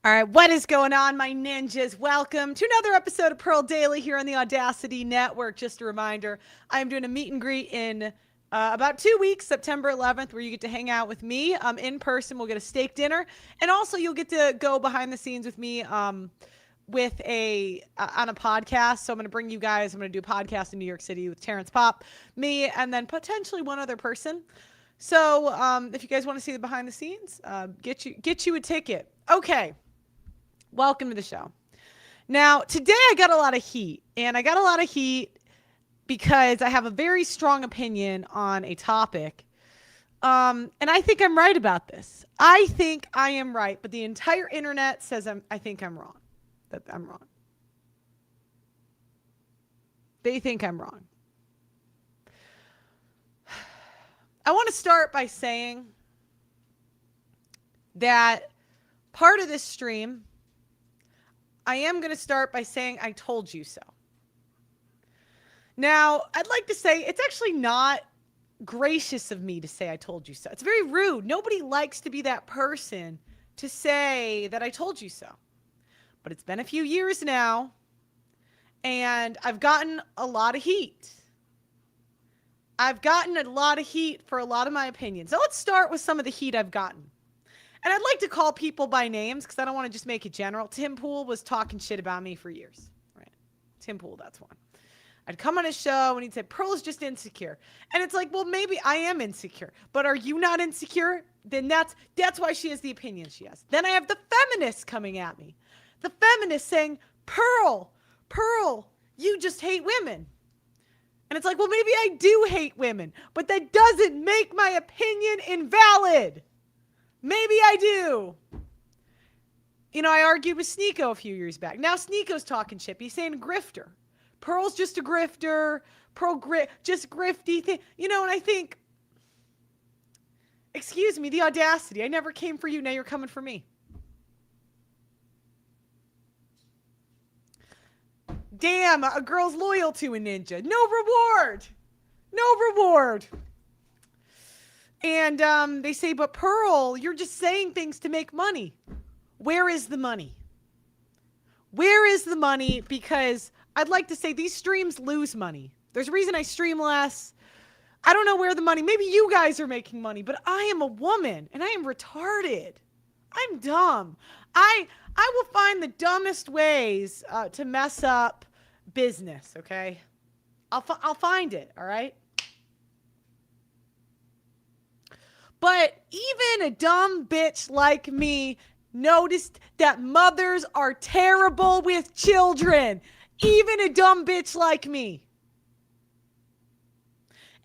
All right, what is going on, my ninjas? Welcome to another episode of Pearl Daily here on the Audacity Network. Just a reminder, I am doing a meet and greet in about 2 weeks, September 11th, where you get to hang out with me in person. We'll get a steak dinner, and also you'll get to go behind the scenes with me with on a podcast. So I'm going to bring you guys. I'm going to do a podcast in New York City with Terrence Pop, me, and then potentially one other person. So if you guys want to see the behind the scenes, get you a ticket. Okay. Welcome to the show. Now, today I got a lot of heat, and I got a lot of heat because I have a very strong opinion on a topic. And I think I'm right about this. I think I am right, but the entire internet says I think I'm wrong. That I'm wrong. They think I'm wrong. I want to start by saying that part of this stream, I am going to start by saying I told you so. Now, I'd like to say it's actually not gracious of me to say I told you so. It's very rude. Nobody likes to be that person to say that I told you so. But it's been a few years now, and I've gotten a lot of heat. I've gotten a lot of heat for a lot of my opinions. So let's start with some of the heat I've gotten. And I'd like to call people by names because I don't want to just make it general. Tim Pool was talking shit about me for years. Right? Tim Pool, that's one. I'd come on his show and he'd say, Pearl's just insecure. And it's like, well, maybe I am insecure. But are you not insecure? Then that's why she has the opinion she has. Then I have the feminists coming at me. The feminists saying, Pearl, you just hate women. And it's like, well, maybe I do hate women. But that doesn't make my opinion invalid. Maybe I do. You know, I argued with Sneeko a few years back. Now Sneeko's talking shit. He's saying grifter. Pearl's just a grifter. Just grifty thing. You know, and I think, excuse me, the audacity. I never came for you. Now you're coming for me. Damn, a girl's loyal to a ninja. No reward. No reward. And they say, but Pearl, you're just saying things to make money. Where is the money? Where is the money? Because I'd like to say these streams lose money. There's a reason I stream less. I don't know where the money, maybe you guys are making money, but I am a woman and I am retarded. I'm dumb. I will find the dumbest ways to mess up business, okay? I'll find it, all right? But even a dumb bitch like me noticed that mothers are terrible with children. Even a dumb bitch like me.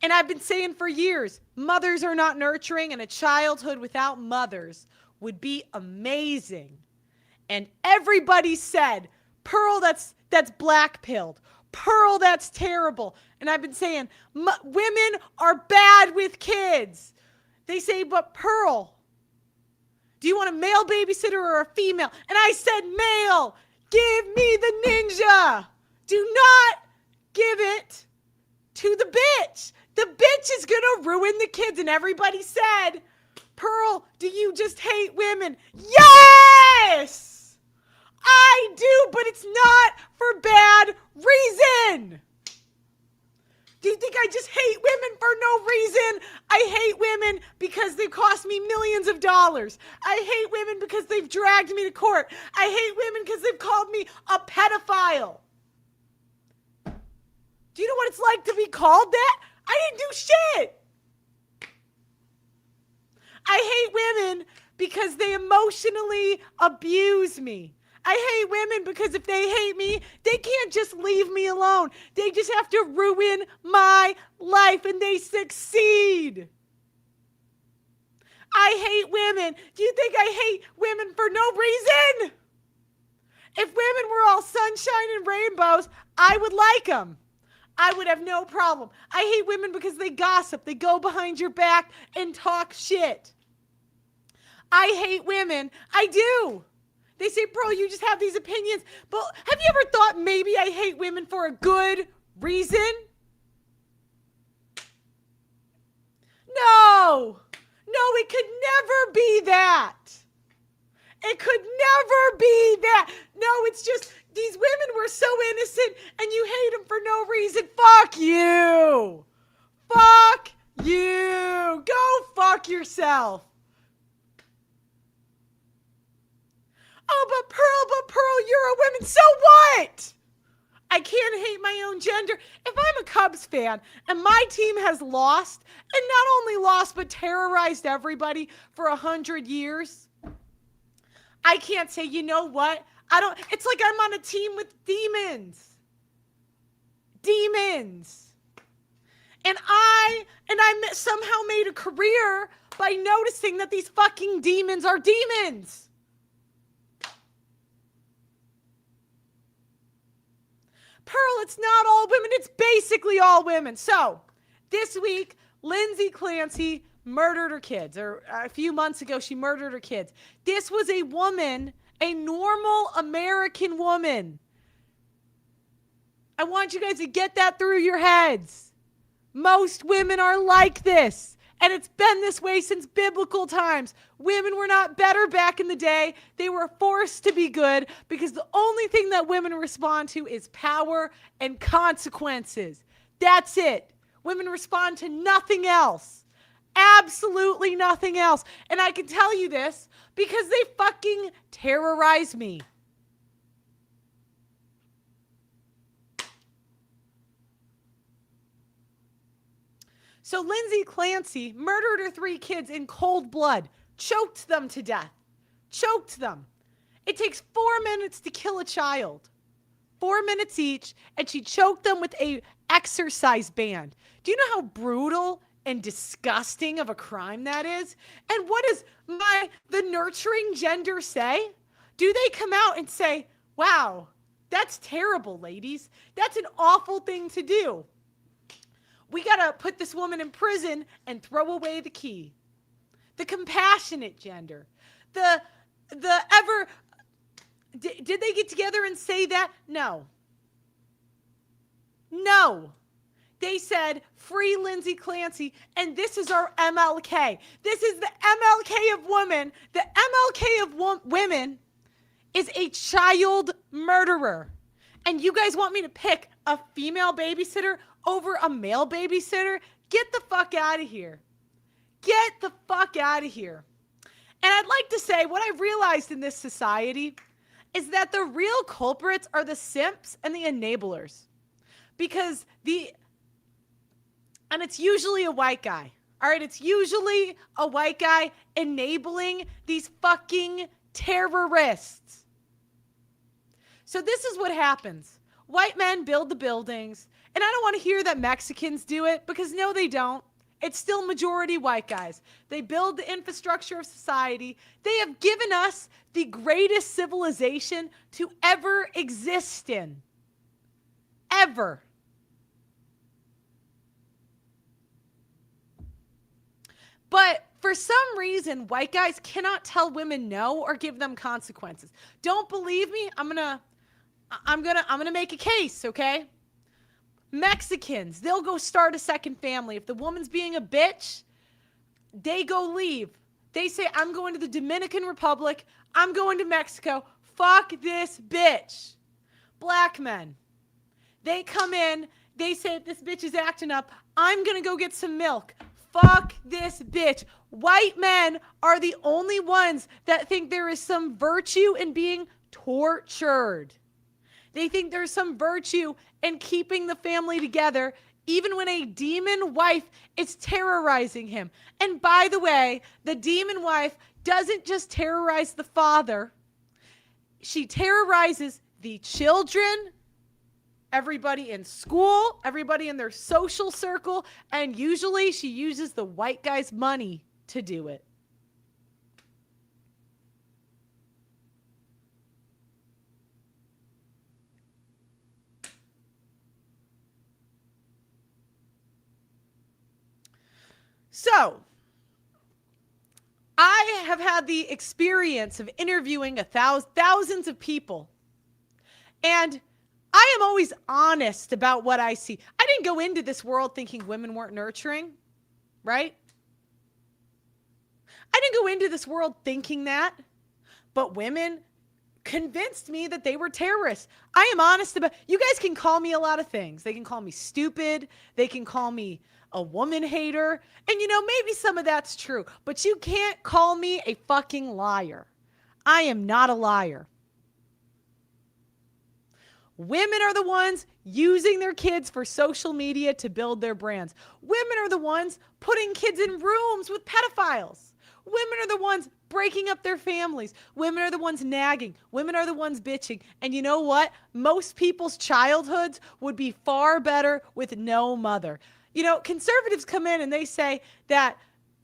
And I've been saying for years, mothers are not nurturing, and a childhood without mothers would be amazing. And everybody said, Pearl, that's black-pilled. Pearl, that's terrible. And I've been saying, women are bad with kids. They say, but Pearl, do you want a male babysitter or a female? And I said, male. Give me the ninja. Do not give it to the bitch. The bitch is going to ruin the kids. And everybody said, Pearl, do you just hate women? Yes! I do, but it's not for bad reason. Do you think I just hate women for no reason? I hate women because they cost me millions of dollars. I hate women because they've dragged me to court. I hate women because they've called me a pedophile. Do you know what it's like to be called that? I didn't do shit. I hate women because they emotionally abuse me. I hate women because if they hate me, they can't just leave me alone. They just have to ruin my life, and they succeed. I hate women. Do you think I hate women for no reason? If women were all sunshine and rainbows, I would like them. I would have no problem. I hate women because they gossip. They go behind your back and talk shit. I hate women. I do. They say, Pearl, you just have these opinions. But have you ever thought maybe I hate women for a good reason? No. No, it could never be that. It could never be that. No, it's just these women were so innocent and you hate them for no reason. Fuck you. Fuck you. Go fuck yourself. Oh, but Pearl, you're a woman. So what? I can't hate my own gender. If I'm a Cubs fan and my team has lost, and not only lost, but terrorized everybody for 100 years, I can't say, you know what? It's like I'm on a team with demons. Demons. And I somehow made a career by noticing that these fucking demons are demons. Pearl, it's not all women. It's basically all women. So this week, Lindsay Clancy murdered her kids. Or a few months ago, she murdered her kids. This was a woman, a normal American woman. I want you guys to get that through your heads. Most women are like this. And it's been this way since biblical times. Women were not better back in the day. They were forced to be good because the only thing that women respond to is power and consequences. That's it. Women respond to nothing else. Absolutely nothing else. And I can tell you this because they fucking terrorize me. So Lindsay Clancy murdered her 3 kids in cold blood, choked them to death, choked them. It takes 4 minutes to kill a child, 4 minutes each, and she choked them with a exercise band. Do you know how brutal and disgusting of a crime that is? And what does the nurturing gender say? Do they come out and say, wow, that's terrible, ladies. That's an awful thing to do. We got to put this woman in prison and throw away the key. The compassionate gender. Did they get together and say that? No. No. They said, free Lindsay Clancy, and this is our MLK. This is the MLK of women. The MLK of women is a child murderer. And you guys want me to pick a female babysitter over a male babysitter? Get the fuck out of here. Get the fuck out of here. And I'd like to say what I've realized in this society is that the real culprits are the simps and the enablers. Because and it's usually a white guy. All right, it's usually a white guy enabling these fucking terrorists. So this is what happens. White men build the buildings. And I don't want to hear that Mexicans do it because no, they don't. It's still majority white guys. They build the infrastructure of society. They have given us the greatest civilization to ever exist in. Ever. But for some reason, white guys cannot tell women no or give them consequences. Don't believe me? I'm gonna make a case, okay? Mexicans, they'll go start a second family. If the woman's being a bitch, they go leave. They say, I'm going to the Dominican Republic. I'm going to Mexico. Fuck this bitch. Black men, they come in. They say, this bitch is acting up. I'm going to go get some milk. Fuck this bitch. White men are the only ones that think there is some virtue in being tortured. They think there's some virtue in keeping the family together, even when a demon wife is terrorizing him. And by the way, the demon wife doesn't just terrorize the father. She terrorizes the children, everybody in school, everybody in their social circle, and usually she uses the white guy's money to do it. So, I have had the experience of interviewing thousands of people, and I am always honest about what I see. I didn't go into this world thinking women weren't nurturing, right? I didn't go into this world thinking that, but women convinced me that they were terrorists. I am honest about, you guys can call me a lot of things. They can call me stupid. They can call me a woman hater. And maybe some of that's true, but you can't call me a fucking liar. I am not a liar. Women are the ones using their kids for social media to build their brands. Women are the ones putting kids in rooms with pedophiles. Women are the ones breaking up their families. Women are the ones nagging. Women are the ones bitching. And you know what? Most people's childhoods would be far better with no mother. Conservatives come in and they say that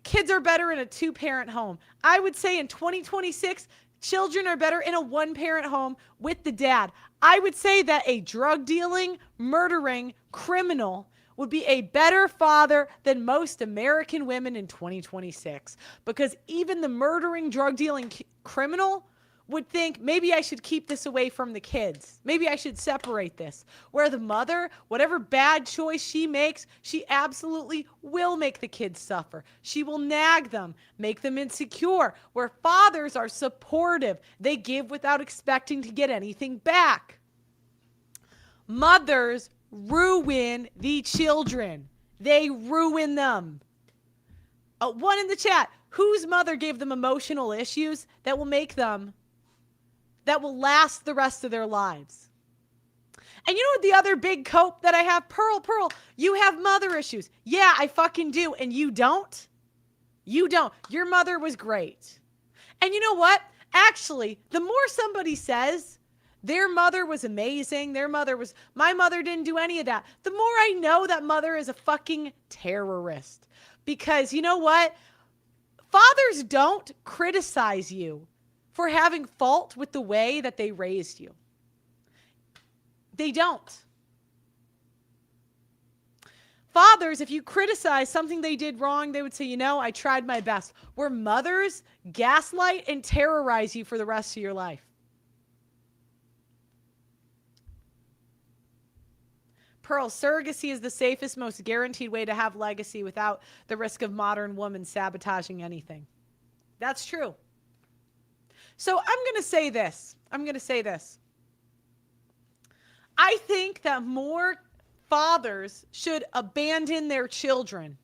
kids are better in a two-parent home. I would say in 2026, children are better in a one-parent home with the dad. I would say that a drug dealing, murdering criminal would be a better father than most American women in 2026. Because even the murdering, drug dealing criminal would think, maybe I should keep this away from the kids. Maybe I should separate this. Where the mother, whatever bad choice she makes, she absolutely will make the kids suffer. She will nag them, make them insecure. Where fathers are supportive, they give without expecting to get anything back. Mothers ruin the children. They ruin them. One in the chat, whose mother gave them emotional issues that will last the rest of their lives? And you know what the other big cope that I have? Pearl, you have mother issues. Yeah, I fucking do. And you don't? You don't. Your mother was great. And you know what? Actually, the more somebody says their mother was amazing, my mother didn't do any of that, the more I know that mother is a fucking terrorist. Because you know what? Fathers don't criticize you for having fault with the way that they raised you. They don't. Fathers, if you criticize something they did wrong, they would say, I tried my best. Where mothers gaslight and terrorize you for the rest of your life. Pearl, surrogacy is the safest, most guaranteed way to have legacy without the risk of modern women sabotaging anything. That's true. So I'm going to say this. I think that more fathers should abandon their children.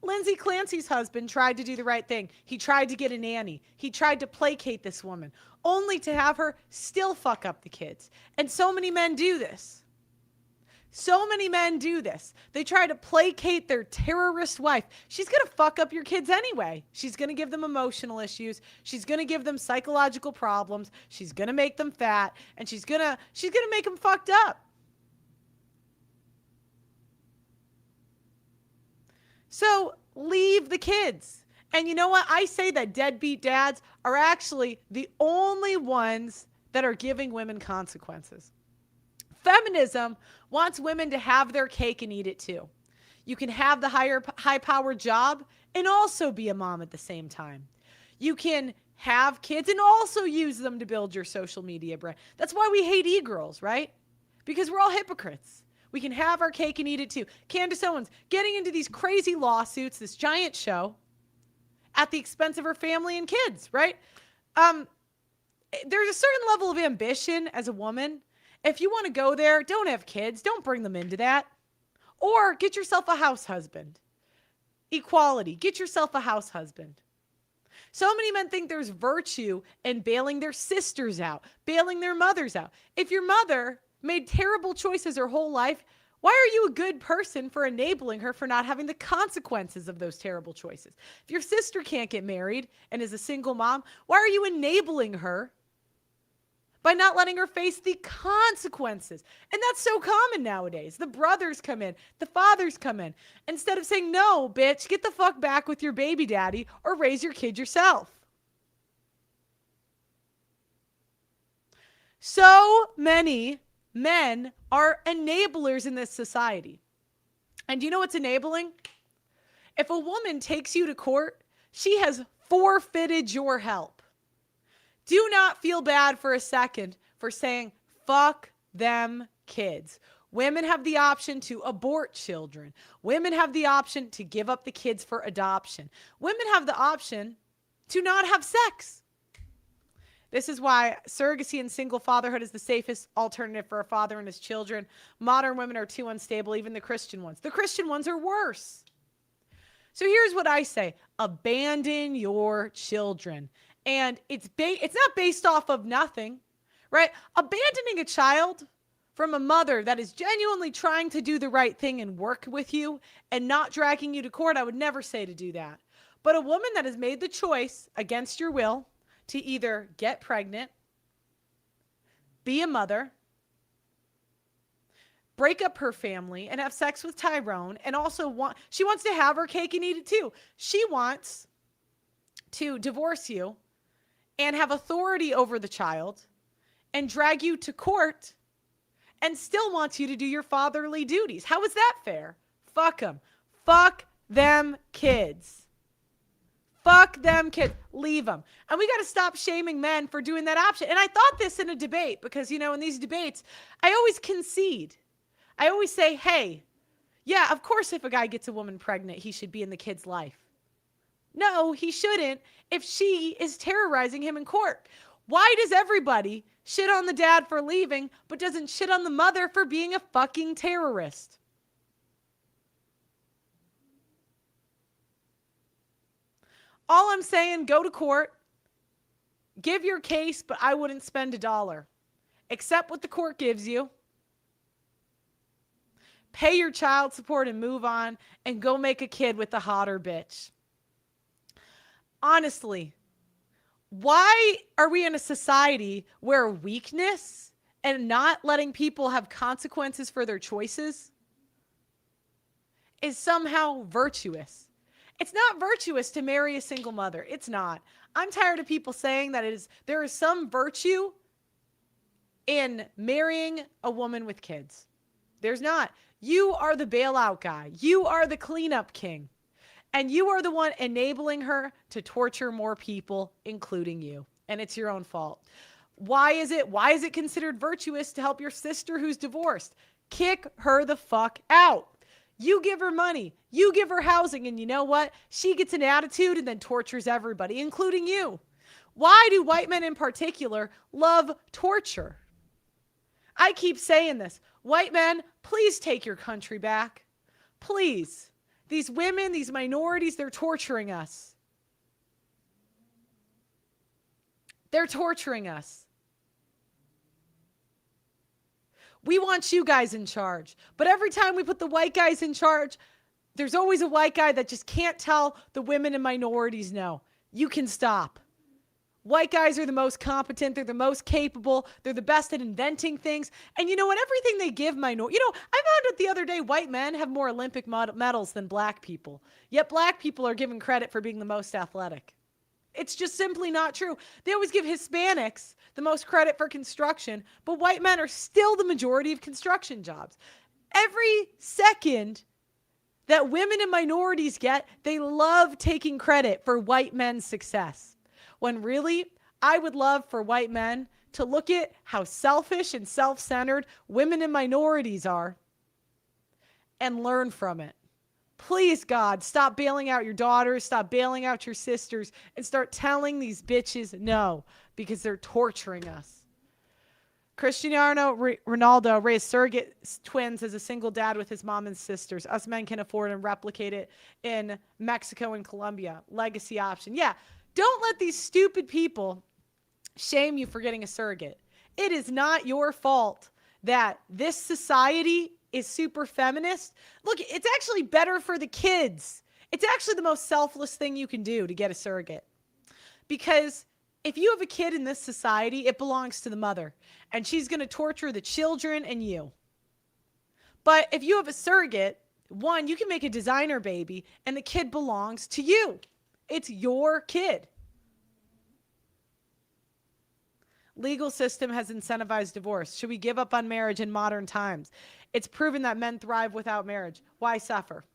Lindsay Clancy's husband tried to do the right thing. He tried to get a nanny. He tried to placate this woman, only to have her still fuck up the kids. And so many men do this. They try to placate their terrorist wife. She's going to fuck up your kids anyway. She's going to give them emotional issues. She's going to give them psychological problems. She's going to make them fat, and she's going to make them fucked up. So leave the kids. And you know what? I say that deadbeat dads are actually the only ones that are giving women consequences. Feminism wants women to have their cake and eat it too. You can have the high-powered job and also be a mom at the same time. You can have kids and also use them to build your social media brand. That's why we hate e-girls, right? Because we're all hypocrites. We can have our cake and eat it too. Candace Owens getting into these crazy lawsuits, this giant show, at the expense of her family and kids, right? There's a certain level of ambition as a woman. If you want to go there, don't have kids. Don't bring them into that. Or get yourself a house husband. Equality. Get yourself a house husband. So many men think there's virtue in bailing their sisters out, bailing their mothers out. If your mother made terrible choices her whole life, why are you a good person for enabling her for not having the consequences of those terrible choices? If your sister can't get married and is a single mom, why are you enabling her by not letting her face the consequences? And that's so common nowadays. The brothers come in, the fathers come in. Instead of saying, no, bitch, get the fuck back with your baby daddy or raise your kid yourself. So many men are enablers in this society. And do you know what's enabling? If a woman takes you to court, she has forfeited your help. Do not feel bad for a second for saying, fuck them kids. Women have the option to abort children. Women have the option to give up the kids for adoption. Women have the option to not have sex. This is why surrogacy and single fatherhood is the safest alternative for a father and his children. Modern women are too unstable, even the Christian ones. The Christian ones are worse. So here's what I say: abandon your children. And it's not based off of nothing, right? Abandoning a child from a mother that is genuinely trying to do the right thing and work with you and not dragging you to court, I would never say to do that. But a woman that has made the choice against your will to either get pregnant, be a mother, break up her family and have sex with Tyrone, and also she wants to have her cake and eat it too. She wants to divorce you and have authority over the child and drag you to court and still wants you to do your fatherly duties. How is that fair? Fuck them. Fuck them kids. Fuck them kids. Leave them. And we got to stop shaming men for doing that option. And I thought this in a debate because, in these debates, I always concede. I always say, hey, yeah, of course, if a guy gets a woman pregnant, he should be in the kid's life. No, he shouldn't if she is terrorizing him in court. Why does everybody shit on the dad for leaving, but doesn't shit on the mother for being a fucking terrorist? All I'm saying, go to court, give your case, but I wouldn't spend $1. Accept what the court gives you. Pay your child support and move on and go make a kid with a hotter bitch. Honestly, why are we in a society where weakness and not letting people have consequences for their choices is somehow virtuous? It's not virtuous to marry a single mother. It's not. I'm tired of people saying that there is some virtue in marrying a woman with kids. There's not. You are the bailout guy. You are the cleanup king. And you are the one enabling her to torture more people, including you. And it's your own fault. Why is it considered virtuous to help your sister who's divorced? Kick her the fuck out. You give her money. You give her housing. And you know what? She gets an attitude and then tortures everybody, including you. Why do white men in particular love torture? I keep saying this. White men, please take your country back. Please. These women, these minorities, they're torturing us. They're torturing us. We want you guys in charge. But every time we put the white guys in charge, there's always a white guy that just can't tell the women and minorities no. You can stop. White guys are the most competent. They're the most capable. They're the best at inventing things. And you know what? Everything they give I found out the other day, white men have more Olympic medals than black people. Yet black people are given credit for being the most athletic. It's just simply not true. They always give Hispanics the most credit for construction, but white men are still the majority of construction jobs. Every second that women and minorities get, they love taking credit for white men's success. When really, I would love for white men to look at how selfish and self-centered women and minorities are and learn from it. Please, God, stop bailing out your daughters, stop bailing out your sisters, and start telling these bitches no, because they're torturing us. Cristiano Ronaldo raised surrogate twins as a single dad with his mom and sisters. Us men can afford and replicate it in Mexico and Colombia. Legacy option. Yeah. Don't let these stupid people shame you for getting a surrogate. It is not your fault that this society is super feminist. Look, it's actually better for the kids. It's actually the most selfless thing you can do to get a surrogate. Because if you have a kid in this society, it belongs to the mother. And she's going to torture the children and you. But if you have a surrogate, one, you can make a designer baby and the kid belongs to you. It's your kid. Legal system has incentivized divorce. Should we give up on marriage in modern times? It's proven that men thrive without marriage. Why suffer?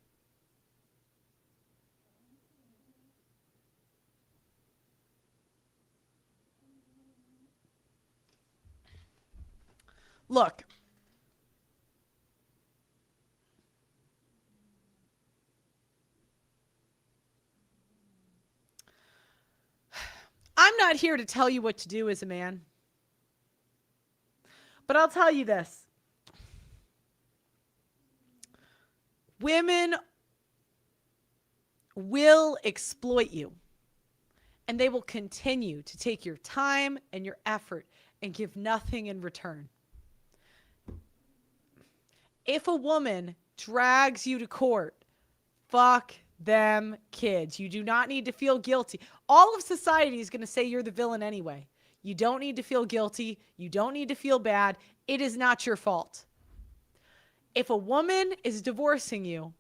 Look, I'm not not here to tell you what to do as a man. But I'll tell you this. Women will exploit you. And they will continue to take your time and your effort and give nothing in return. If a woman drags you to court, fuck them kids. You do not need to feel guilty. All of society is going to say you're the villain anyway. You don't need to feel guilty. You don't need to feel bad. It is not your fault. If a woman is divorcing you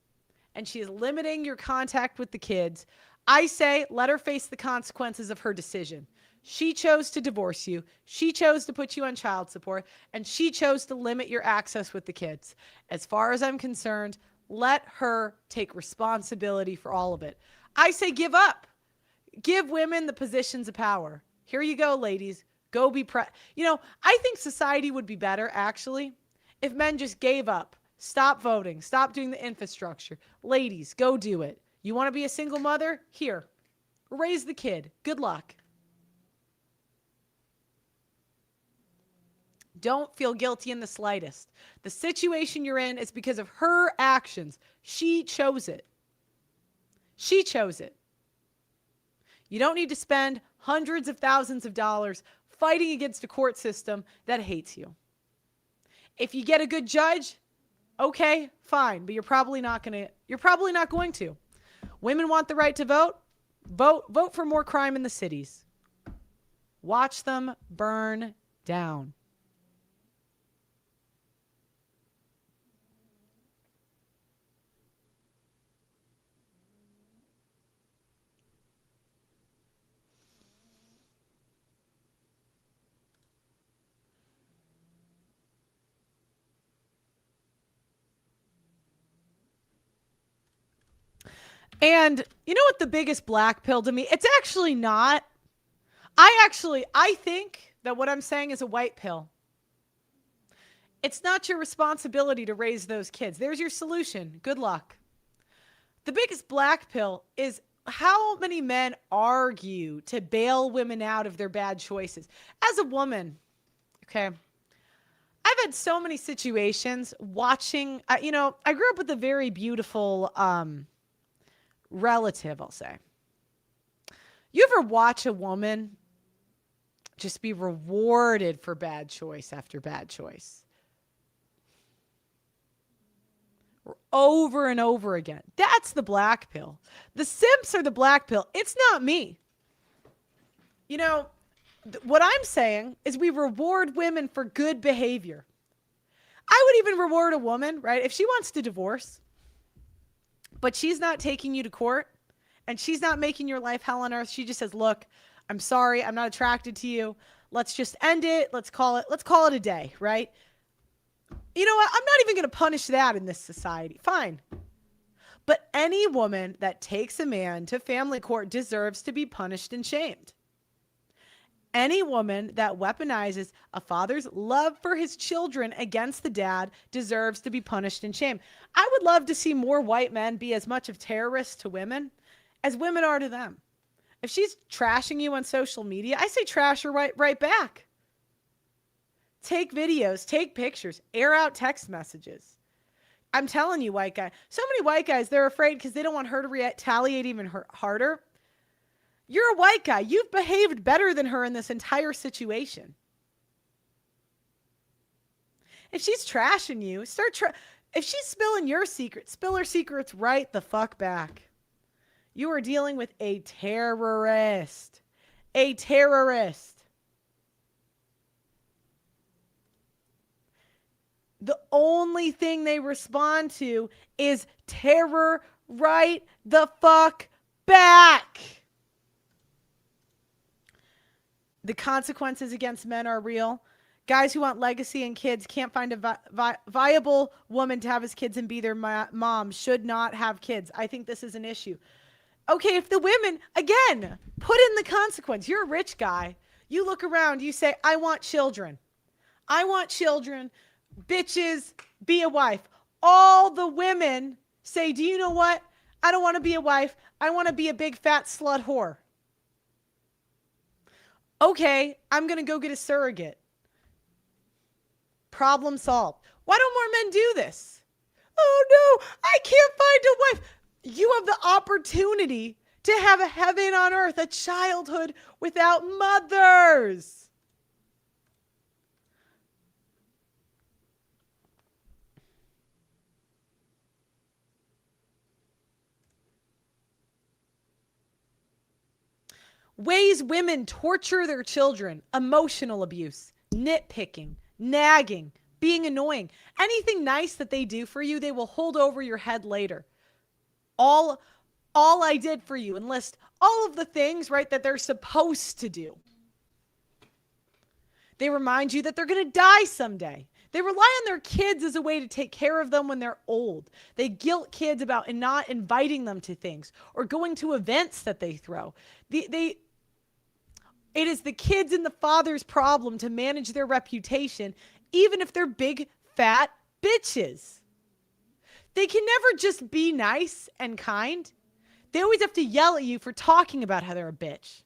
and she is limiting your contact with the kids, I say let her face the consequences of her decision. She chose to divorce you. She chose to put you on child support, and she chose to limit your access with the kids. As far as I'm concerned, let her take responsibility for all of it. I say give up. Give women the positions of power. Here you go, ladies. Go be I think society would be better, actually, if men just gave up. Stop voting. Stop doing the infrastructure. Ladies, go do it. You want to be a single mother? Here. Raise the kid. Good luck. Don't feel guilty in the slightest. The situation you're in is because of her actions. She chose it. She chose it. You don't need to spend hundreds of thousands of dollars fighting against a court system that hates you. If you get a good judge, okay, fine, but you're probably not going to. Women want the right to vote. Vote for more crime in the cities. Watch them burn down. And you know what the biggest black pill to me? It's actually not. I think that what I'm saying is a white pill. It's not your responsibility to raise those kids. There's your solution. Good luck. The biggest black pill is how many men argue to bail women out of their bad choices. As a woman, okay, I've had so many situations watching, I grew up with a very beautiful relative, I'll say. You ever watch a woman just be rewarded for bad choice after bad choice? Over and over again. That's the black pill. The simps are the black pill. It's not me. What I'm saying is we reward women for good behavior. I would even reward a woman, right? If she wants to divorce, but she's not taking you to court and she's not making your life hell on earth. She just says, look, I'm sorry. I'm not attracted to you. Let's just end it. Let's call it a day, right? You know what? I'm not even going to punish that in this society. Fine. But any woman that takes a man to family court deserves to be punished and shamed. Any woman that weaponizes a father's love for his children against the dad deserves to be punished and shamed. I would love to see more white men be as much of terrorists to women as women are to them. If she's trashing you on social media, I say trash her right back. Take videos, take pictures, air out text messages. I'm telling you, white guy. So many white guys, they're afraid because they don't want her to retaliate even harder. You're a white guy. You've behaved better than her in this entire situation. If she's trashing you, if she's spilling your secret, spill her secrets right the fuck back. You are dealing with a terrorist. A terrorist. The only thing they respond to is terror right the fuck back. The consequences against men are real. Guys who want legacy and kids can't find a viable woman to have his kids and be their mom should not have kids. I think this is an issue. Okay, if the women, again, put in the consequence. You're a rich guy. You look around, you say, I want children. I want children. Bitches, be a wife. All the women say, do you know what? I don't want to be a wife. I want to be a big fat slut whore. Okay, I'm going to go get a surrogate. Problem solved. Why don't more men do this? Oh no, I can't find a wife. You have the opportunity to have a heaven on earth, a childhood without mothers. Ways women torture their children: emotional abuse, nitpicking, nagging, being annoying. Anything nice that they do for you, they will hold over your head later. All all I did for you, and list all of the things, right, that they're supposed to do. They remind you that they're going to die someday. They rely on their kids as a way to take care of them when they're old. They guilt kids about not inviting them to things or going to events that they throw. It is the kids and the father's problem to manage their reputation, even if they're big, fat bitches. They can never just be nice and kind. They always have to yell at you for talking about how they're a bitch.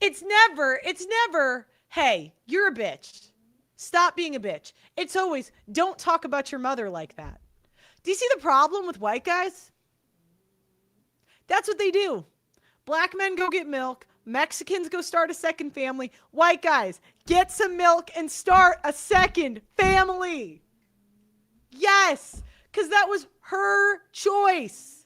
It's never, hey, you're a bitch. Stop being a bitch. It's always, don't talk about your mother like that. Do you see the problem with white guys? That's what they do. Black men go get milk. Mexicans go start a second family. White guys, get some milk and start a second family. Yes, because that was her choice.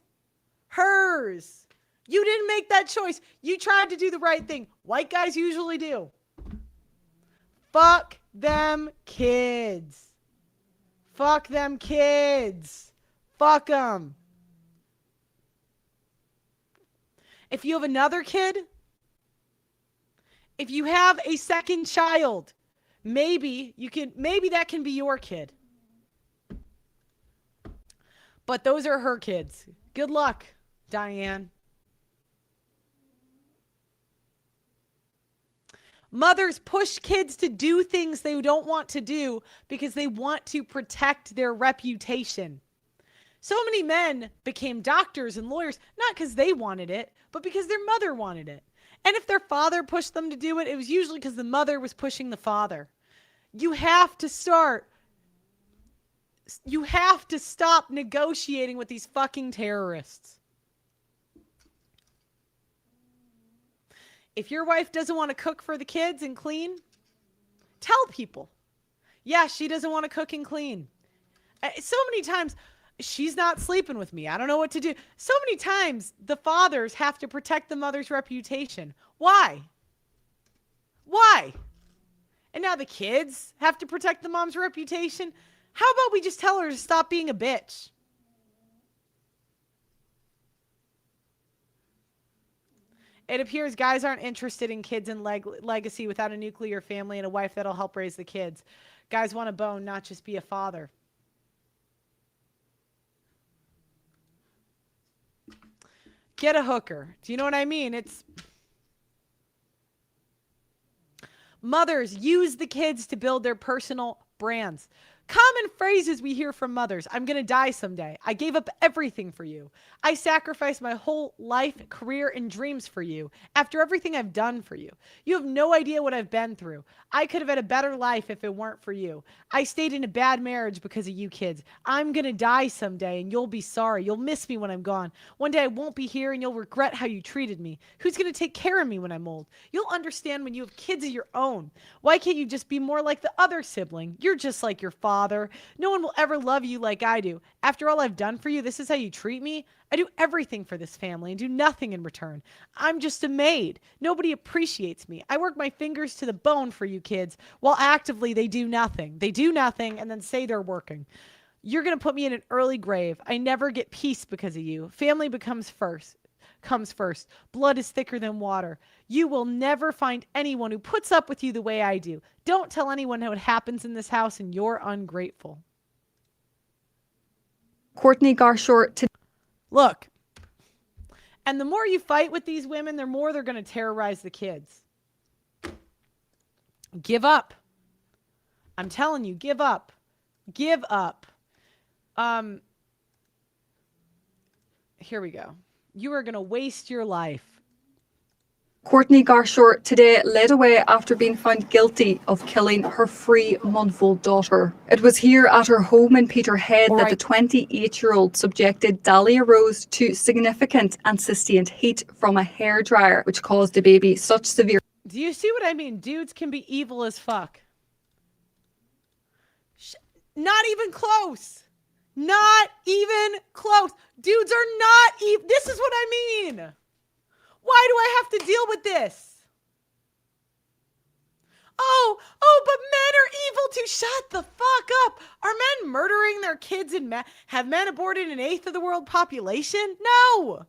Hers. You didn't make that choice. You tried to do the right thing. White guys usually do. Fuck them kids. Fuck them kids. Fuck them. If you have another kid, if you have a second child, maybe that can be your kid. But those are her kids. Good luck, Diane. Mothers push kids to do things they don't want to do because they want to protect their reputation. So many men became doctors and lawyers, not because they wanted it, but because their mother wanted it. And if their father pushed them to do it, it was usually because the mother was pushing the father. You have to stop negotiating with these fucking terrorists. If your wife doesn't want to cook for the kids and clean, tell people. Yeah, she doesn't want to cook and clean. So many times, she's not sleeping with me. I don't know what to do. So many times, the fathers have to protect the mother's reputation. Why? Why? And now the kids have to protect the mom's reputation. How about we just tell her to stop being a bitch? It appears guys aren't interested in kids and legacy without a nuclear family and a wife that'll help raise the kids. Guys want a bone, not just be a father. Get a hooker. Do you know what I mean? It's mothers use the kids to build their personal brands. Common phrases we hear from mothers: I'm going to die someday. I gave up everything for you. I sacrificed my whole life, career, and dreams for you. After everything I've done for you. You have no idea what I've been through. I could have had a better life if it weren't for you. I stayed in a bad marriage because of you kids. I'm going to die someday and you'll be sorry. You'll miss me when I'm gone. One day I won't be here and you'll regret how you treated me. Who's going to take care of me when I'm old? You'll understand when you have kids of your own. Why can't you just be more like the other sibling? You're just like your father. No one will ever love you like I do. After all I've done for you, this is how you treat me? I do everything for this family and do nothing in return. I'm just a maid. Nobody appreciates me. I work my fingers to the bone for you kids, while actively they do nothing. They do nothing and then say they're working. You're going to put me in an early grave. I never get peace because of you. Family comes first. Blood is thicker than water. You will never find anyone who puts up with you the way I do. Don't tell anyone what happens in this house, and you're ungrateful. Courtney Garshort. Look, and the more you fight with these women, the more they're going to terrorize the kids. Give up. I'm telling you, give up. Give up. Here we go. You are going to waste your life. Courtney Garshore today led away after being found guilty of killing her 3-month-old daughter. It was here at her home in Peterhead that the 28-year-old subjected Dahlia Rose to significant and sustained heat from a hairdryer, which caused the baby such severe... Do you see what I mean? Dudes can be evil as fuck. Not even close. Not even close. Dudes are not evil. This is what I mean. Why do I have to deal with this? Oh, but men are evil too. Shut the fuck up. Are men murdering their kids and have men aborted an eighth of the world population? No.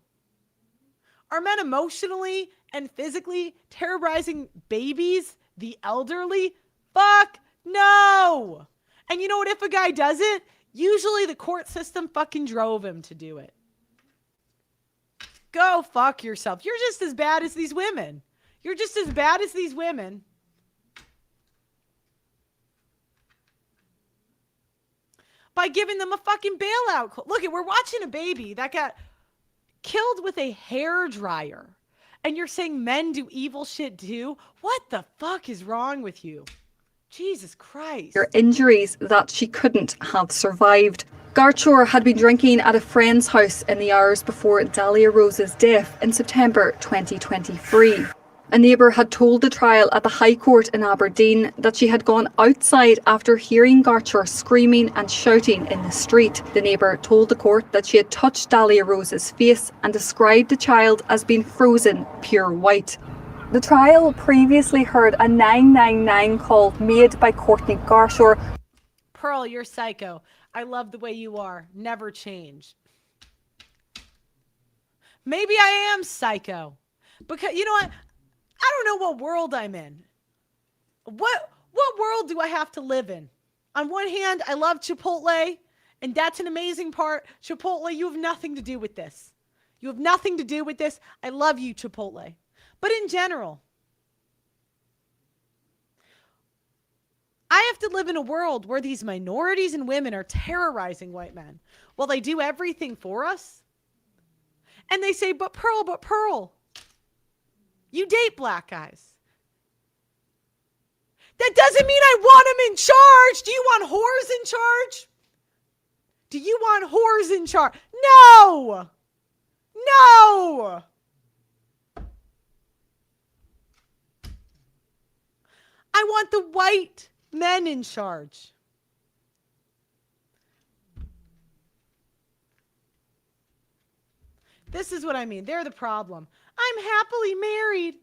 Are men emotionally and physically terrorizing babies, the elderly? Fuck no. And you know what? If a guy does it, usually the court system fucking drove him to do it. Go fuck yourself. You're just as bad as these women. You're just as bad as these women. By giving them a fucking bailout. Look, we're watching a baby that got killed with a hairdryer. And you're saying men do evil shit too? What the fuck is wrong with you? Jesus Christ. Injuries that she couldn't have survived. Garshore had been drinking at a friend's house in the hours before Dahlia Rose's death in September 2023. A neighbour had told the trial at the High Court in Aberdeen that she had gone outside after hearing Garshore screaming and shouting in the street. The neighbour told the court that she had touched Dahlia Rose's face and described the child as being frozen pure white. The trial previously heard a 999 call made by Courtney Garshore. Pearl, you're psycho. I love the way you are. Never change. Maybe I am psycho. Because, you know what? I don't know what world I'm in. What world do I have to live in? On one hand, I love Chipotle, and that's an amazing part. Chipotle, you have nothing to do with this. You have nothing to do with this. I love you, Chipotle. But in general, I have to live in a world where these minorities and women are terrorizing white men while they do everything for us. And they say, but Pearl, you date black guys. That doesn't mean I want them in charge. Do you want whores in charge? Do you want whores in charge? No. I want the white men in charge. This is what I mean. They're the problem. I'm happily married.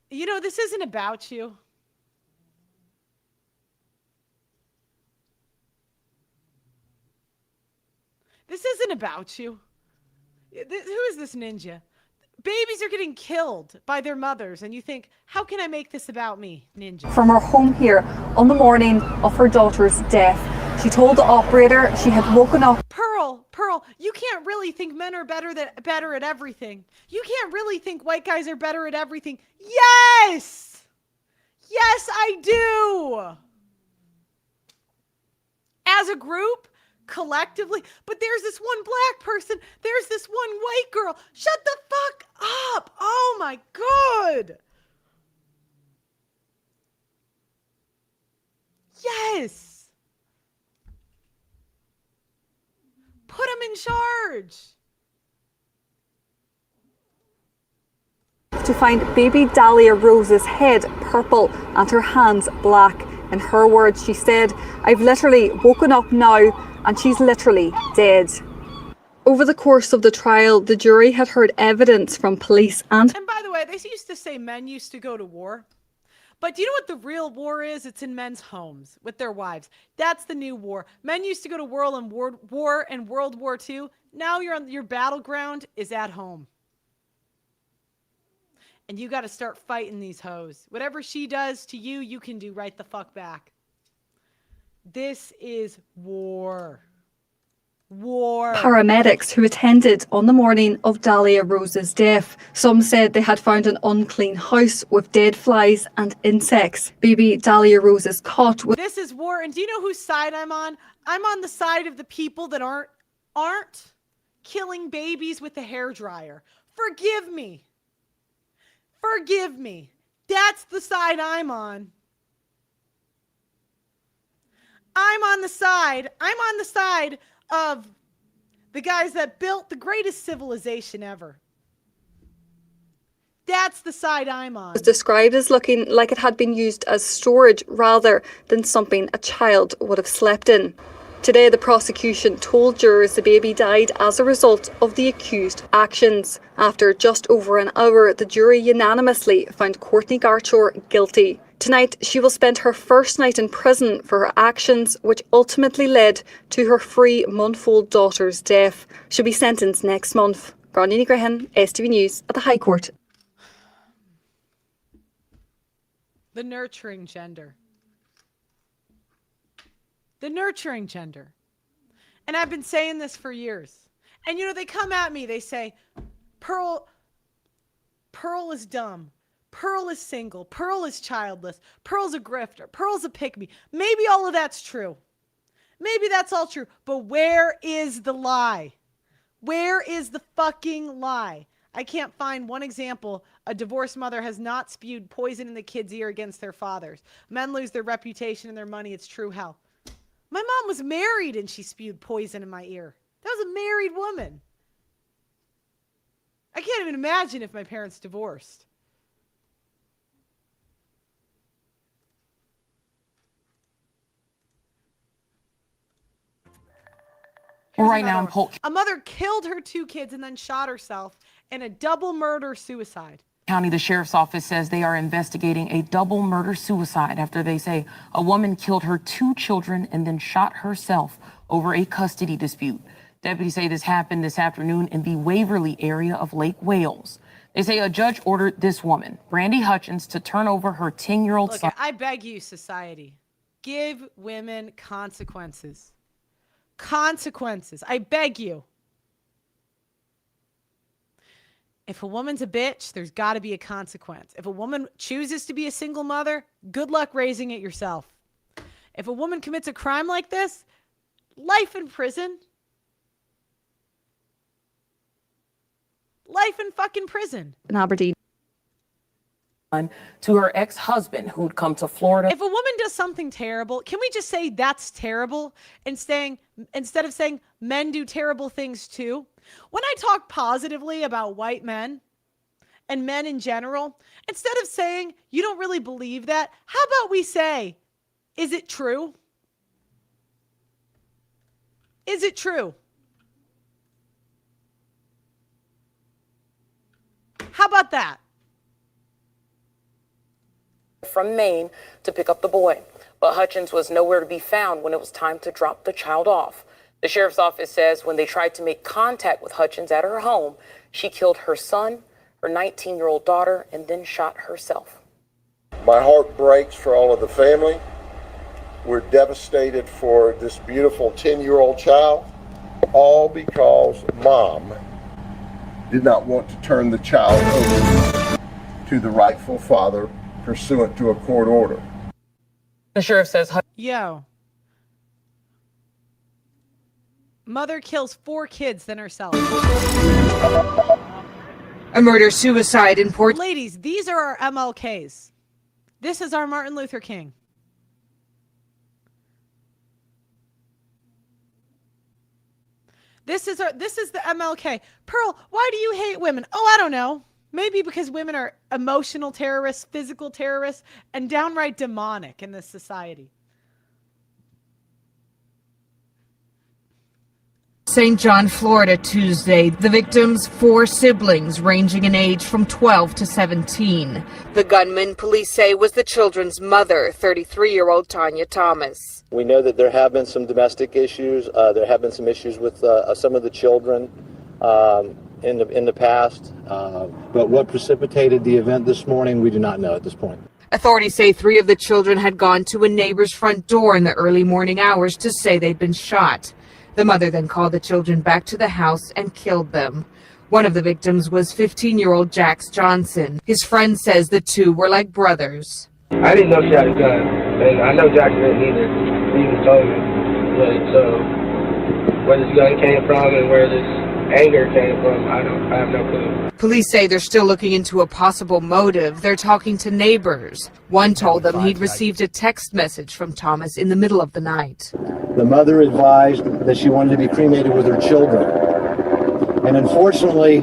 You know, this isn't about you. This isn't about you. Who is this ninja? Babies are getting killed by their mothers, and you think, how can I make this about me, ninja? From her home here on the morning of her daughter's death, she told the operator she had woken up. Pearl, you can't really think men are better at everything. You can't really think white guys are better at everything. Yes, I do. As a group, collectively, but there's this one black person, there's this one white girl. Shut the fuck up. Oh my God. Yes. Put him in charge. To find baby Dahlia Rose's head purple and her hands black. In her words, she said, I've literally woken up now and she's literally dead. Over the course of the trial, the jury had heard evidence from police and by the way, they used to say men used to go to war. But do you know what the real war is? It's in men's homes with their wives. That's the new war. Men used to go to war and World War II. Now your battleground is at home. And you got to start fighting these hoes. Whatever she does to you, you can do right the fuck back. This is war. Paramedics who attended on the morning of Dahlia Rose's death. Some said they had found an unclean house with dead flies and insects. Baby Dahlia Rose's cot. This is war, and do you know whose side I'm on? I'm on the side of the people that aren't killing babies with a hairdryer. Forgive me. Forgive me. That's the side I'm on. I'm on the side of the guys that built the greatest civilization ever. That's the side I'm on. It was described as looking like it had been used as storage rather than something a child would have slept in. Today, the prosecution told jurors the baby died as a result of the accused actions. After just over an hour, the jury unanimously found Courtney Garchor guilty. Tonight, she will spend her first night in prison for her actions, which ultimately led to her 3-month-old daughter's death. She'll be sentenced next month. Gráinne Grehan, STV News at the High Court. The nurturing gender. The nurturing gender. And I've been saying this for years. And they come at me, they say, Pearl is dumb. Pearl is single. Pearl is childless. Pearl's a grifter. Pearl's a pick-me. Maybe all of that's true. Maybe that's all true. But where is the lie? Where is the fucking lie? I can't find one example a divorced mother has not spewed poison in the kid's ear against their fathers. Men lose their reputation and their money. It's true hell. My mom was married and she spewed poison in my ear. That was a married woman. I can't even imagine if my parents divorced. Well, right now in Polk A mother killed her 2 kids and then shot herself in a double murder-suicide. County, the sheriff's office says they are investigating a double murder-suicide after they say a woman killed her 2 children and then shot herself over a custody dispute. Deputies say this happened this afternoon in the Waverly area of Lake Wales. They say a judge ordered this woman, Brandy Hutchins, to turn over her 10-year-old son. I beg you, society, give women consequences. Consequences. I beg you. If a woman's a bitch, there's got to be a consequence. If a woman chooses to be a single mother, good luck raising it yourself. If a woman commits a crime like this, life in prison. Life in fucking prison. In Aberdeen. To her ex-husband who'd come to Florida. If a woman does something terrible, can we just say that's terrible instead of saying men do terrible things too? When I talk positively about white men and men in general, instead of saying you don't really believe that, how about we say, is it true? Is it true? How about that? From Maine to pick up the boy, but Hutchins was nowhere to be found when it was time to drop the child off. The sheriff's office says when they tried to make contact with Hutchins at her home, she killed her son, her 19-year-old daughter, and then shot herself. My heart breaks for all of the family. We're devastated for this beautiful 10-year-old child, all because mom did not want to turn the child over to the rightful father pursuant to a court order. The sheriff says Mother kills 4 kids than herself. A murder-suicide in Port... Ladies, these are our MLKs. This is our Martin Luther King. This is the MLK. Pearl, why do you hate women? Oh, I don't know. Maybe because women are emotional terrorists, physical terrorists, and downright demonic in this society. St. John, Florida, Tuesday. The victims, 4 siblings ranging in age from 12 to 17. The gunman, police say, was the children's mother, 33-year-old Tanya Thomas. We know that there have been some domestic issues. There have been some issues with some of the children in the past. But what precipitated the event this morning, we do not know at this point. Authorities say 3 of the children had gone to a neighbor's front door in the early morning hours to say they'd been shot. The mother then called the children back to the house and killed them. One of the victims was 15-year-old Jax Johnson. His friend says the 2 were like brothers. I didn't know she had a gun, and I know Jackson didn't either. He was told me. But so where this gun came from and where this anger came from. I have no clue. Police say they're still looking into a possible motive. They're talking to neighbors. One told them he'd received a text message from Thomas in the middle of the night. The mother advised that she wanted to be cremated with her children. And unfortunately,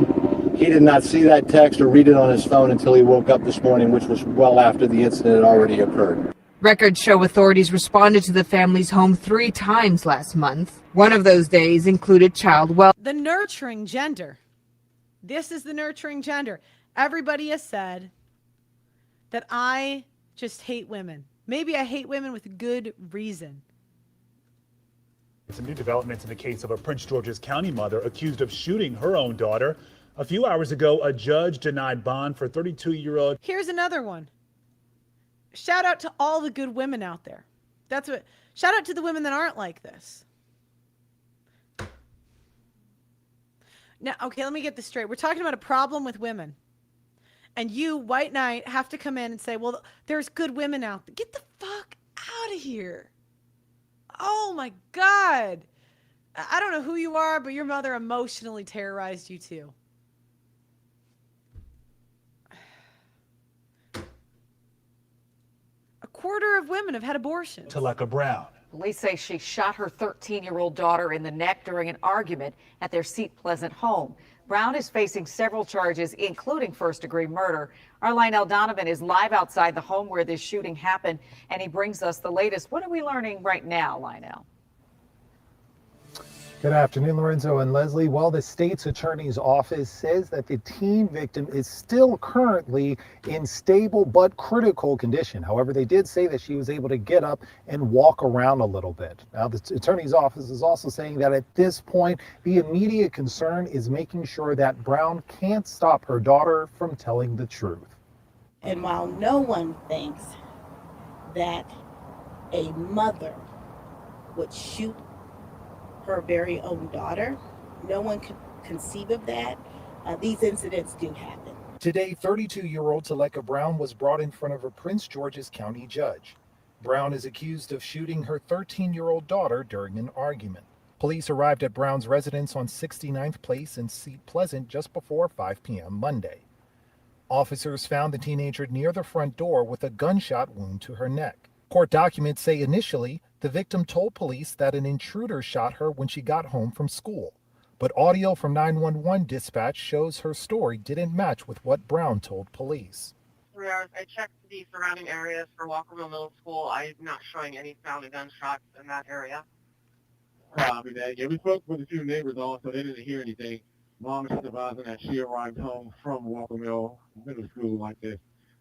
he did not see that text or read it on his phone until he woke up this morning, which was well after the incident had already occurred. Records show authorities responded to the family's home 3 times last month. One of those days included child welfare. The nurturing gender. This is the nurturing gender. Everybody has said that I just hate women. Maybe I hate women with good reason. Some new developments in the case of a Prince George's County mother accused of shooting her own daughter. A few hours ago, a judge denied bond for 32-year-old. Here's another one. Shout out to all the good women out there. Shout out to the women that aren't like this. Now, okay, let me get this straight. We're talking about a problem with women. And you, white knight, have to come in and say, well, there's good women out there. Get the fuck out of here. Oh my God. I don't know who you are, but your mother emotionally terrorized you too. A quarter of women have had abortions. Taleka Brown. Police say she shot her 13-year-old daughter in the neck during an argument at their Seat Pleasant home. Brown is facing several charges, including first-degree murder. Our Lionel Donovan is live outside the home where this shooting happened, and he brings us the latest. What are we learning right now, Lionel? Good afternoon, Lorenzo and Leslie. Well, the state's attorney's office says that the teen victim is still currently in stable but critical condition. However, they did say that she was able to get up and walk around a little bit. Now, the attorney's office is also saying that at this point, the immediate concern is making sure that Brown can't stop her daughter from telling the truth. And while no one thinks that a mother would shoot her very own daughter, no one could conceive of that. These incidents do happen. Today, 32-year-old Taleka Brown was brought in front of a Prince George's County judge. Brown is accused of shooting her 13-year-old daughter during an argument. Police arrived at Brown's residence on 69th Place in Seat Pleasant just before 5 p.m. Monday. Officers found the teenager near the front door with a gunshot wound to her neck. Court documents say initially, the victim told police that an intruder shot her when she got home from school. But audio from 911 dispatch shows her story didn't match with what Brown told police. 3 hours, I checked the surrounding areas for Walkerville Middle School. I'm not showing any sound of gunshots in that area. Copy that. Yeah, we spoke with a few neighbors also. They didn't hear anything. Mom is advising that she arrived home from Walkerville Middle School like this.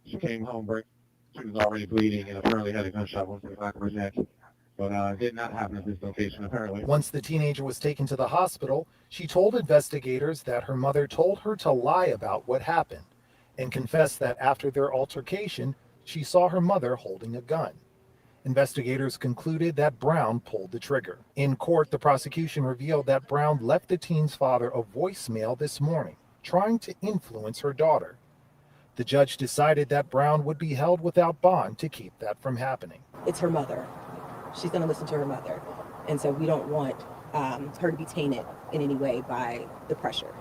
She came home, she was already bleeding and apparently had a gunshot wound to the back of her neck. But it did not happen at this location, apparently. Once the teenager was taken to the hospital, she told investigators that her mother told her to lie about what happened and confessed that after their altercation, she saw her mother holding a gun. Investigators concluded that Brown pulled the trigger. In court, the prosecution revealed that Brown left the teen's father a voicemail this morning, trying to influence her daughter. The judge decided that Brown would be held without bond to keep that from happening. It's her mother. She's going to listen to her mother. And so we don't want her to be tainted in any way by the pressure.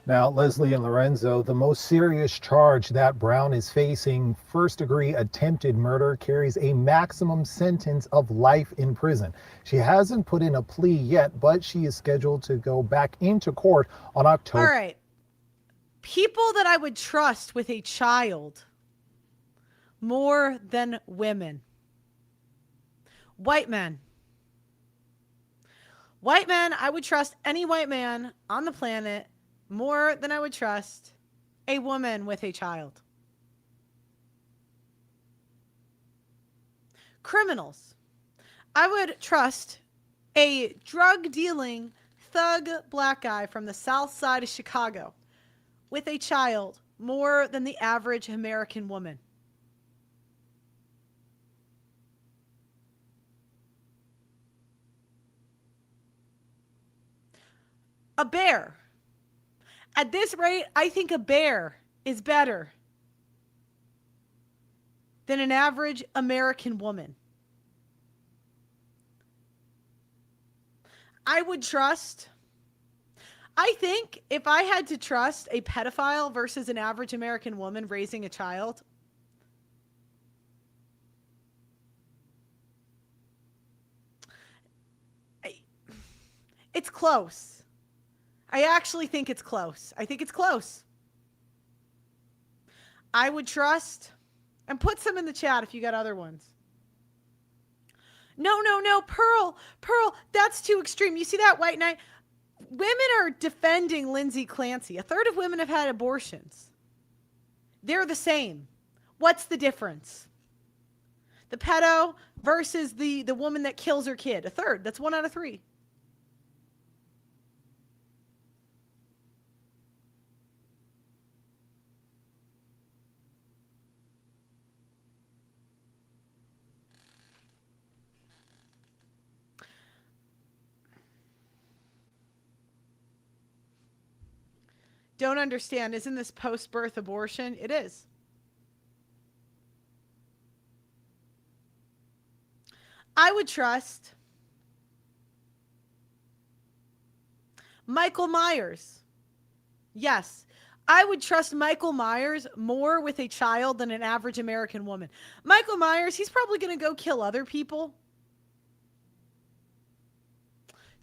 Now, Leslie and Lorenzo, the most serious charge that Brown is facing, first-degree attempted murder, carries a maximum sentence of life in prison. She hasn't put in a plea yet, but she is scheduled to go back into court on October. All right. People that I would trust with a child more than women. White men. White men, I would trust any white man on the planet more than I would trust a woman with a child. Criminals. I would trust a drug-dealing thug black guy from the south side of Chicago with a child more than the average American woman. A bear. At this rate, I think a bear is better than an average American woman. I would trust. I think if I had to trust a pedophile versus an average American woman raising a child, it's close. I actually think it's close. I think it's close. I would trust, and put some in the chat if you got other ones. No, Pearl, that's too extreme. You see that, White Knight? Women are defending Lindsay Clancy. A third of women have had abortions. They're the same. What's the difference? The pedo versus the woman that kills her kid. A third. That's 1 out of 3. Don't understand. Isn't this post-birth abortion? It is. I would trust Michael Myers. Yes. I would trust Michael Myers more with a child than an average American woman. Michael Myers, he's probably going to go kill other people.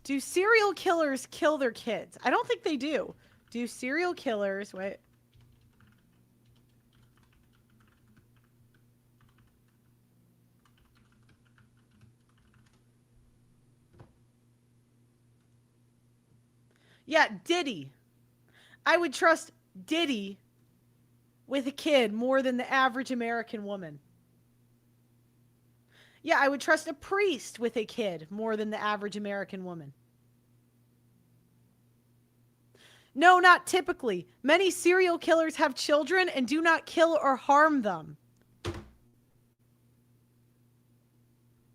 Do serial killers kill their kids? I don't think they do. Do serial killers, wait. Yeah, Diddy. I would trust Diddy with a kid more than the average American woman. Yeah, I would trust a priest with a kid more than the average American woman. No, not typically. Many serial killers have children and do not kill or harm them.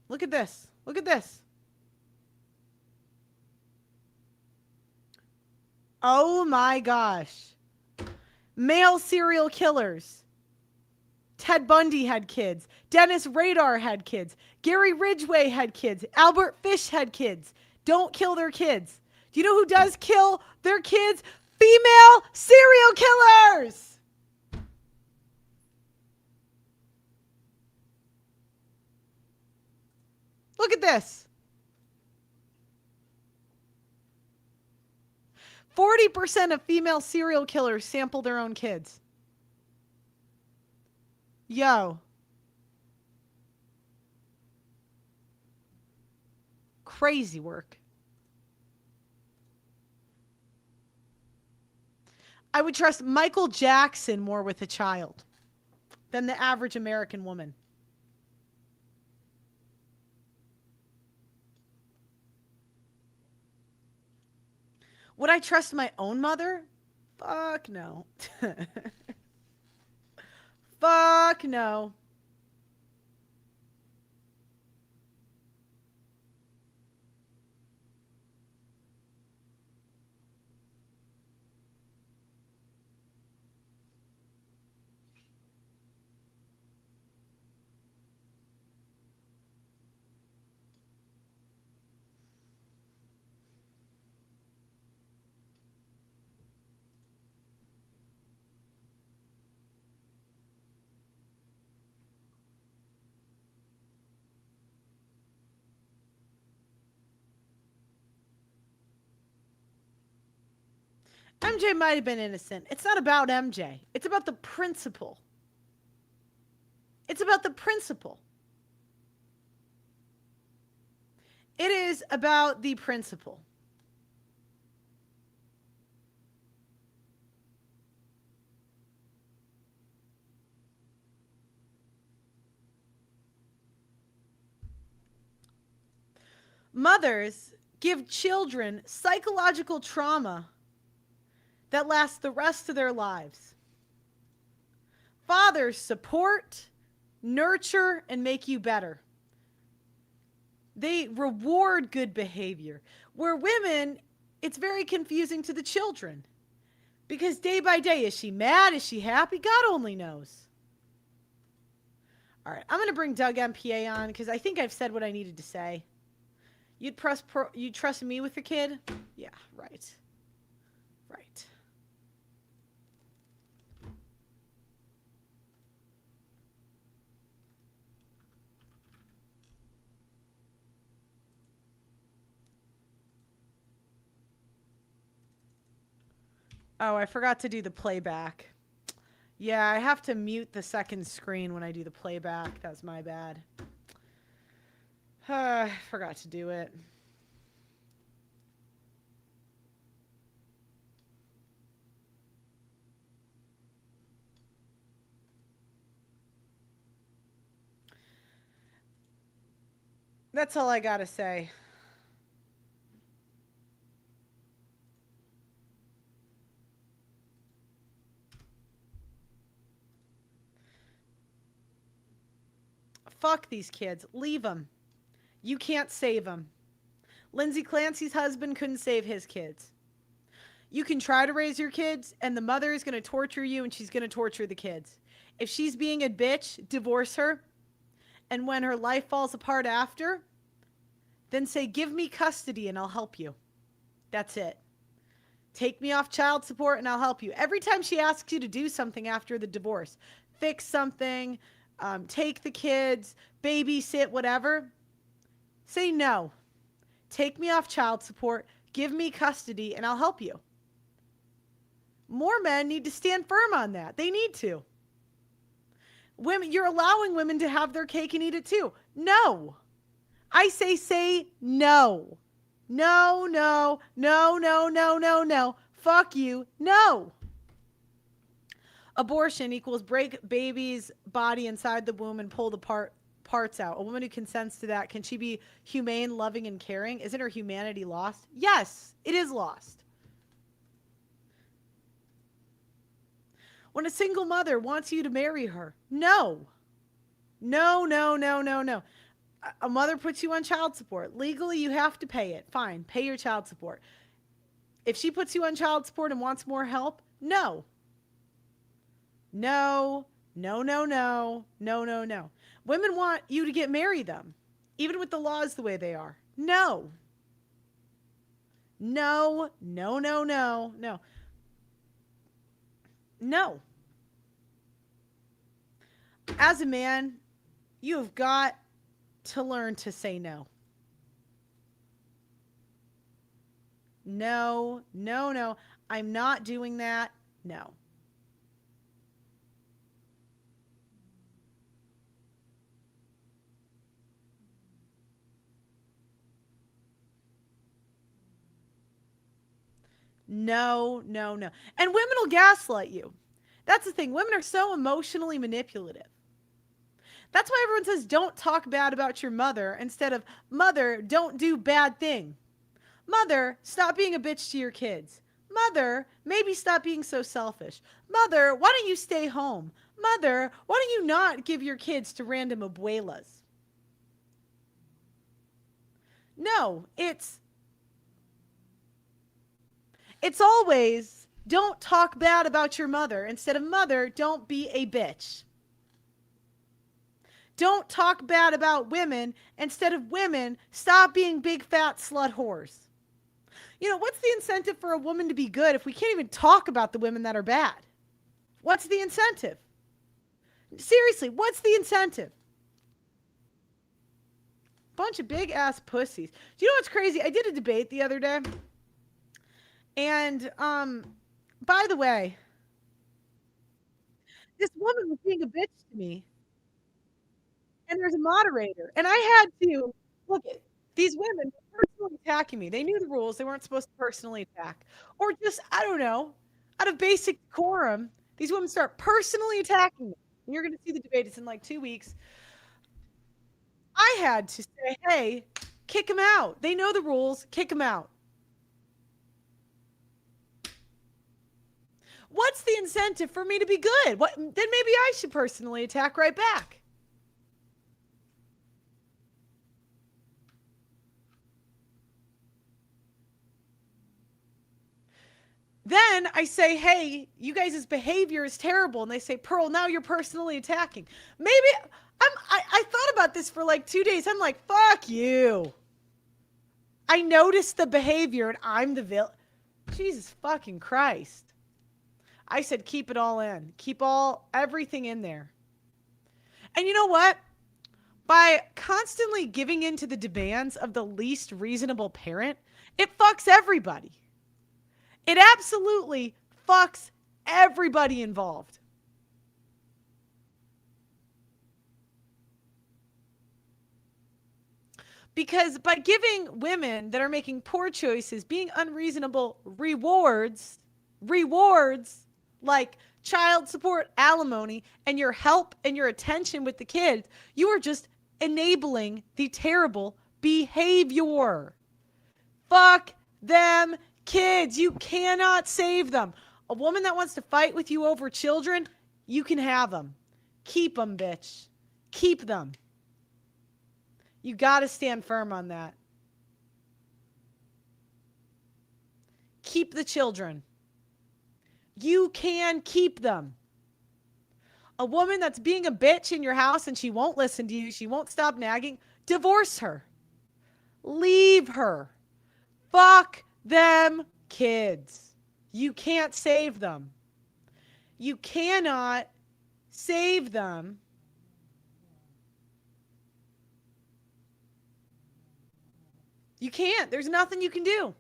Look at this. Look at this. Oh my gosh. Male serial killers. Ted Bundy had kids. Dennis Rader had kids. Gary Ridgway had kids. Albert Fish had kids. Don't kill their kids. Do you know who does kill their kids? Female serial killers! Look at this. 40% of female serial killers sample their own kids. Yo. Crazy work. I would trust Michael Jackson more with a child than the average American woman. Would I trust my own mother? Fuck no. Fuck no. MJ might have been innocent. It's not about MJ. It's about the principle. It's about the principle. It is about the principle. Mothers give children psychological trauma that lasts the rest of their lives. Fathers support, nurture, and make you better. They reward good behavior. Where women, it's very confusing to the children. Because day by day, is she mad? Is she happy? God only knows. All right, I'm going to bring Doug MPA on because I think I've said what I needed to say. You'd trust me with the kid? Yeah, right. Right. Oh, I forgot to do the playback. Yeah, I have to mute the second screen when I do the playback. That's my bad. I forgot to do it. That's all I gotta say. Fuck these kids. Leave them. You can't save them. Lindsay Clancy's husband couldn't save his kids. You can try to raise your kids, and the mother is going to torture you, and she's going to torture the kids. If she's being a bitch, divorce her. And when her life falls apart after, then say, give me custody and I'll help you. That's it. Take me off child support and I'll help you. Every time she asks you to do something after the divorce, fix something, take the kids, babysit, whatever, say no. Take me off child support, give me custody, and I'll help you. More men need to stand firm on that. They need to. Women, you're allowing women to have their cake and eat it too. No. I say no. No, no, no, no, no, no, no. Fuck you. No. Abortion equals break baby's body inside the womb and pull the parts out. A woman who consents to that, can she be humane, loving, and caring? Isn't her humanity lost? Yes, it is lost. When a single mother wants you to marry her, no. No, no, no, no, no. A mother puts you on child support. Legally, you have to pay it. Fine, pay your child support. If she puts you on child support and wants more help, no. No, no, no, no, no, no, no. Women want you to get married them, even with the laws the way they are. No. No, no, no, no, no. No. As a man, you have got to learn to say no. No, no, no. I'm not doing that. No. No, no, no. And women will gaslight you. That's the thing. Women are so emotionally manipulative. That's why everyone says don't talk bad about your mother instead of mother, don't do bad thing. Mother, stop being a bitch to your kids. Mother, maybe stop being so selfish. Mother, why don't you stay home? Mother, why don't you not give your kids to random abuelas? No, it's always don't talk bad about your mother instead of mother, don't be a bitch. Don't talk bad about women instead of women, stop being big fat slut whores. You know, what's the incentive for a woman to be good if we can't even talk about the women that are bad? What's the incentive? Seriously, what's the incentive? Bunch of big ass pussies. Do you know what's crazy? I did a debate the other day. And by the way, this woman was being a bitch to me. And there's a moderator. And I had to look at these women personally attacking me. They knew the rules. They weren't supposed to personally attack. Or just, I don't know, out of basic decorum, these women start personally attacking me. And you're going to see the debate. It's in like 2 weeks. I had to say, hey, kick them out. They know the rules. Kick them out. What's the incentive for me to be good? Then maybe I should personally attack right back. Then I say, hey, you guys' behavior is terrible. And they say, Pearl, now you're personally attacking. Maybe I thought about this for like 2 days. I'm like, fuck you. I noticed the behavior and I'm the villain. Jesus fucking Christ. I said keep it all in. Keep everything in there. And you know what? By constantly giving in to the demands of the least reasonable parent, it fucks everybody. It absolutely fucks everybody involved. Because by giving women that are making poor choices, being unreasonable rewards like child support, alimony, and your help and your attention with the kids, you are just enabling the terrible behavior. Fuck them kids. You cannot save them. A woman that wants to fight with you over children, you can have them. Keep them, bitch. Keep them. You got to stand firm on that. Keep the children. You can keep them. A woman that's being a bitch in your house and she won't listen to you, she won't stop nagging, divorce her. Leave her. Fuck them kids. You can't save them. You cannot save them. You can't. There's nothing you can do.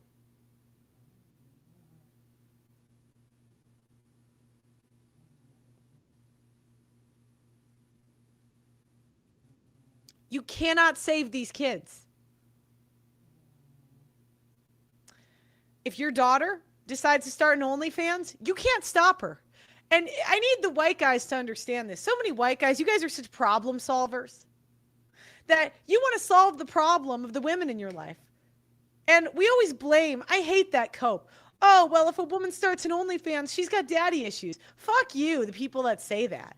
You cannot save these kids. If your daughter decides to start an OnlyFans, you can't stop her. And I need the white guys to understand this. So many white guys, you guys are such problem solvers that you want to solve the problem of the women in your life. And we always blame, I hate that cope. Oh, well, if a woman starts an OnlyFans, she's got daddy issues. Fuck you, the people that say that.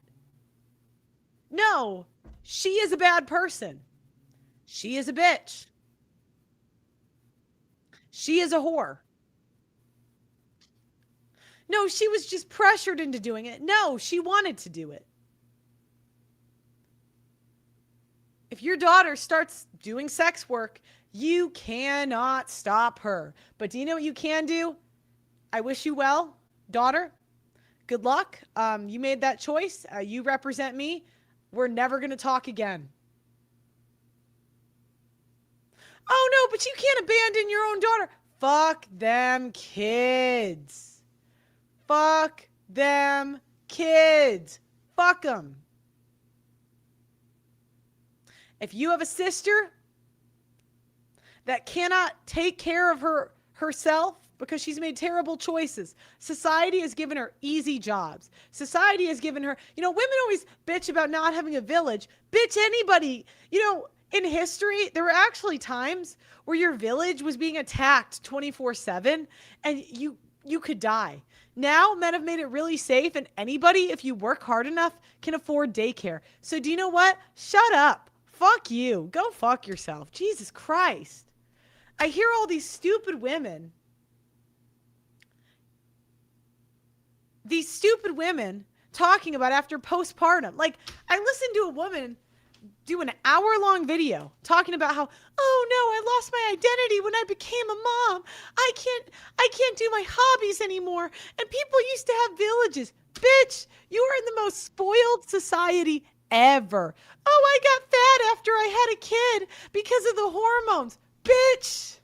No, she is a bad person. She is a bitch. She is a whore. No, she was just pressured into doing it. No, she wanted to do it. If your daughter starts doing sex work, you cannot stop her. But do you know what you can do? I wish you well, daughter. Good luck. You made that choice. You represent me. We're never going to talk again. Oh, no, but you can't abandon your own daughter. Fuck them kids. Fuck them kids. Fuck them. If you have a sister that cannot take care of herself because she's made terrible choices, society has given her easy jobs. Society has given her, women always bitch about not having a village. Bitch, anybody, in history, there were actually times where your village was being attacked 24/7 and you could die. Now, men have made it really safe, and anybody, if you work hard enough, can afford daycare. So do you know what? Shut up. Fuck you. Go fuck yourself. Jesus Christ. I hear all these stupid women. These stupid women talking about after postpartum. Like, I listened to a woman do an hour-long video talking about how, oh no, I lost my identity when I became a mom. I can't do my hobbies anymore. And people used to have villages. Bitch, you are in the most spoiled society ever. Oh, I got fat after I had a kid because of the hormones. Bitch.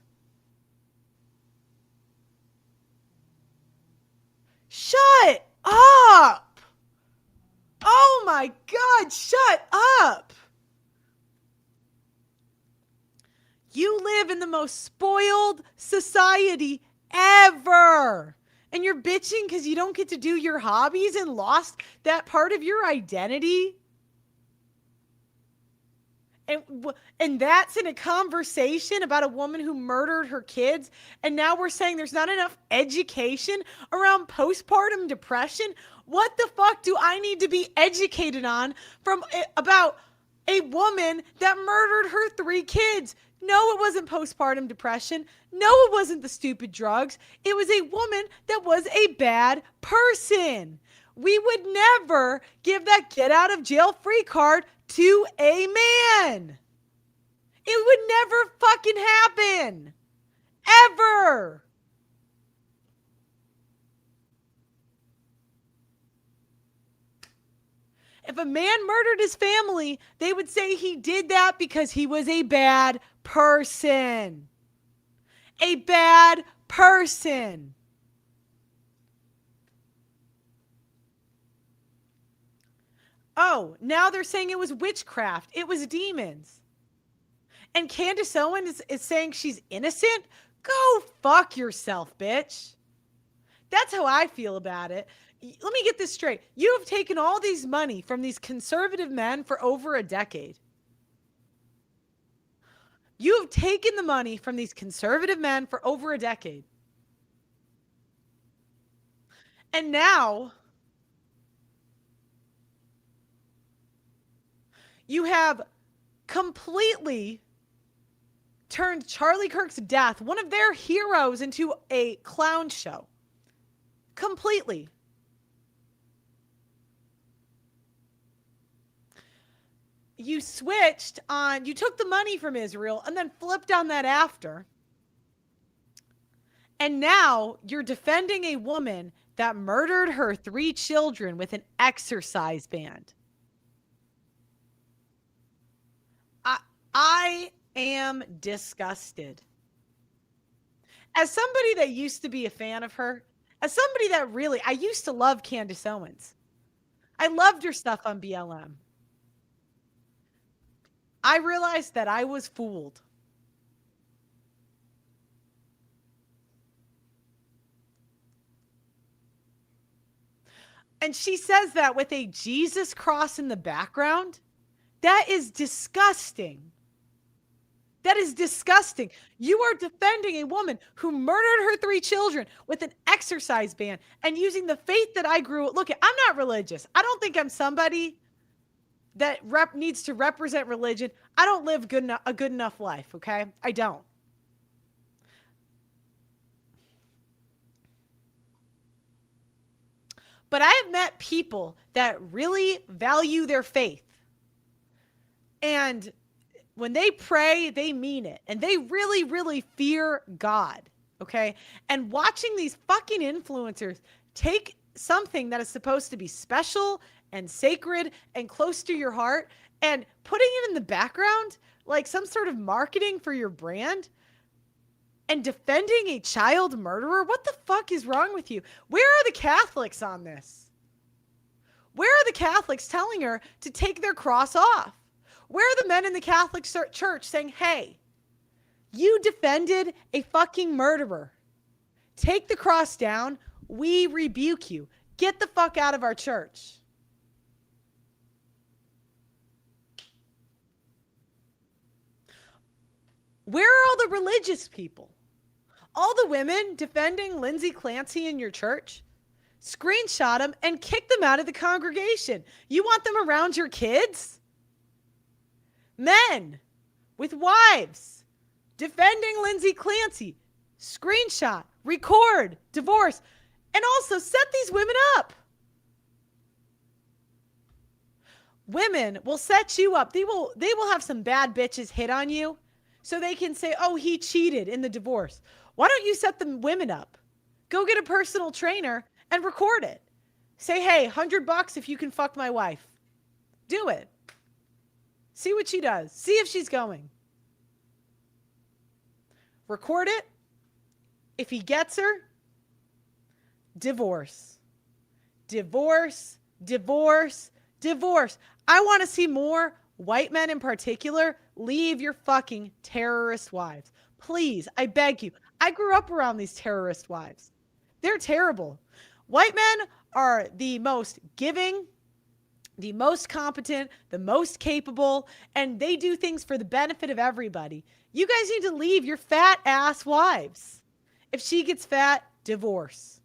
Shut up. Oh my God, shut up. You live in the most spoiled society ever. And you're bitching because you don't get to do your hobbies and lost that part of your identity. And that's in a conversation about a woman who murdered her kids. And now we're saying there's not enough education around postpartum depression. What the fuck do I need to be educated on about a woman that murdered her 3 kids? No, it wasn't postpartum depression. No, it wasn't the stupid drugs. It was a woman that was a bad person. We would never give that get out of jail free card to a man. It would never fucking happen. Ever. If a man murdered his family, they would say he did that because he was a bad person. A bad person. Oh, now they're saying it was witchcraft. It was demons. And Candace Owens is saying she's innocent? Go fuck yourself, bitch. That's how I feel about it. Let me get this straight. You have taken all these money from these conservative men for over a decade. You have taken the money from these conservative men for over a decade. And now you have completely turned Charlie Kirk's death, one of their heroes, into a clown show. Completely. You switched on, you took the money from Israel and then flipped on that after. And now you're defending a woman that murdered her 3 children with an exercise band. I am disgusted. As somebody that used to be a fan of her, as somebody that really, I used to love Candace Owens. I loved her stuff on BLM. I realized that I was fooled. And she says that with a Jesus cross in the background. That is disgusting. That is disgusting. You are defending a woman who murdered her 3 children with an exercise band and using the faith that I grew. Look, I'm not religious. I don't think I'm somebody that needs to represent religion. I don't live a good enough life, okay? I don't. But I have met people that really value their faith. And when they pray, they mean it. And they really, really fear God, okay? And watching these fucking influencers take something that is supposed to be special and sacred and close to your heart and putting it in the background like some sort of marketing for your brand and defending a child murderer, what the fuck is wrong with you? Where are the Catholics on this? Where are the Catholics telling her to take their cross off? Where are the men in the Catholic Church saying, hey, you defended a fucking murderer. Take the cross down. We rebuke you. Get the fuck out of our church. Where are all the religious people? All the women defending Lindsay Clancy in your church? Screenshot them and kick them out of the congregation. You want them around your kids? Men with wives defending Lindsay Clancy. Screenshot, record, divorce, and also set these women up. Women will set you up. They will have some bad bitches hit on you so they can say, oh, he cheated in the divorce. Why don't you set the women up? Go get a personal trainer and record it. Say, hey, $100 if you can fuck my wife. Do it. See what she does. See if she's going. Record it. If he gets her, divorce. Divorce, divorce, divorce. I want to see more white men in particular leave your fucking terrorist wives. Please, I beg you. I grew up around these terrorist wives. They're terrible. White men are the most giving, the most competent, the most capable, and they do things for the benefit of everybody. You guys need to leave your fat ass wives. If she gets fat, divorce.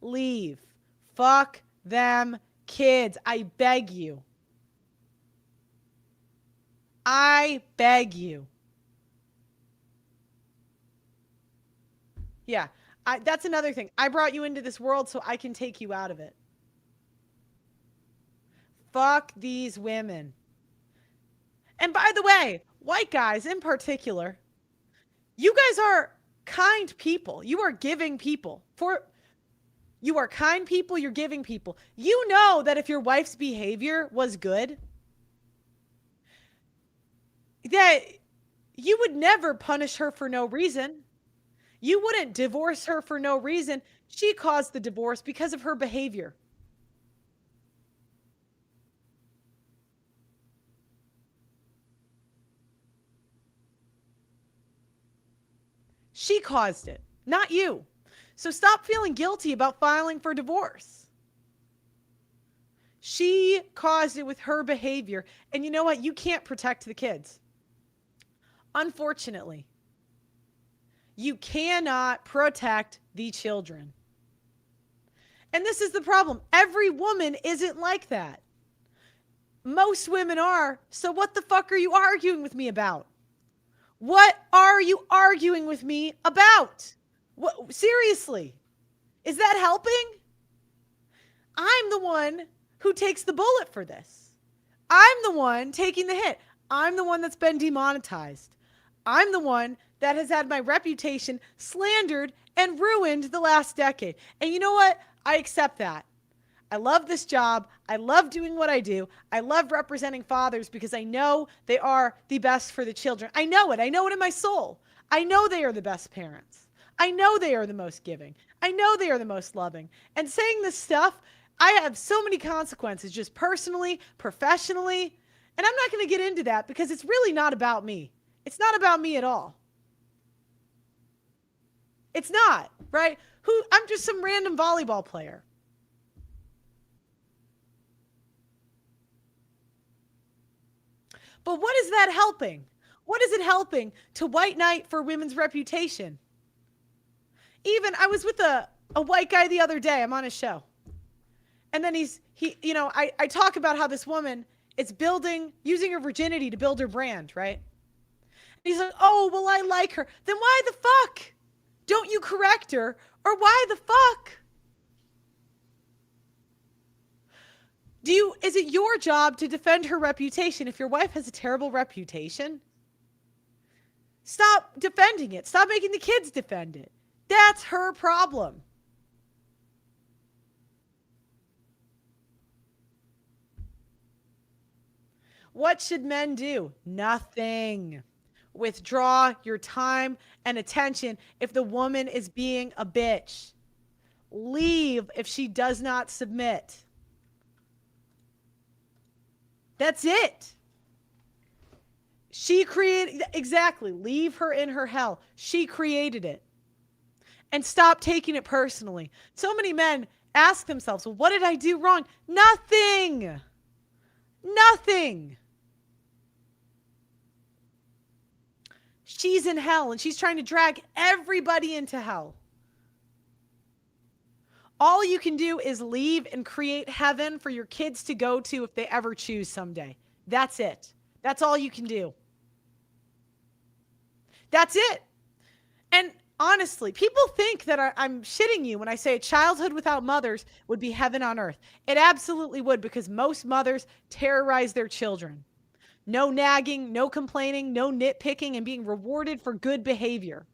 Leave. Fuck them kids. I beg you. I beg you. Yeah, that's another thing. I brought you into this world so I can take you out of it. Fuck these women. And by the way, white guys in particular, you guys are kind people. You are giving people. You are kind people, you're giving people. You know that if your wife's behavior was good, that you would never punish her for no reason. You wouldn't divorce her for no reason. She caused the divorce because of her behavior. She caused it, not you. So stop feeling guilty about filing for divorce. She caused it with her behavior. And you know what? You can't protect the kids. Unfortunately, you cannot protect the children. And this is the problem. Every woman isn't like that. Most women are. So what the fuck are you arguing with me about? What are you arguing with me about? What, seriously? Is that helping? I'm the one who takes the bullet for this. I'm the one taking the hit. I'm the one that's been demonetized. I'm the one that has had my reputation slandered and ruined the last decade. And you know what? I accept that. I love this job. I love doing what I do. I love representing fathers because I know they are the best for the children. I know it. I know it in my soul. I know they are the best parents. I know they are the most giving. I know they are the most loving. And saying this stuff, I have so many consequences, just personally, professionally. And I'm not going to get into that because it's really not about me. It's not about me at all. It's not, right? I'm just some random volleyball player. But what is that helping? What is it helping to white knight for women's reputation? Even I was with a white guy the other day. I'm on his show. And then I talk about how this woman is using her virginity to build her brand, right? And he's like, oh, well, I like her. Then why the fuck don't you correct her? Or why the fuck? Is it your job to defend her reputation if your wife has a terrible reputation? Stop defending it. Stop making the kids defend it. That's her problem. What should men do? Nothing. Withdraw your time and attention if the woman is being a bitch. Leave if she does not submit. That's it. She created, exactly. Leave her in her hell. She created it. And stop taking it personally. So many men ask themselves, well, what did I do wrong? Nothing. Nothing. She's in hell and she's trying to drag everybody into hell. All you can do is leave and create heaven for your kids to go to if they ever choose someday. That's it. That's all you can do. That's it. And honestly, people think that I'm shitting you when I say a childhood without mothers would be heaven on earth. It absolutely would, because most mothers terrorize their children. No nagging, no complaining, no nitpicking, and being rewarded for good behavior.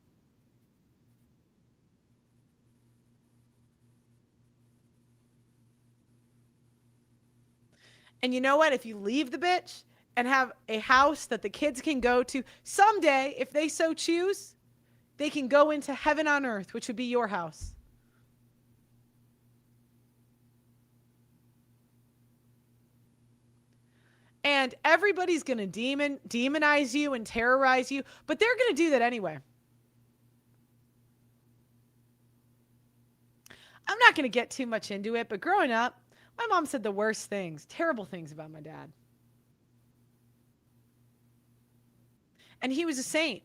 And you know what? If you leave the bitch and have a house that the kids can go to, someday, if they so choose, they can go into heaven on earth, which would be your house. And everybody's going to demonize you and terrorize you, but they're going to do that anyway. I'm not going to get too much into it, but growing up, my mom said the worst things, terrible things about my dad. And he was a saint.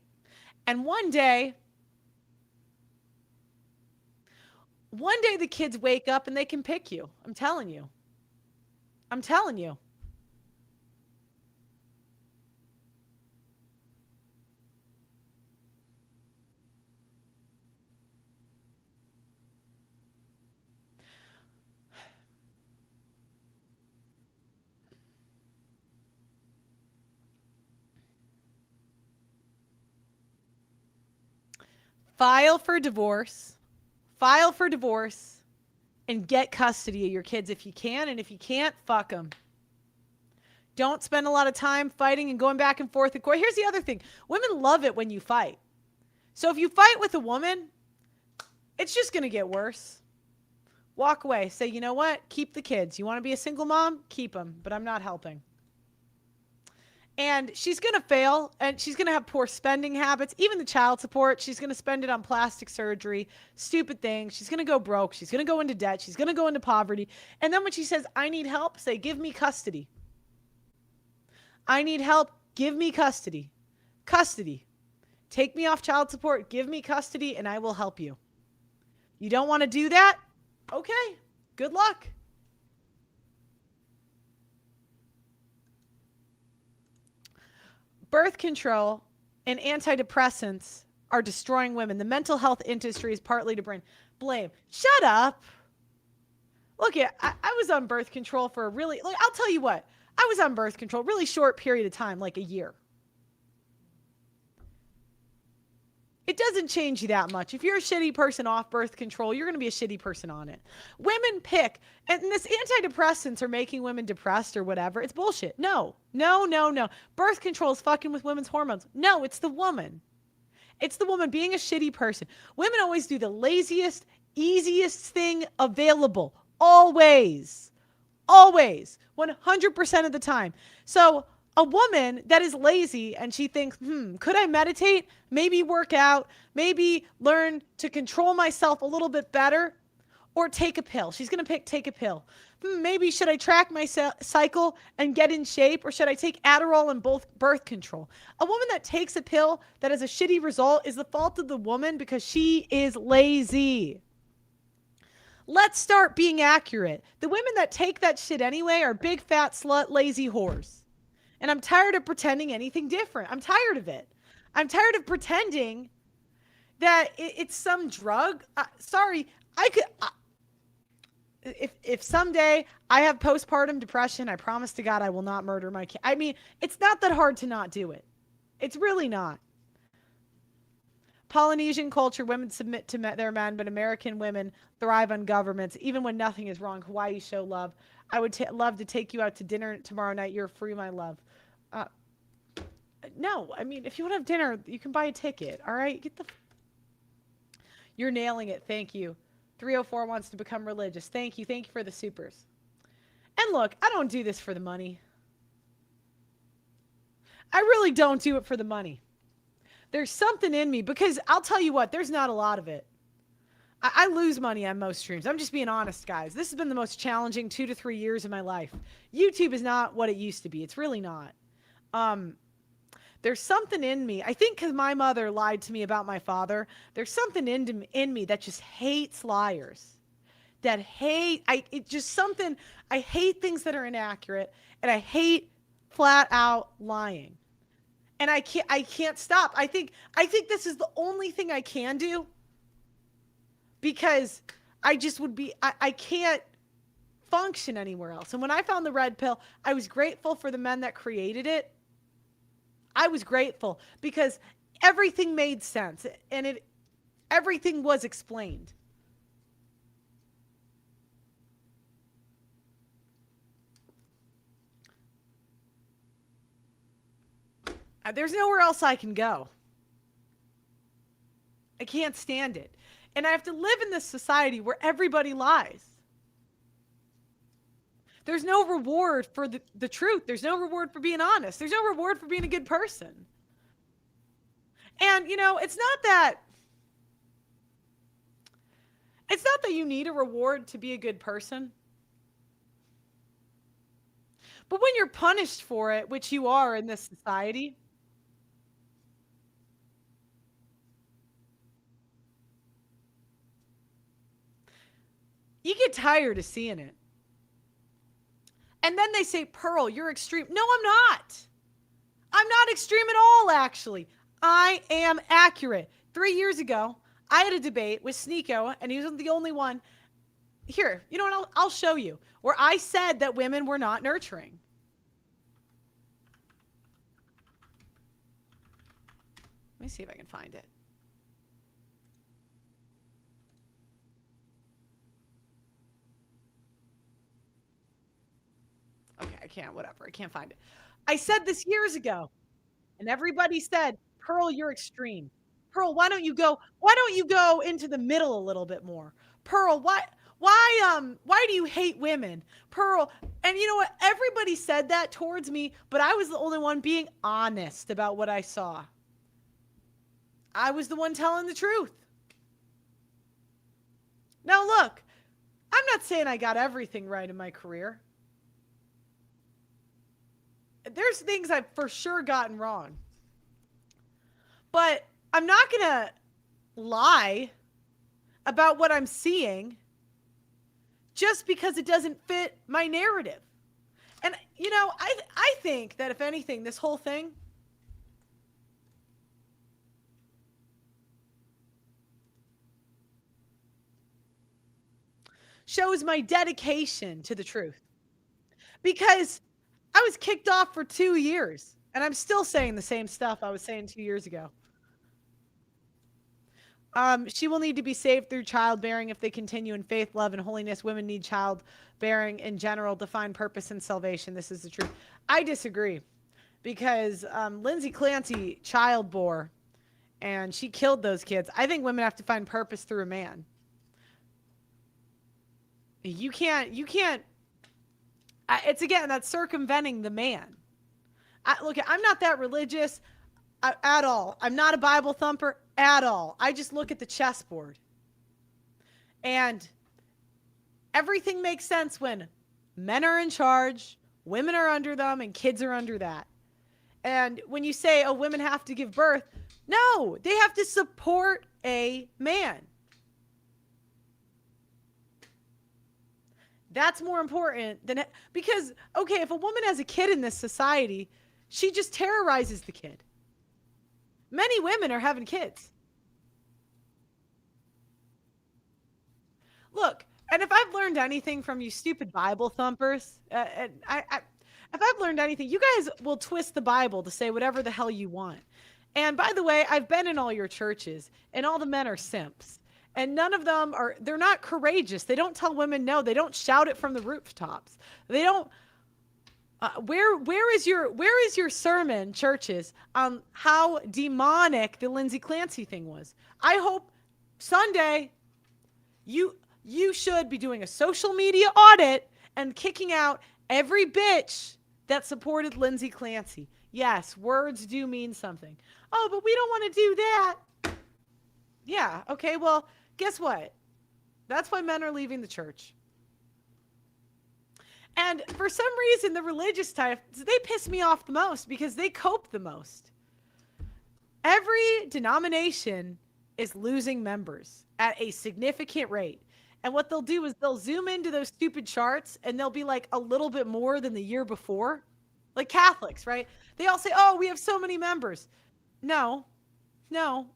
And one day the kids wake up and they can pick you. I'm telling you. I'm telling you. File for divorce. File for divorce and get custody of your kids if you can. And if you can't, fuck them. Don't spend a lot of time fighting and going back and forth in court. Here's the other thing. Women love it when you fight. So if you fight with a woman, it's just going to get worse. Walk away. Say, you know what? Keep the kids. You want to be a single mom? Keep them. But I'm not helping. And she's going to fail, and she's going to have poor spending habits. Even the child support, she's going to spend it on plastic surgery, stupid things. She's going to go broke. She's going to go into debt. She's going to go into poverty. And then when she says, I need help, say, give me custody. I need help. Give me custody. Custody. Take me off child support. Give me custody, and I will help you. You don't want to do that? Okay. Good luck. Birth control and antidepressants are destroying women. The mental health industry is partly to blame. Shut up. Look, I was on birth control for I'll tell you what. I was on birth control, really short period of time, like a year. It doesn't change you that much. If you're a shitty person off birth control, you're going to be a shitty person on it. Women pick, and this antidepressants are making women depressed or whatever. It's bullshit. No. Birth control is fucking with women's hormones. No, it's the woman. It's the woman being a shitty person. Women always do the laziest, easiest thing available. Always. 100% of the time. So a woman that is lazy and she thinks, could I meditate? Maybe work out, maybe learn to control myself a little bit better, or take a pill. She's going to pick take a pill. Maybe should I track my cycle and get in shape, or should I take Adderall and both birth control? A woman that takes a pill that has a shitty result is the fault of the woman because she is lazy. Let's start being accurate. The women that take that shit anyway are big, fat, slut, lazy whores. And I'm tired of pretending anything different. I'm tired of it. I'm tired of pretending that it's some drug. If someday I have postpartum depression, I promise to God I will not murder my kid. I mean, it's not that hard to not do it. It's really not. Polynesian culture, women submit to their men, but American women thrive on governments. Even when nothing is wrong, Hawaii show love. I would love to take you out to dinner tomorrow night. You're free, my love. No, I mean, if you want to have dinner, you can buy a ticket. All right? You're nailing it. Thank you. 304 wants to become religious. Thank you. Thank you for the supers. And look, I don't do this for the money. I really don't do it for the money. There's something in me, because I'll tell you what, there's not a lot of it. I lose money on most streams. I'm just being honest, guys. This has been the most challenging 2 to 3 years of my life. YouTube is not what it used to be. It's really not. There's something in me. I think because my mother lied to me about my father, there's something in me that just hates liars. I hate things that are inaccurate, and I hate flat out lying. And I can't stop. I think this is the only thing I can do, because I can't function anywhere else. And when I found the red pill, I was grateful for the men that created it. I was grateful because everything made sense and everything was explained. There's nowhere else I can go. I can't stand it. And I have to live in this society where everybody lies. There's no reward for the truth. There's no reward for being honest. There's no reward for being a good person. And, it's not that you need a reward to be a good person. But when you're punished for it, which you are in this society, you get tired of seeing it. And then they say, Pearl, you're extreme. No, I'm not. I'm not extreme at all, actually. I am accurate. 3 years ago, I had a debate with Sneeko, and he wasn't the only one. Here, you know what? I'll show you. Where I said that women were not nurturing. Let me see if I can find it. Okay, I can't, whatever. I can't find it. I said this years ago, and everybody said, Pearl, you're extreme. Pearl, why don't you go into the middle a little bit more? Pearl, why do you hate women? Pearl, and you know what? Everybody said that towards me, but I was the only one being honest about what I saw. I was the one telling the truth. Now look, I'm not saying I got everything right in my career. There's things I've for sure gotten wrong. But I'm not going to lie about what I'm seeing just because it doesn't fit my narrative. And, you know, I think that if anything, this whole thing shows my dedication to the truth. Because I was kicked off for 2 years, and I'm still saying the same stuff I was saying 2 years ago. She will need to be saved through childbearing if they continue in faith, love, and holiness. Women need childbearing in general to find purpose and salvation. This is the truth. I disagree because Lindsay Clancy child bore and she killed those kids. I think women have to find purpose through a man. You can't, it's again, that's circumventing the man. Look, I'm not that religious at all. I'm not a Bible thumper at all. I just look at the chessboard. And everything makes sense when men are in charge, women are under them, and kids are under that. And when you say, oh, women have to give birth, no, they have to support a man. That's more important than, because, okay, if a woman has a kid in this society, she just terrorizes the kid. Many women are having kids. Look, and if I've learned anything from you stupid Bible thumpers, if I've learned anything, you guys will twist the Bible to say whatever the hell you want. And by the way, I've been in all your churches, and all the men are simps. And none of them they're not courageous. They don't tell women no. They don't shout it from the rooftops. They don't, where is your sermon, churches, on how demonic the Lindsay Clancy thing was? I hope Sunday you should be doing a social media audit and kicking out every bitch that supported Lindsay Clancy. Yes, words do mean something. Oh, but we don't want to do that. Yeah, okay, well, guess what? That's why men are leaving the church. And for some reason, the religious types, they piss me off the most because they cope the most. Every denomination is losing members at a significant rate. And what they'll do is they'll zoom into those stupid charts and they'll be like a little bit more than the year before. Like Catholics, right? They all say, oh, we have so many members. No,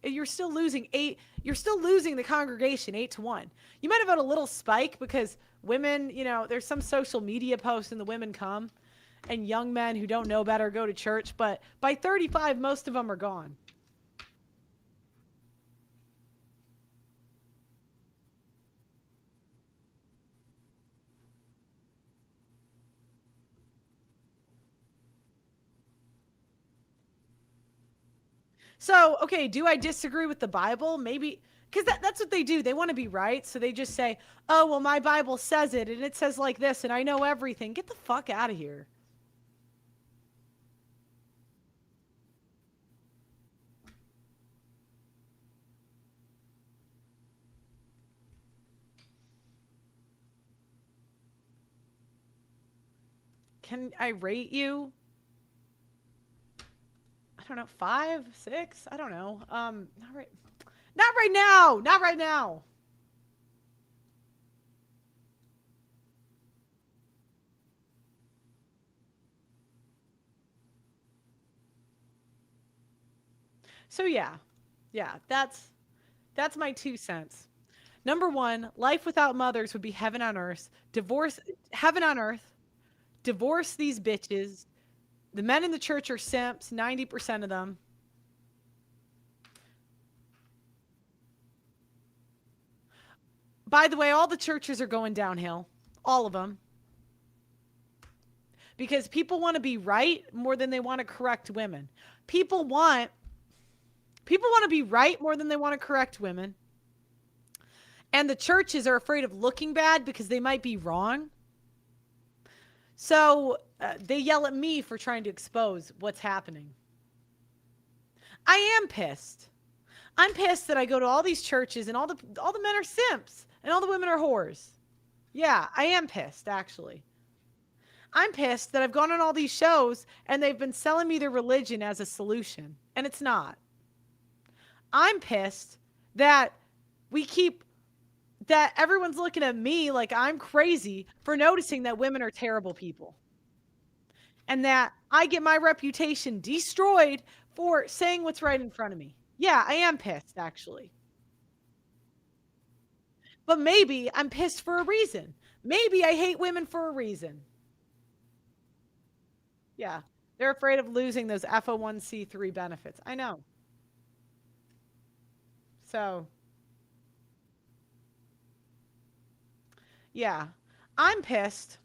you're still losing the congregation 8-1. You might have had a little spike because women, you know, there's some social media posts and the women come and young men who don't know better go to church. But by 35, most of them are gone. So, okay, do I disagree with the Bible? Maybe, because that's what they do. They want to be right. So they just say, oh, well, my Bible says it, and it says like this, and I know everything. Get the fuck out of here. Can I rate you? I don't know, 5, 6? I don't know. Not right now. Not right now. So yeah, that's my 2 cents. Number 1, life without mothers would be heaven on earth. Heaven on earth. Divorce these bitches. The men in the church are simps, 90% of them. By the way, all the churches are going downhill. All of them. because people want to be right more than they want to correct women. People want to be right more than they want to correct women. And the churches are afraid of looking bad because they might be wrong. So they yell at me for trying to expose what's happening. I am pissed. I'm pissed that I go to all these churches and all the men are simps and all the women are whores. Yeah, I am pissed, actually. I'm pissed that I've gone on all these shows and they've been selling me their religion as a solution, and it's not. I'm pissed that that everyone's looking at me like I'm crazy for noticing that women are terrible people. And that I get my reputation destroyed for saying what's right in front of me. Yeah, I am pissed, actually. But maybe I'm pissed for a reason. Maybe I hate women for a reason. Yeah. They're afraid of losing those FO1C3 benefits. I know. So, yeah. I'm pissed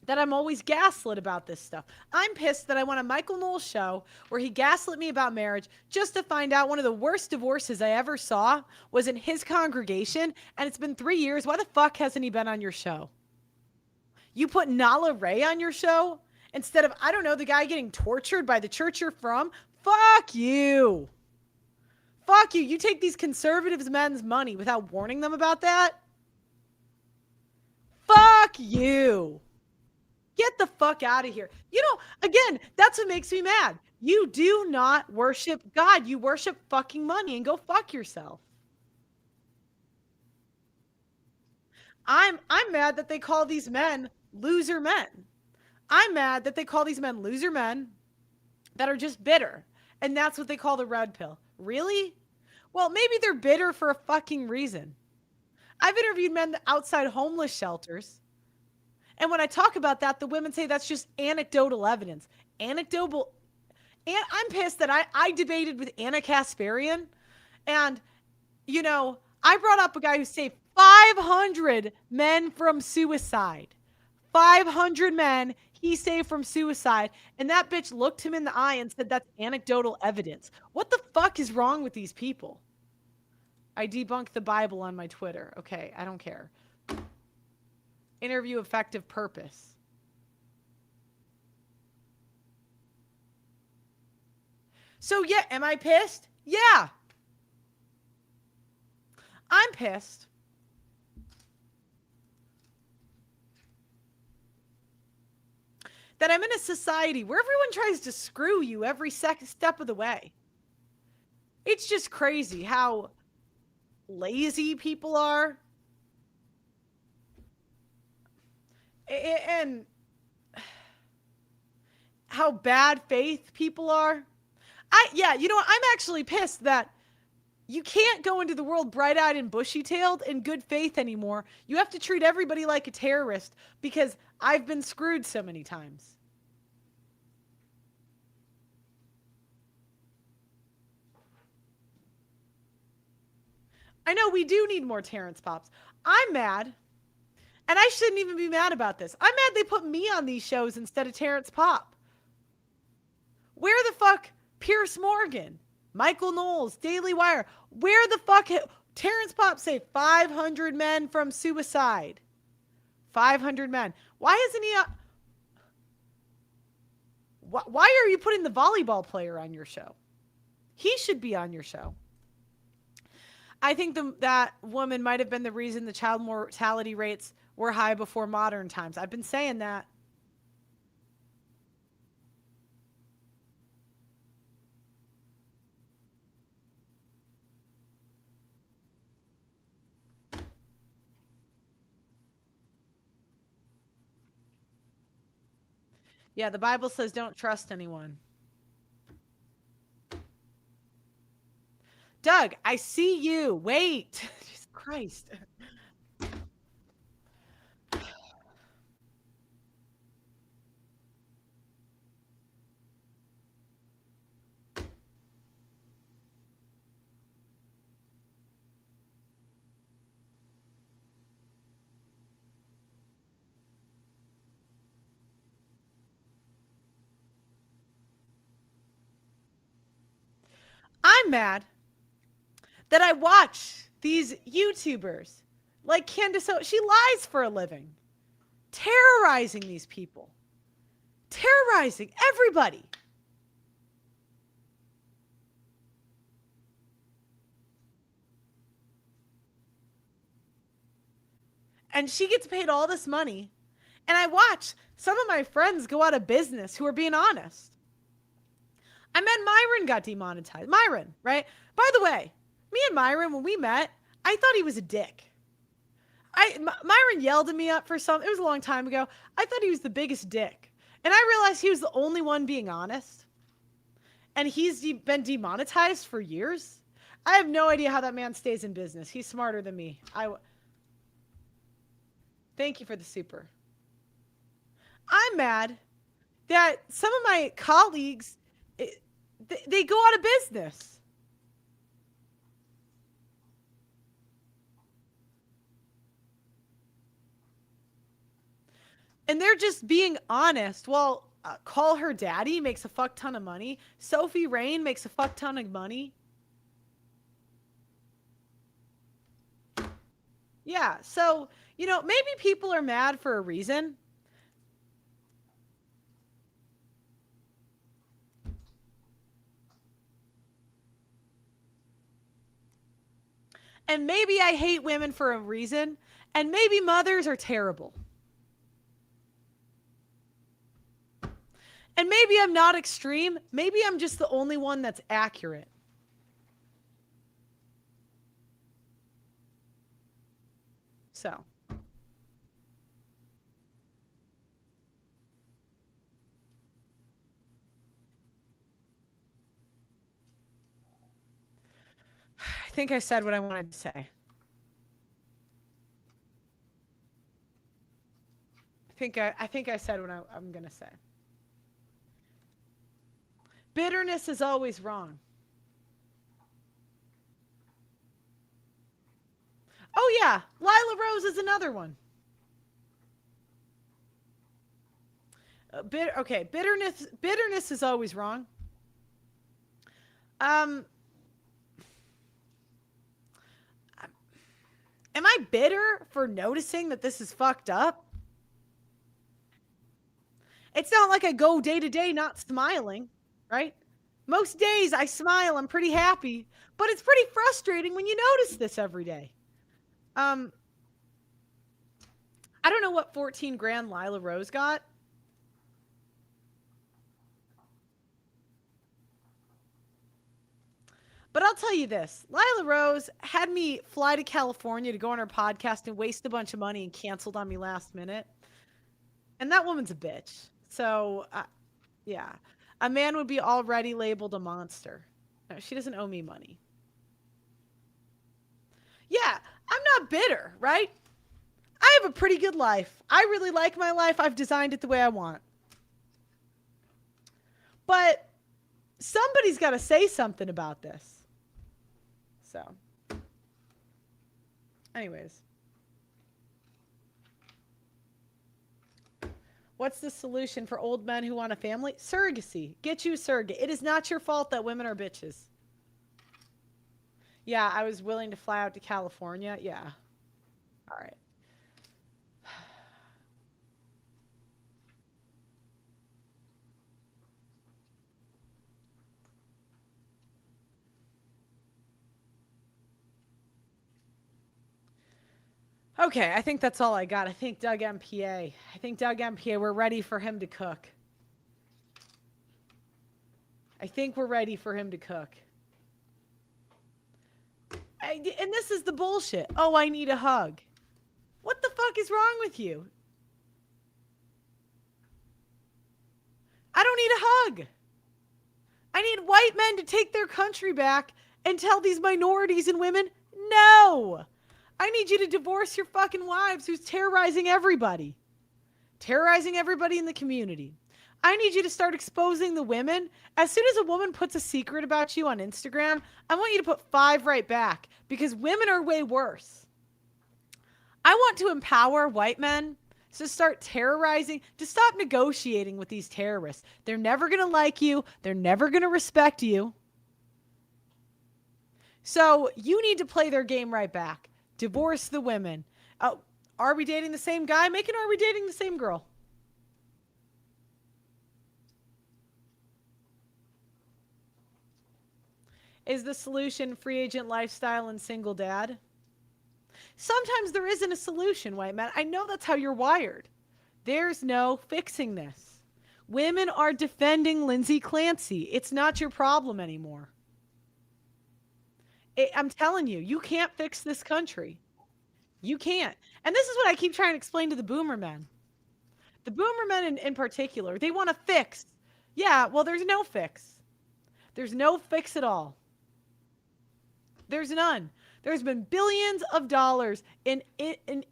that I'm always gaslit about this stuff. I'm pissed that I went on Michael Knowles' show where he gaslit me about marriage just to find out one of the worst divorces I ever saw was in his congregation, and it's been 3 years. Why the fuck hasn't he been on your show? You put Nala Ray on your show instead of, I don't know, the guy getting tortured by the church you're from? Fuck you. Fuck you. You take these conservatives' men's money without warning them about that? Fuck you. Get the fuck out of here. You know, again, that's what makes me mad. You do not worship God. You worship fucking money, and go fuck yourself. I'm mad that they call these men loser men. I'm mad that they call these men loser men that are just bitter. And that's what they call the red pill. Really? Well, maybe they're bitter for a fucking reason. I've interviewed men outside homeless shelters. And when I talk about that, the women say that's just anecdotal evidence. And I'm pissed that I debated with Anna Kasparian. And, you know, I brought up a guy who saved 500 men from suicide. 500 men he saved from suicide. And that bitch looked him in the eye and said that's anecdotal evidence. What the fuck is wrong with these people? I debunked the Bible on my Twitter. Okay, I don't care. Interview effective purpose. So yeah, am I pissed? Yeah. I'm pissed. That I'm in a society where everyone tries to screw you every step of the way. It's just crazy how lazy people are. And how bad faith people are. You know what? I'm actually pissed that you can't go into the world bright-eyed and bushy-tailed in good faith anymore. You have to treat everybody like a terrorist because I've been screwed so many times. I know we do need more Terrence Pops. I'm mad. And I shouldn't even be mad about this. I'm mad they put me on these shows instead of Terrence Pop. Where the fuck Pierce Morgan, Michael Knowles, Daily Wire? Where the fuck Terrence Pop say 500 men from suicide? 500 men. Why isn't he why are you putting the volleyball player on your show? He should be on your show. I think that woman might have been the reason the child mortality rates were high before modern times. I've been saying that. Yeah, the Bible says don't trust anyone. Doug, I see you. Wait. Jesus Christ. I'm mad that I watch these YouTubers like Candace. She lies for a living, terrorizing these people, terrorizing everybody. And she gets paid all this money. And I watch some of my friends go out of business who are being honest. I met Myron got demonetized. Myron, right? By the way, me and Myron, when we met, I thought he was a dick. Myron yelled at me up for something. It was a long time ago. I thought he was the biggest dick. And I realized he was the only one being honest. And he's been demonetized for years. I have no idea how that man stays in business. He's smarter than me. Thank you for the super. I'm mad that some of my colleagues, they go out of business. And they're just being honest. Well, Call Her Daddy makes a fuck ton of money. Sophie Rain makes a fuck ton of money. Yeah, so, maybe people are mad for a reason. And maybe I hate women for a reason. And maybe mothers are terrible. And maybe I'm not extreme. Maybe I'm just the only one that's accurate. So. I think I said what I wanted to say. I think I said what I'm going to say. Bitterness is always wrong. Oh yeah, Lila Rose is another one. Bitterness is always wrong. Am I bitter for noticing that this is fucked up? It's not like I go day to day not smiling, right? Most days I smile, I'm pretty happy, but it's pretty frustrating when you notice this every day. I don't know what 14 grand Lila Rose got. But I'll tell you this. Lila Rose had me fly to California to go on her podcast and waste a bunch of money and canceled on me last minute. And that woman's a bitch. So, yeah. A man would be already labeled a monster. No, she doesn't owe me money. Yeah, I'm not bitter, right? I have a pretty good life. I really like my life. I've designed it the way I want. But somebody's got to say something about this. So, anyways. What's the solution for old men who want a family? Surrogacy. Get you a surrogate. It is not your fault that women are bitches. Yeah, I was willing to fly out to California. Yeah. All right. Okay, I think that's all I got. I think Doug MPA. We're ready for him to cook. I think we're ready for him to cook. And this is the bullshit. Oh, I need a hug. What the fuck is wrong with you? I don't need a hug. I need white men to take their country back and tell these minorities and women, no. I need you to divorce your fucking wives who's terrorizing everybody. Terrorizing everybody in the community. I need you to start exposing the women. As soon as a woman puts a secret about you on Instagram, I want you to put 5 right back because women are way worse. I want to empower white men to start terrorizing, to stop negotiating with these terrorists. They're never going to like you. They're never going to respect you. So you need to play their game right back. Divorce the women. Are we dating the same guy? Make it, are we dating the same girl? Is the solution free agent lifestyle and single dad? Sometimes there isn't a solution, white man. I know that's how you're wired. There's no fixing this. Women are defending Lindsay Clancy. It's not your problem anymore. I'm telling you, you can't fix this country. You can't. And this is what I keep trying to explain to the boomer men. The boomer men in particular, they want to fix. Yeah, well, there's no fix. There's no fix at all. There's none. There's been billions of dollars in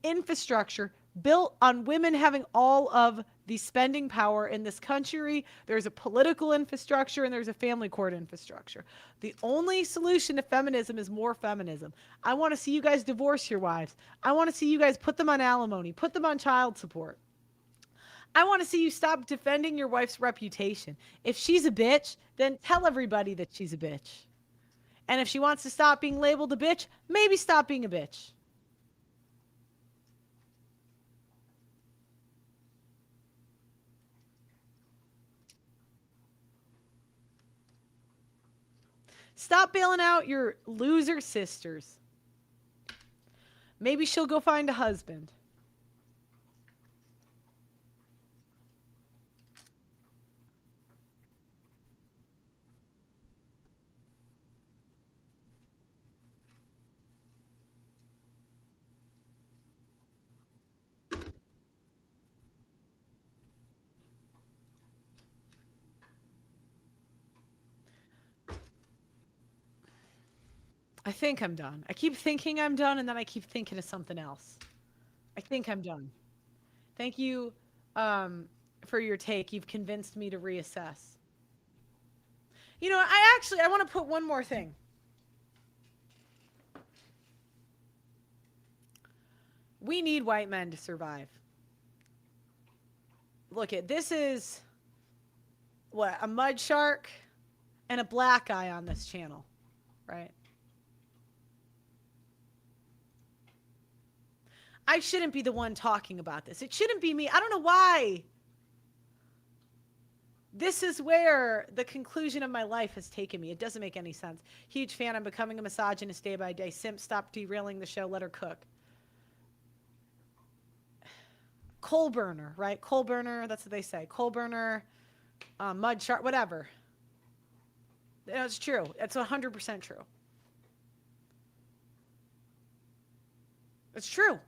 infrastructure built on women having all of the spending power in this country. There's a political infrastructure and there's a family court infrastructure. The only solution to feminism is more feminism. I want to see you guys divorce your wives. I want to see you guys put them on alimony, put them on child support. I want to see you stop defending your wife's reputation. If she's a bitch, then tell everybody that she's a bitch. And if she wants to stop being labeled a bitch, maybe stop being a bitch. Stop bailing out your loser sisters. Maybe she'll go find a husband. I think I'm done. I keep thinking I'm done, and then I keep thinking of something else. I think I'm done. Thank you for your take. You've convinced me to reassess. You know, I want to put one more thing. We need white men to survive. Look at this is what, a mud shark and a black guy on this channel, right? I shouldn't be the one talking about this. It shouldn't be me. I don't know why. This is where the conclusion of my life has taken me. It doesn't make any sense. Huge fan. I'm becoming a misogynist day by day. Simp, stop derailing the show. Let her cook. Coal burner, right? Coal burner. That's what they say. Coal burner, mud shark, whatever. It's true. It's 100% true. It's true.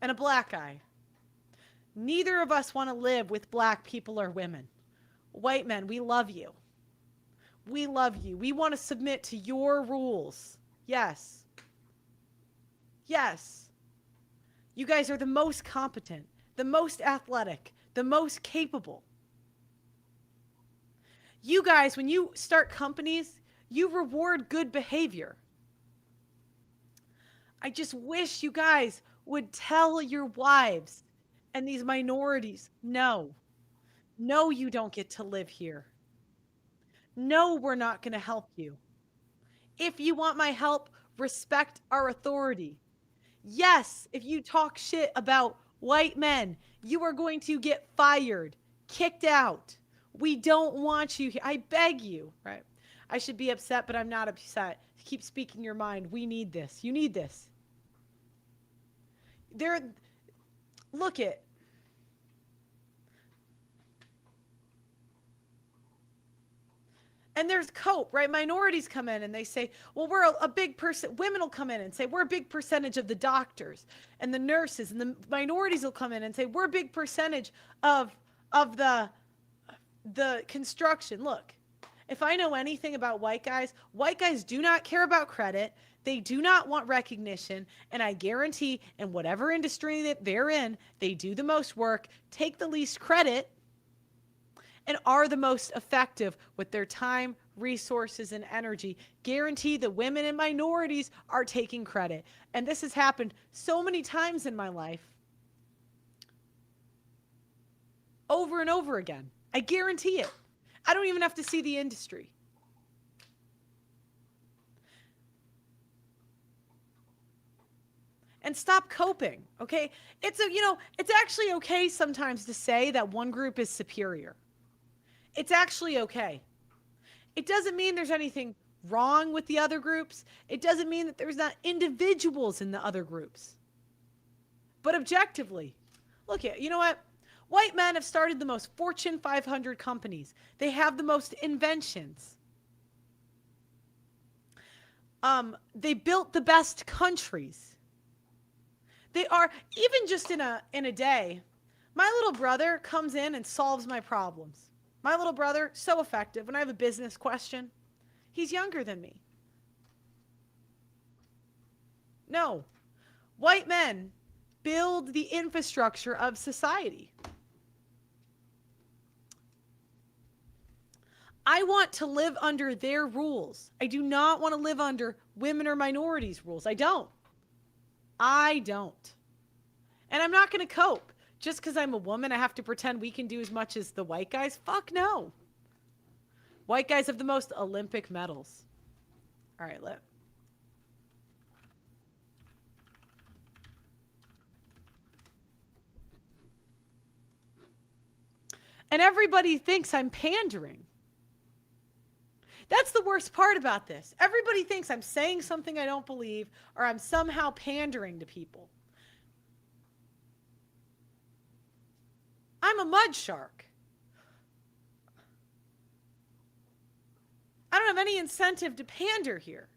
And a black guy. Neither of us want to live with black people or women. White men, we love you. We love you. We want to submit to your rules. Yes. Yes. You guys are the most competent, the most athletic, the most capable. You guys, when you start companies, you reward good behavior. I just wish you guys would tell your wives and these minorities, no, you don't get to live here. No, we're not going to help you. If you want my help, respect our authority. Yes, if you talk shit about white men, you are going to get fired, kicked out. We don't want you here. I beg you, right? I should be upset, but I'm not upset. Keep speaking your mind. We need this. You need this. Look it. And there's cope, right? Minorities come in and they say, well, we're a big person. Women will come in and say, we're a big percentage of the doctors and the nurses. And the minorities will come in and say, we're a big percentage of the construction. Look, if I know anything about white guys do not care about credit. They do not want recognition. And I guarantee in whatever industry that they're in, they do the most work, take the least credit, and are the most effective with their time, resources, and energy. Guarantee the women and minorities are taking credit. And this has happened so many times in my life. Over and over again. I guarantee it. I don't even have to see the industry. and stop coping, okay? It's actually okay sometimes to say that one group is superior. It's actually okay. It doesn't mean there's anything wrong with the other groups. It doesn't mean that there's not individuals in the other groups. But objectively, look at, you know what? White men have started the most Fortune 500 companies. They have the most inventions. They built the best countries. They are, even just in a day, my little brother comes in and solves my problems. My little brother, so effective. When I have a business question, he's younger than me. No. White men build the infrastructure of society. I want to live under their rules. I do not want to live under women or minorities' rules. I don't. And I'm not going to cope. Just because I'm a woman, I have to pretend we can do as much as the white guys? Fuck no. White guys have the most Olympic medals. All right, and everybody thinks I'm pandering. That's the worst part about this. Everybody thinks I'm saying something I don't believe, or I'm somehow pandering to people. I'm a mud shark. I don't have any incentive to pander here.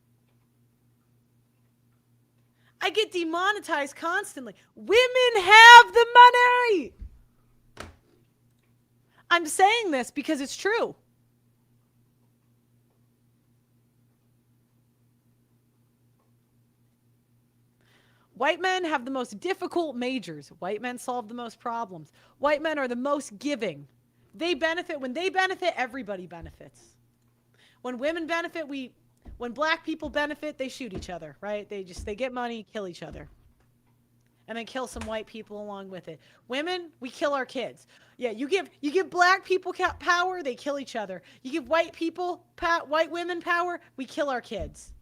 I get demonetized constantly. Women have the money. I'm saying this because it's true. White men have the most difficult majors. White men solve the most problems. White men are the most giving. They benefit. When they benefit, everybody benefits. When women benefit, when black people benefit, they shoot each other, right? They get money, kill each other. And then kill some white people along with it. Women, we kill our kids. Yeah, you give black people power, they kill each other. You give white people, white women power, we kill our kids.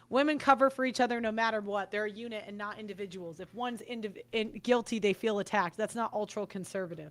Women cover for each other no matter what. They're a unit and not individuals. If one's guilty, they feel attacked. That's not ultra-conservative.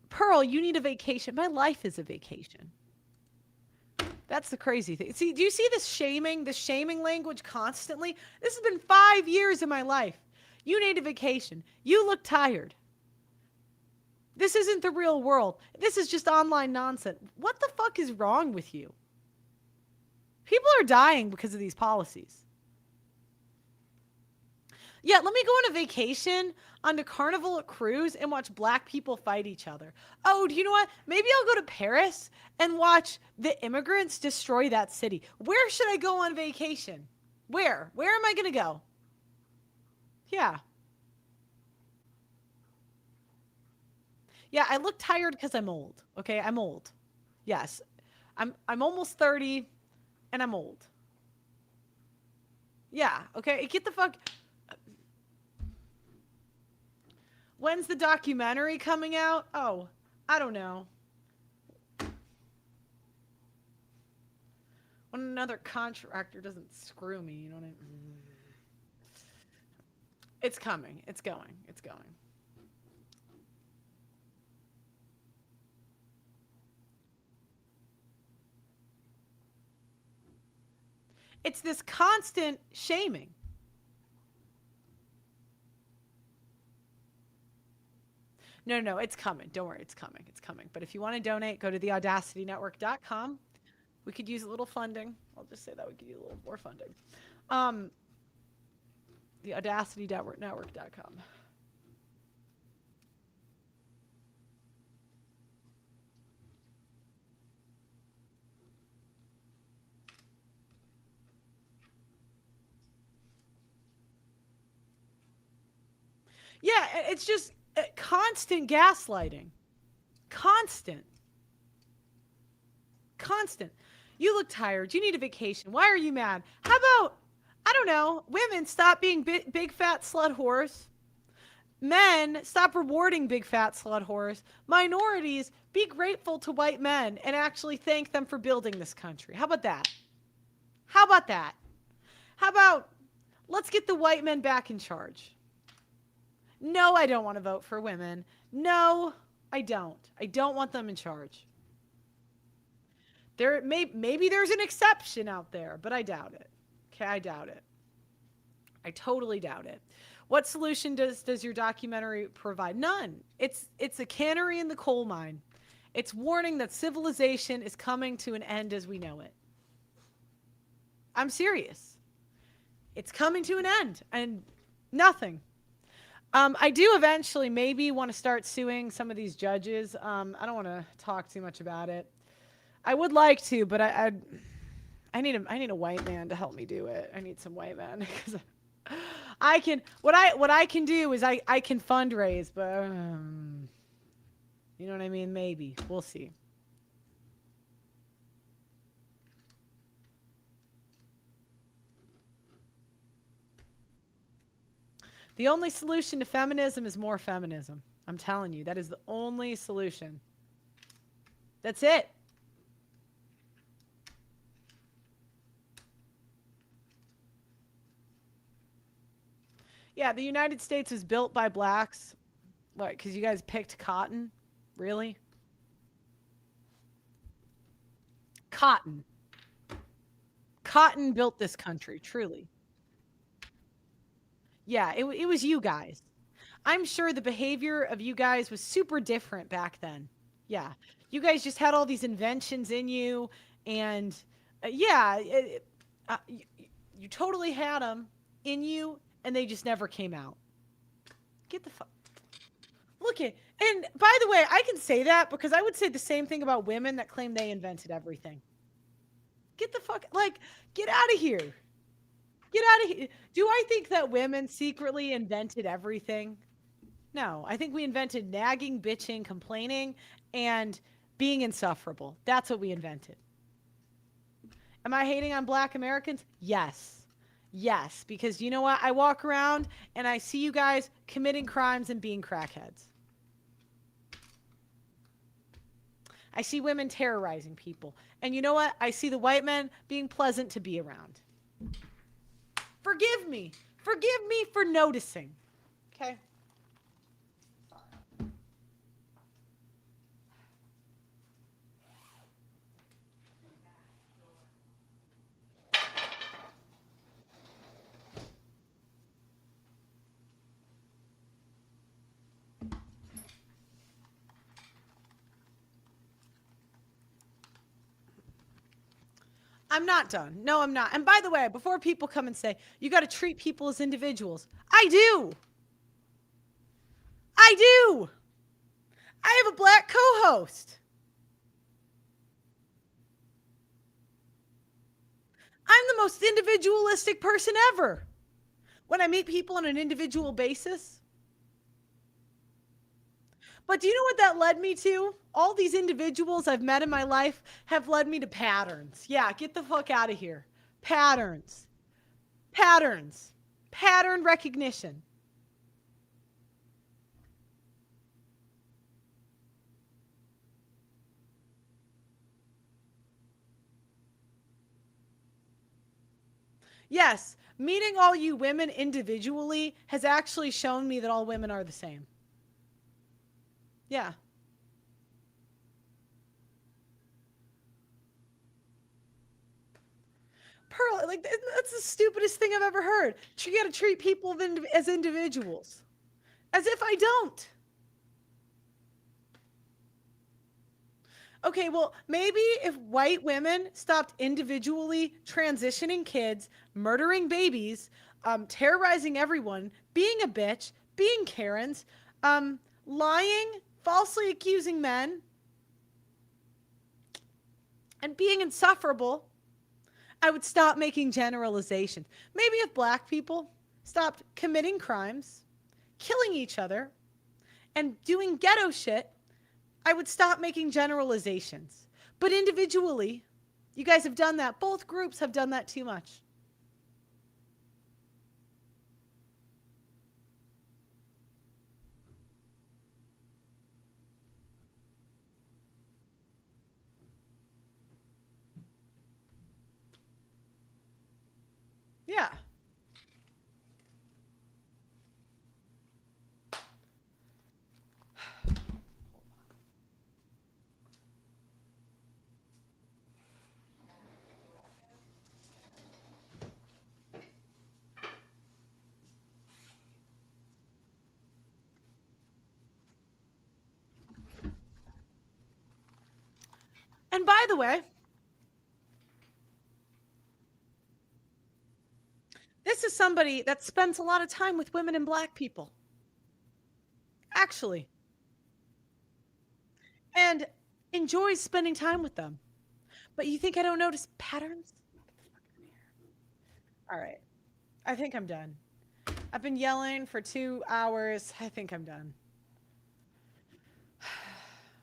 Pearl, you need a vacation. My life is a vacation. That's the crazy thing. See, do you see this shaming language constantly? This has been 5 years of my life. You need a vacation. You look tired. This isn't the real world. This is just online nonsense. What the fuck is wrong with you? People are dying because of these policies. Yeah, let me go on a vacation on the Carnival cruise and watch black people fight each other. Oh, do you know what? Maybe I'll go to Paris and watch the immigrants destroy that city. Where should I go on vacation? Where? Where am I going to go? Yeah. Yeah, I look tired because I'm old. Okay, I'm old. Yes. I'm almost 30 and I'm old. Yeah, okay. Get the fuck. When's the documentary coming out? Oh, I don't know. When another contractor doesn't screw me, you know what I mean? It's coming. It's going. It's going. It's this constant shaming. No, it's coming. Don't worry, it's coming. It's coming. But if you want to donate, go to theaudacitynetwork.com. We could use a little funding. I'll just say that we could use a little more funding. Theaudacitynetwork.com. Yeah, it's just constant gaslighting. Constant. Constant. You look tired. You need a vacation. Why are you mad? How about, I don't know, women stop being big fat slut whores. Men stop rewarding big fat slut whores. Minorities be grateful to white men and actually thank them for building this country. How about that? How about that? How about let's get the white men back in charge? No, I don't want to vote for women. No, I don't. I don't want them in charge. Maybe there's an exception out there, but I doubt it. Okay, I doubt it. I totally doubt it. What solution does your documentary provide? None. It's a canary in the coal mine. It's warning that civilization is coming to an end as we know it. I'm serious. It's coming to an end and nothing. I do eventually maybe want to start suing some of these judges. I don't want to talk too much about it. I would like to, but I need a white man to help me do it. I need some white men because I can what I can do is I can fundraise, but you know what I mean? Maybe. We'll see. The only solution to feminism is more feminism. I'm telling you, that is the only solution. That's it. Yeah, the United States was built by blacks. What, because you guys picked cotton? Really? Cotton. Cotton built this country, truly. Yeah, it was you guys. I'm sure the behavior of you guys was super different back then. Yeah. You guys just had all these inventions in you. And yeah, you totally had them in you, and they just never came out. Get the fuck. Look at, and by the way, I can say that because I would say the same thing about women that claim they invented everything. Get the fuck, like, get out of here. Get out of here. Do I think that women secretly invented everything? No, I think we invented nagging, bitching, complaining, and being insufferable. That's what we invented. Am I hating on black Americans? Yes. Yes, because you know what? I walk around and I see you guys committing crimes and being crackheads. I see women terrorizing people. And you know what? I see the white men being pleasant to be around. Forgive me. Forgive me for noticing. Okay? I'm not done. No, I'm not. And by the way, before people come and say, you got to treat people as individuals, I do. I do. I have a black co-host. I'm the most individualistic person ever. When I meet people on an individual basis. But do you know what that led me to? All these individuals I've met in my life have led me to patterns. Yeah, get the fuck out of here. Patterns. Patterns. Pattern recognition. Yes, meeting all you women individually has actually shown me that all women are the same. Yeah. Pearl, like, that's the stupidest thing I've ever heard. You got to treat people as individuals. As if I don't. Okay, well, maybe if white women stopped individually transitioning kids, murdering babies, terrorizing everyone, being a bitch, being Karens, lying, falsely accusing men, and being insufferable, I would stop making generalizations. Maybe if black people stopped committing crimes, killing each other and doing ghetto shit, I would stop making generalizations. But individually, you guys have done that. Both groups have done that too much. Yeah. And by the way, this is somebody that spends a lot of time with women and black people. Actually. And enjoys spending time with them. But you think I don't notice patterns? All right. I think I'm done. I've been yelling for 2 hours. I think I'm done.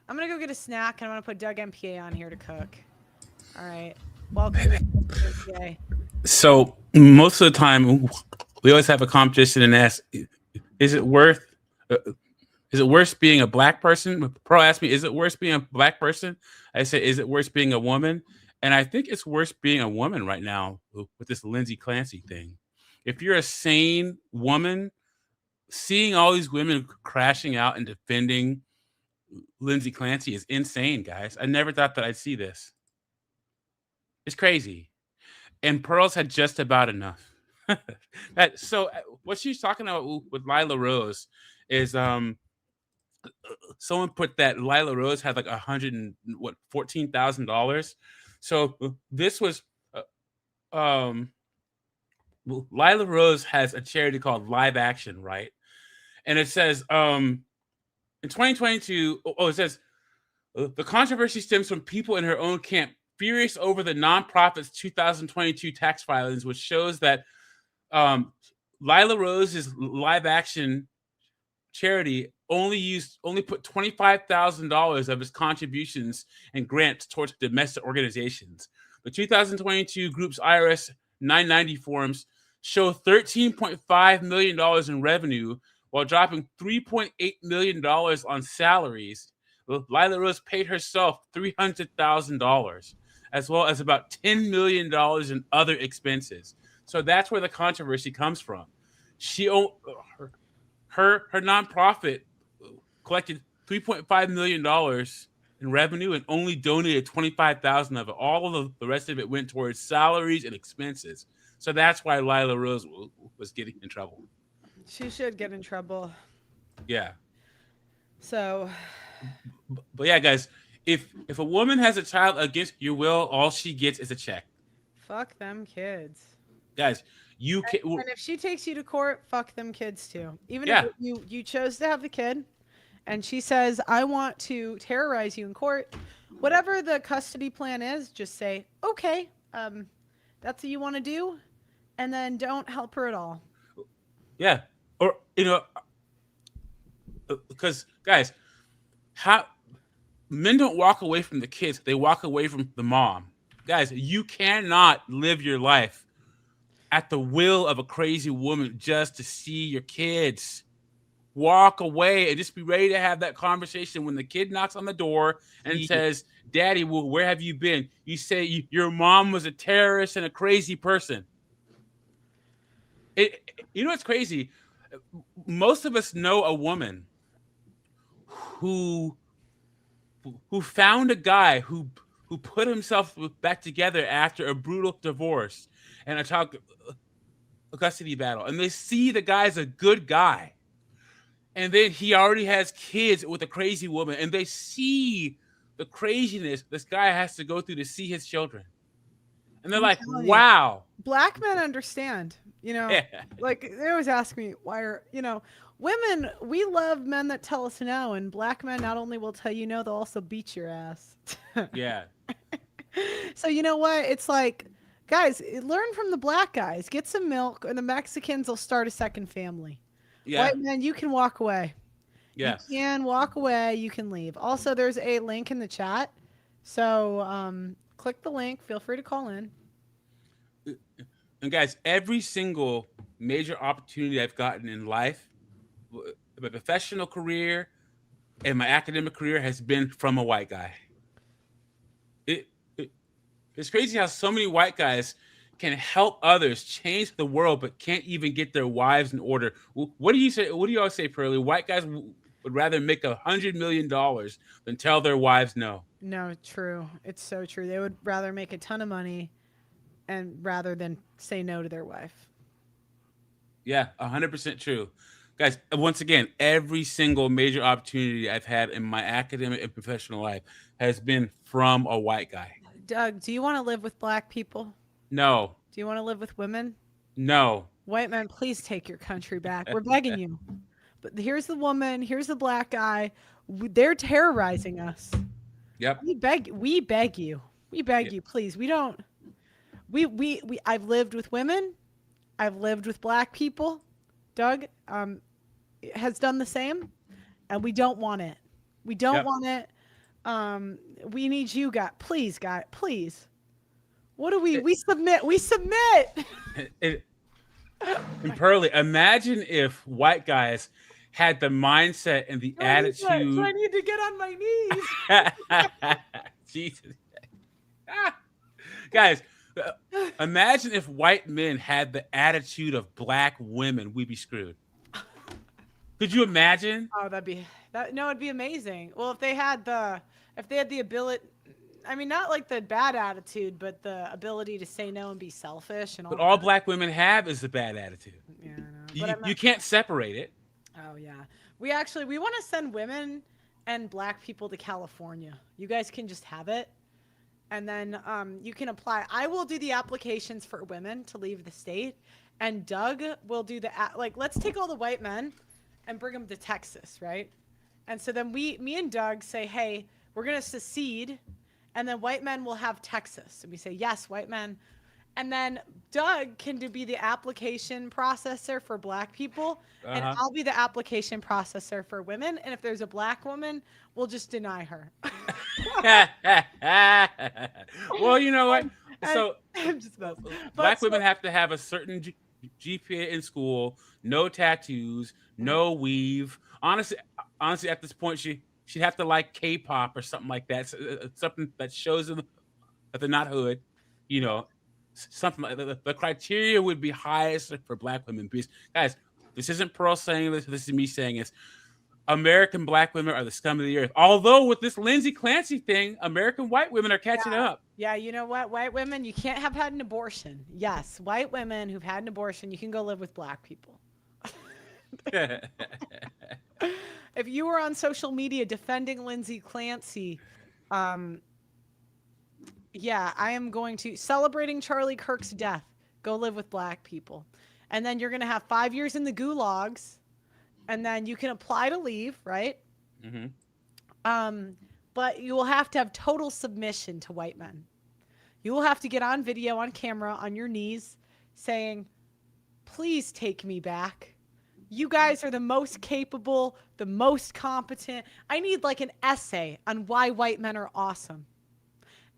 I'm going to go get a snack, and I'm going to put Doug MPA on here to cook. All right. Welcome to MPA. So most of the time, we always have a competition and ask, is it worth being a black person? Pearl asked me, is it worse being a black person? I said, is it worse being a woman? And I think it's worse being a woman right now with this Lindsay Clancy thing. If you're a sane woman, seeing all these women crashing out and defending Lindsay Clancy is insane, guys. I never thought that I'd see this. It's crazy. And Pearl's had just about enough. So what she's talking about with Lila Rose is someone put that Lila Rose had like $14,000. So this was Lila Rose has a charity called Live Action, right? And it says in 2022, it says the controversy stems from people in her own camp furious over the nonprofit's 2022 tax filings, which shows that Lila Rose's Live Action charity only put $25,000 of its contributions and grants towards domestic organizations. The 2022 group's IRS 990 forms show $13.5 million in revenue while dropping $3.8 million on salaries. Lila Rose paid herself $300,000, as well as about $10 million in other expenses. So that's where the controversy comes from. Her nonprofit collected $3.5 million in revenue and only donated $25,000 of it. All of the rest of it went towards salaries and expenses. So that's why Lila Rose was getting in trouble. She should get in trouble. Yeah. So. But yeah, guys, if a woman has a child against your will, all she gets is a check. Fuck them kids. Guys, you can. And if she takes you to court, fuck them kids too. Even if you chose to have the kid, and she says, I want to terrorize you in court, whatever the custody plan is, just say, okay, that's what you want to do, and then don't help her at all. Yeah. Or, because guys, men don't walk away from the kids, they walk away from the mom. Guys, you cannot live your life at the will of a crazy woman just to see your kids. Walk away and just be ready to have that conversation when the kid knocks on the door and says, Daddy, where have you been? You say your mom was a terrorist and a crazy person. You know what's crazy? Most of us know a woman who found a guy who put himself back together after a brutal divorce and a child custody battle, and they see the guy's a good guy, and then he already has kids with a crazy woman, and they see the craziness this guy has to go through to see his children, and they're like, wow. Black men understand, like they always ask me why are women, we love men that tell us no, and black men not only will tell you no, they'll also beat your ass. Yeah. So you know what? It's like, guys, learn from the black guys. Get some milk, and the Mexicans will start a second family. Yeah. White men, you can walk away. Yes. You can walk away. You can leave. Also, there's a link in the chat. So click the link. Feel free to call in. And guys, every single major opportunity I've gotten in life, my professional career and my academic career, has been from a white guy. It's crazy how so many white guys can help others change the world, but can't even get their wives in order. What do you say? What do you always say, Pearly? White guys would rather make $100 million than tell their wives no. No, true. It's so true. They would rather make a ton of money and rather than say no to their wife. Yeah, 100% true. Guys, once again, every single major opportunity I've had in my academic and professional life has been from a white guy. Doug, do you want to live with black people? No. Do you want to live with women? No. White men, please take your country back. We're begging you. But here's the woman, here's the black guy. They're terrorizing us. Yep. We beg you. We beg you, please. We don't. I've lived with women. I've lived with black people. Doug has done the same, and we don't want it. We don't want it. We need you, guys. Please, guys. Please. What do we? We submit. We submit. And Pearly, imagine if white guys had the mindset and the attitude. Do I need to get on my knees? Jesus. Guys, imagine if white men had the attitude of black women. We'd be screwed. Could you imagine? Oh, it'd be amazing. Well, if they had the ability, I mean, not like the bad attitude, but the ability to say no and be selfish and all. But all black women have is the bad attitude. Yeah, I know. You can't separate it. Oh yeah, we want to send women and black people to California. You guys can just have it, and then you can apply. I will do the applications for women to leave the state, and Doug will do let's take all the white men and bring them to Texas, right? And so then me and Doug say, hey, we're gonna secede. And then white men will have Texas. And we say, yes, white men. And then Doug can be the application processor for black people. And I'll be the application processor for women. And if there's a black woman, we'll just deny her. Well, you know what? So black women so, have to have a certain GPA in school, no tattoos, no weave. Honestly, at this point, she'd have to like K-pop or something like that. Something that shows them that they're not hood, you know, something like that. The criteria would be highest for black women. Because, guys, this isn't Pearl saying this. This is me saying this. American black women are the scum of the earth. Although with this Lindsay Clancy thing, American white women are catching up. Yeah, you know what? White women, you can't have had an abortion. Yes, white women who've had an abortion, you can go live with black people. If you were on social media defending Lindsay Clancy, yeah, I am going to celebrating Charlie Kirk's death. Go live with black people. And then you're going to have 5 years in the gulags. And then you can apply to leave, right? Mm-hmm. But you will have to have total submission to white men. You will have to get on video, on camera, on your knees, saying, please take me back. You guys are the most capable, the most competent. I need like an essay on why white men are awesome.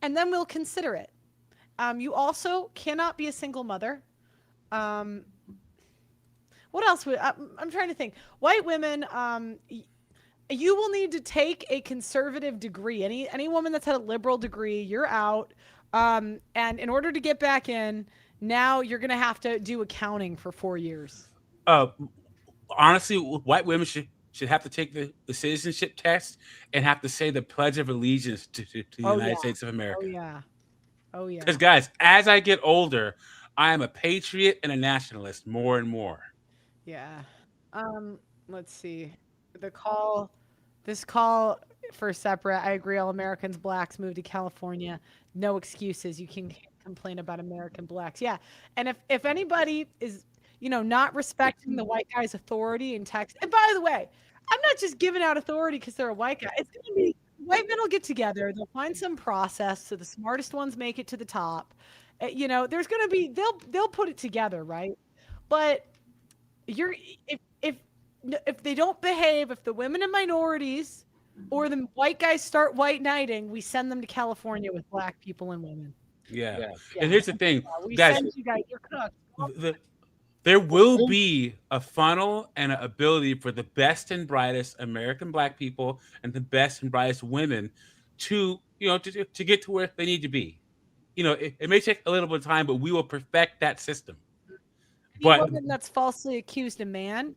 And then we'll consider it. You also cannot be a single mother. What else? I'm trying to think. White women, you will need to take a conservative degree. Any woman that's had a liberal degree, you're out. And in order to get back in, now you're going to have to do accounting for 4 years. Honestly, white women should have to take the citizenship test and have to say the Pledge of Allegiance to the United States of America. Oh, yeah. Oh, yeah. Because, guys, as I get older, I am a patriot and a nationalist more and more. Yeah. Let's see. This call for separate. I agree. All Americans, blacks move to California. No excuses. You can complain about American blacks. Yeah. And if anybody is, not respecting the white guy's authority in Texas. And by the way, I'm not just giving out authority because they're a white guy. It's going to be white men will get together. They'll find some process so the smartest ones make it to the top. There's going to be they'll put it together, right? But if if they don't behave, if the women and minorities or the white guys start white knighting, we send them to California with black people and women. Yeah. Yeah. And here's the thing, We guys. send you guys, you're cooked. There will be a funnel and an ability for the best and brightest American black people and the best and brightest women to, to get to where they need to be. It may take a little bit of time, but we will perfect that system. Any woman that's falsely accused a man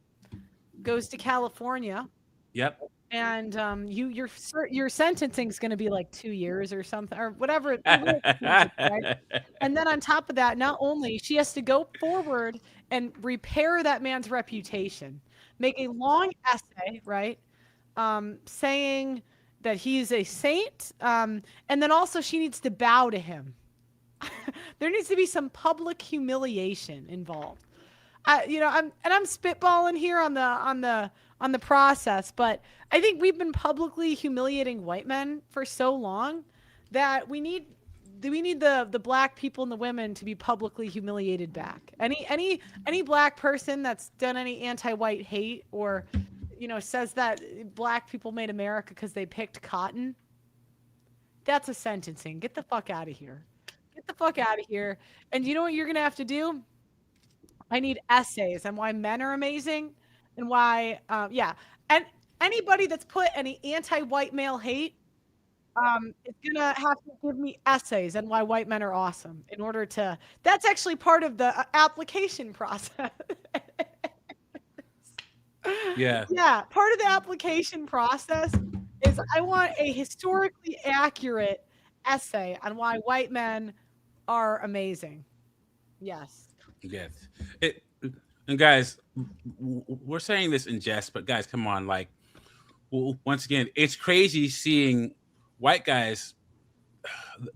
goes to California. Yep. And your sentencing is going to be like 2 years or something or whatever. Right? And then on top of that, not only she has to go forward and repair that man's reputation, make a long essay, right, saying that he's a saint, and then also she needs to bow to him. There needs to be some public humiliation involved. I'm spitballing here on the process, but I think we've been publicly humiliating white men for so long that we need the black people and the women to be publicly humiliated back. Any black person that's done any anti-white hate or says that black people made America because they picked cotton, that's a sentencing. Get the fuck out of here. Get the fuck out of here. And you know what you're gonna have to do? I need essays on why men are amazing and why, and anybody that's put any anti-white male hate is gonna have to give me essays on why white men are awesome in order to. That's actually part of the application process. Yeah. Yeah, part of the application process is I want a historically accurate essay on why white men are amazing. Yes. Yes. And guys, we're saying this in jest, but guys, come on. Like, once again, it's crazy seeing white guys.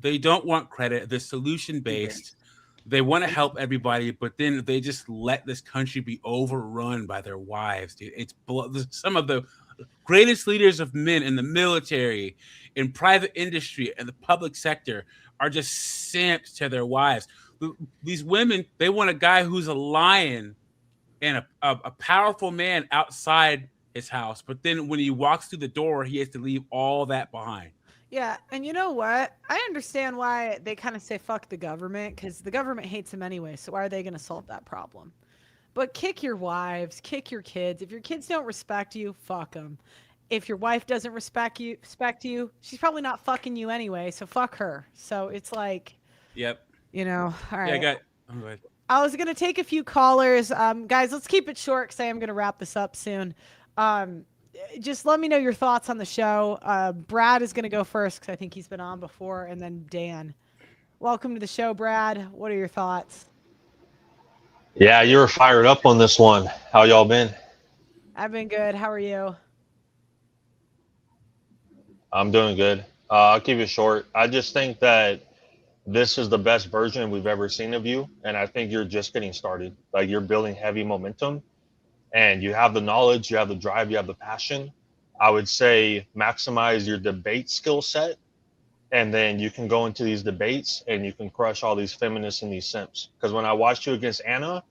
They don't want credit. They're solution based. They want to help everybody, but then they just let this country be overrun by their wives, dude. It's some of the greatest leaders of men in the military, in private industry, and the public sector are just simps to their wives. These women, they want a guy who's a lion and a powerful man outside his house, but then when he walks through the door, he has to leave all that behind. Yeah, and you know what? I understand why they kind of say fuck the government, because the government hates them anyway, so why are they going to solve that problem? But kick your wives, kick your kids. If your kids don't respect you, fuck them. If your wife doesn't respect you, she's probably not fucking you anyway, so fuck her. So it's like, yep. All right. Yeah, go ahead. I was going to take a few callers. Guys, let's keep it short because I am going to wrap this up soon. Just let me know your thoughts on the show. Brad is going to go first because I think he's been on before, and then Dan. Welcome to the show, Brad. What are your thoughts? Yeah, you were fired up on this one. How y'all been? I've been good. How are you? I'm doing good. I'll keep it short. I just think that this is the best version we've ever seen of you, and I think you're just getting started. Like, you're building heavy momentum, and you have the knowledge, you have the drive, you have the passion. I would say maximize your debate skill set, and then you can go into these debates and you can crush all these feminists and these simps. Because when I watched you against Anna,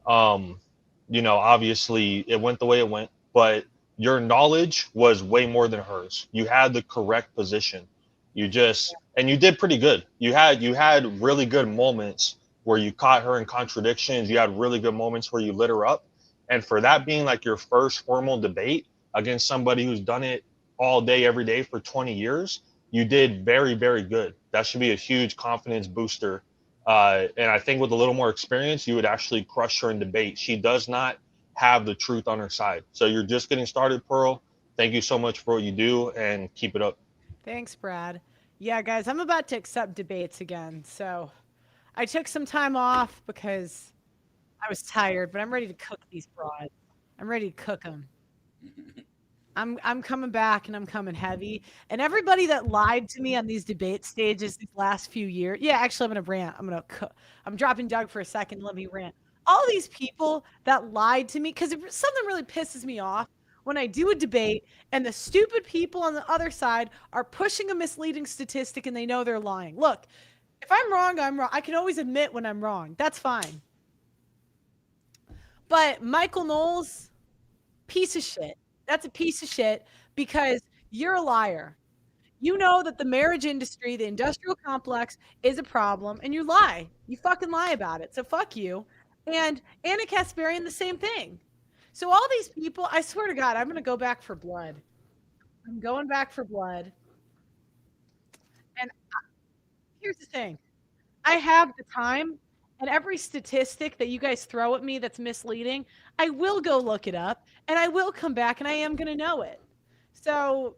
obviously it went the way it went, but your knowledge was way more than hers. You had the correct position. And you did pretty good. You had really good moments where you caught her in contradictions. You had really good moments where you lit her up. And for that being like your first formal debate against somebody who's done it all day, every day for 20 years, you did very, very good. That should be a huge confidence booster. And I think with a little more experience, you would actually crush her in debate. She does not have the truth on her side. So you're just getting started, Pearl. Thank you so much for what you do, and keep it up. Thanks, Brad. Yeah, guys, I'm about to accept debates again. So I took some time off because I was tired, but I'm ready to cook these broads. I'm ready to cook them. I'm coming back, and I'm coming heavy. And everybody that lied to me on these debate stages these last few years. Yeah, actually, I'm going to rant. I'm dropping Doug for a second. Let me rant. All these people that lied to me, because something really pisses me off when I do a debate and the stupid people on the other side are pushing a misleading statistic and they know they're lying. Look, if I'm wrong, I'm wrong. I can always admit when I'm wrong. That's fine. But Michael Knowles piece of shit. That's a piece of shit because you're a liar. You know that the marriage industry, the industrial complex is a problem, and you lie. You fucking lie about it. So fuck you. And Anna Kasparian, the same thing. So all these people, I swear to God, I'm going to go back for blood. I'm going back for blood. And here's the thing. I have the time, and every statistic that you guys throw at me that's misleading, I will go look it up, and I will come back, and I am going to know it. So,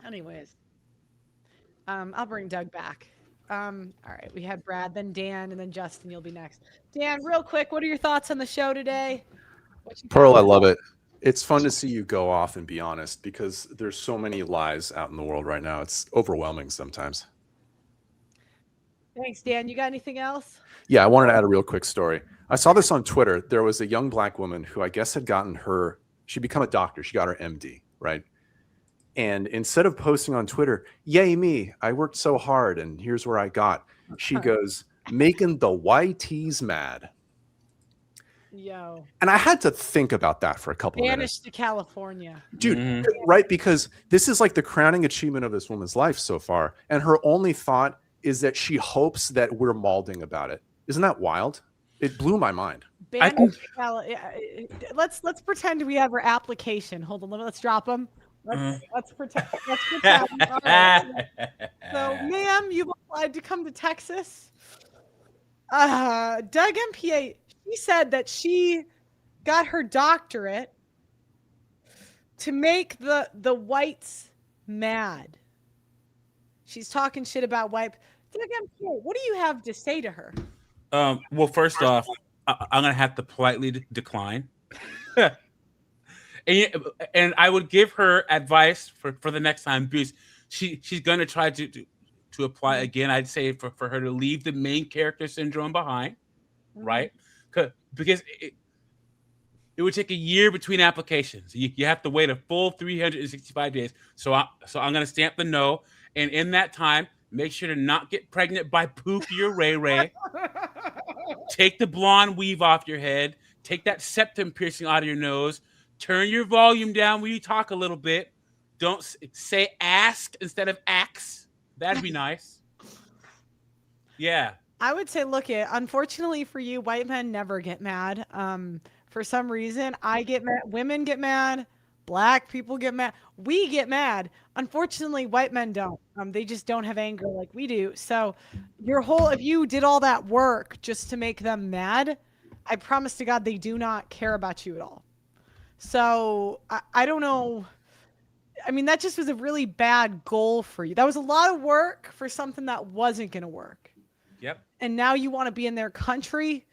anyways, I'll bring Doug back. All right, we had Brad, then Dan, and then Justin. You'll be next. Dan, real quick, what are your thoughts on the show today? Pearl, I love it. It's fun to see you go off and be honest because there's so many lies out in the world right now. It's overwhelming sometimes. Thanks, Dan. You got anything else? Yeah, I wanted to add a real quick story. I saw this on Twitter. There was a young black woman who I guess had gotten she become a doctor. She got her MD, right? And instead of posting on Twitter, yay me, I worked so hard and here's where I got, she goes, making the YTs mad. Yo. And I had to think about that for a couple of minutes. Banished to California. Dude, right? Because this is like the crowning achievement of this woman's life so far. And her only thought is that she hopes that we're malding about it. Isn't that wild? It blew my mind. Let's pretend we have her application. Hold on, let's drop them. Let's pretend. All right. So, ma'am, you've applied to come to Texas. Doug MPA, she said that she got her doctorate to make the whites mad. She's talking shit about white. Doug MPA, what do you have to say to her? Well, first off, I'm gonna have to politely decline. And I would give her advice for the next time because she's gonna try to apply again. I'd say for her to leave the main character syndrome behind, right? Because it would take a year between applications. You have to wait a full 365 days. So I'm gonna stamp the no, and in that time, make sure to not get pregnant by Pookie or Ray Ray. Take the blonde weave off your head. Take that septum piercing out of your nose. Turn your volume down when you talk a little bit. Don't say ask instead of ax. That'd be nice. Yeah. I would say, look, unfortunately for you, white men never get mad. For some reason, I get mad. Women get mad. Black people get mad. We get mad. Unfortunately, white men don't. They just don't have anger like we do. So if you did all that work just to make them mad, I promise to God they do not care about you at all. So I don't know. I mean, that just was a really bad goal for you. That was a lot of work for something that wasn't going to work. Yep. And now you want to be in their country.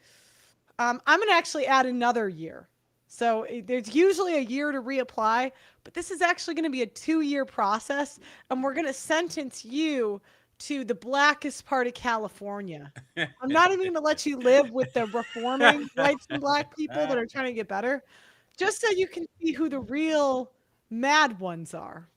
I'm going to actually add another year. So there's usually a year to reapply, but this is actually going to be a 2-year process. And we're going to sentence you to the blackest part of California. I'm not even going to let you live with the reforming whites and black people that are trying to get better, just so you can see who the real mad ones are.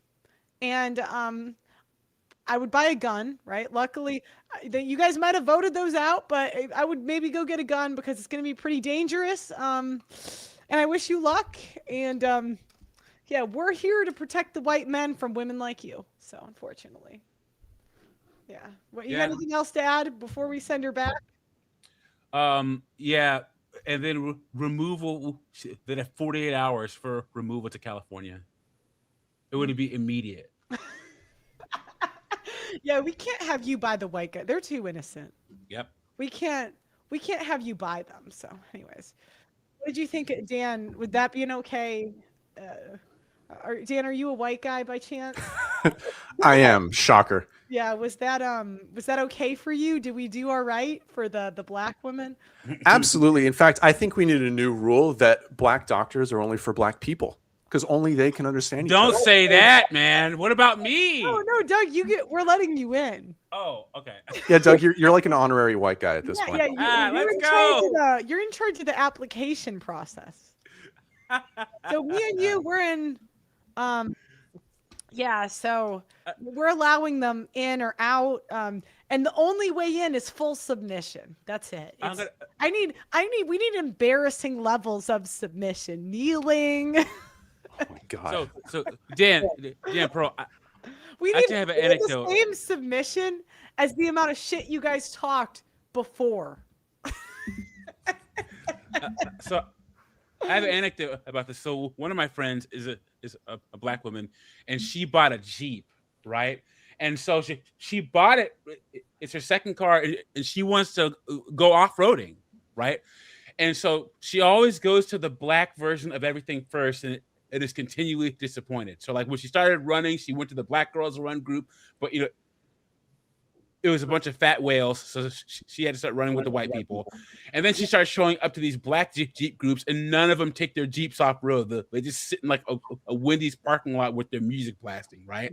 And I would buy a gun, right? Luckily, you guys might have voted those out, but I would maybe go get a gun because it's going to be pretty dangerous. And I wish you luck. And yeah, we're here to protect the white men from women like you. So unfortunately. Yeah. What, you got anything else to add before we send her back? Yeah. And then removal, then have 48 hours for removal to California. It would be immediate. Yeah, we can't have you buy the white guy. They're too innocent. Yep. We can't have you buy them. So anyways, what did you think, Dan? Would that be an okay? Dan, are you a white guy by chance? I am. Shocker. Yeah, was that okay for you? Did we do all right for the black women? Absolutely. In fact, I think we need a new rule that black doctors are only for black people because only they can understand each other. Don't say that, man. What about me? Oh no, Doug, we're letting you in. Oh, okay. Yeah, Doug, you're like an honorary white guy at this point. Yeah, let's go. You're in charge of the application process. So me and you, we're in Yeah, so we're allowing them in or out, and the only way in is full submission. That's it. I'm It's gonna, we need embarrassing levels of submission, kneeling. Oh my God. so Dan Pro, We I need, actually have an we need the anecdote. same submission as the amount of shit you guys talked before. So I have an anecdote about this. So one of my friends is a black woman, and she bought a Jeep, right? And so she bought it. It's her second car, and she wants to go off roading, right? And so she always goes to the black version of everything first, and it is continually disappointed. So like when she started running, she went to the Black Girls Run group, but it was a bunch of fat whales, so she had to start running with the white people. And then she started showing up to these black Jeep groups, and none of them take their Jeeps off road. They just sit in like a Wendy's parking lot with their music blasting, right?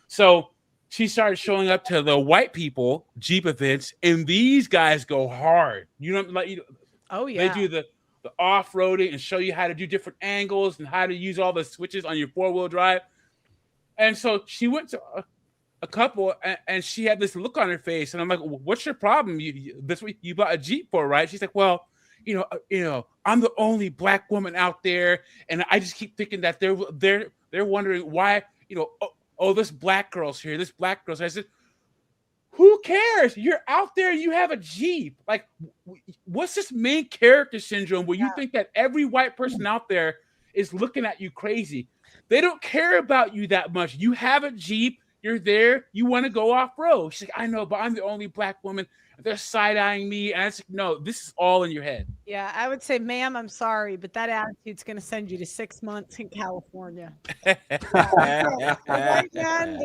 So she started showing up to the white people Jeep events, and these guys go hard. Oh yeah. They do the off-roading and show you how to do different angles and how to use all the switches on your four-wheel drive. And so she went to a couple, and she had this look on her face, and I'm like, "What's your problem? That's what you bought a Jeep for, right?" She's like, "Well, I'm the only black woman out there, and I just keep thinking that they're wondering why, this black girl's here, this black girl's here." I said, "Who cares? You're out there, you have a Jeep. Like, what's this main character syndrome where you think that every white person out there is looking at you crazy? They don't care about you that much. You have a Jeep." You're there. You want to go off road. She's like, "I know, but I'm the only black woman. They're side eyeing me." And I was like, "No, this is all in your head." Yeah, I would say, ma'am, I'm sorry, but that attitude's going to send you to 6 months in California. The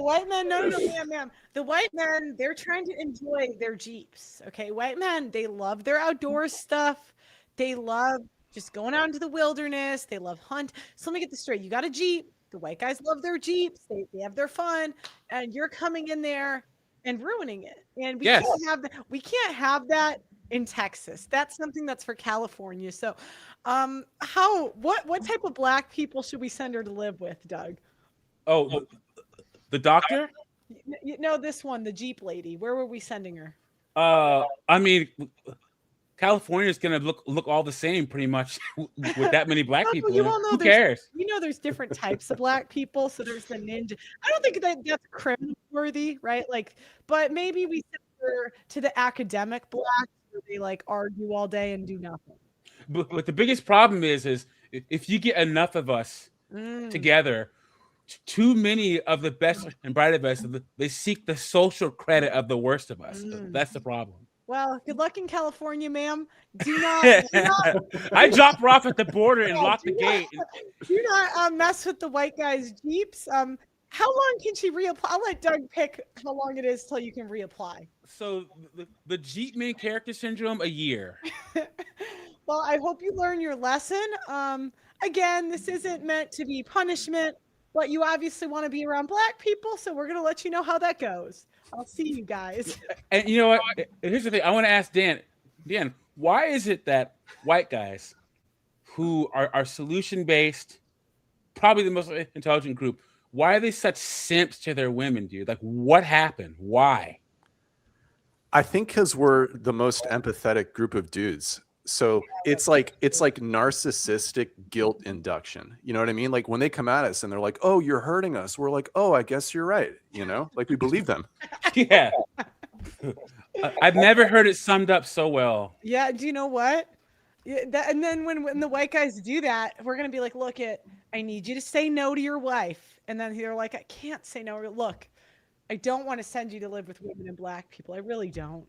white men, no, ma'am. The white men, they're trying to enjoy their Jeeps. Okay, white men, they love their outdoor stuff. They love just going out into the wilderness. They love hunt. So let me get this straight. You got a Jeep. The white guys love their Jeeps. They have their fun, and you're coming in there and ruining it. And we Yes. can't have that. We can't have that in Texas. That's something that's for California. So, what type of black people should we send her to live with, Doug? Oh, the doctor? No, this one, the Jeep lady. Where were we sending her? I mean, California is gonna look all the same pretty much with that many black people. You all know Who cares? There's different types of black people. So there's the ninja. I don't think that's criminal worthy, right? Like, but maybe we send her to the academic blacks where they like argue all day and do nothing. But the biggest problem is if you get enough of us together, too many of the best and brightest of us, they seek the social credit of the worst of us. That's the problem. Well, good luck in California, ma'am. Do not. I drop her off at the border and lock the gate. Do not mess with the white guy's Jeeps. How long can she reapply? I'll let Doug pick how long it is till you can reapply. So the Jeep main character syndrome, a year. Well, I hope you learn your lesson. Again, this isn't meant to be punishment, but you obviously want to be around black people, so we're gonna let you know how that goes. I'll see you guys. And you know what? Here's the thing. I want to ask Dan. Dan, why is it that white guys who are solution-based, probably the most intelligent group, why are they such simps to their women, dude? Like, what happened? Why? I think because we're the most empathetic group of dudes. So it's like narcissistic guilt induction. You know what I mean? Like when they come at us and they're like, "Oh, you're hurting us." We're like, "Oh, I guess you're right." Like we believe them. Yeah. I've never heard it summed up so well. Yeah. Do you know what? And then when the white guys do that, we're gonna be like, "Look, I need you to say no to your wife." And then they're like, "I can't say no. Look, I don't want to send you to live with women and black people. I really don't."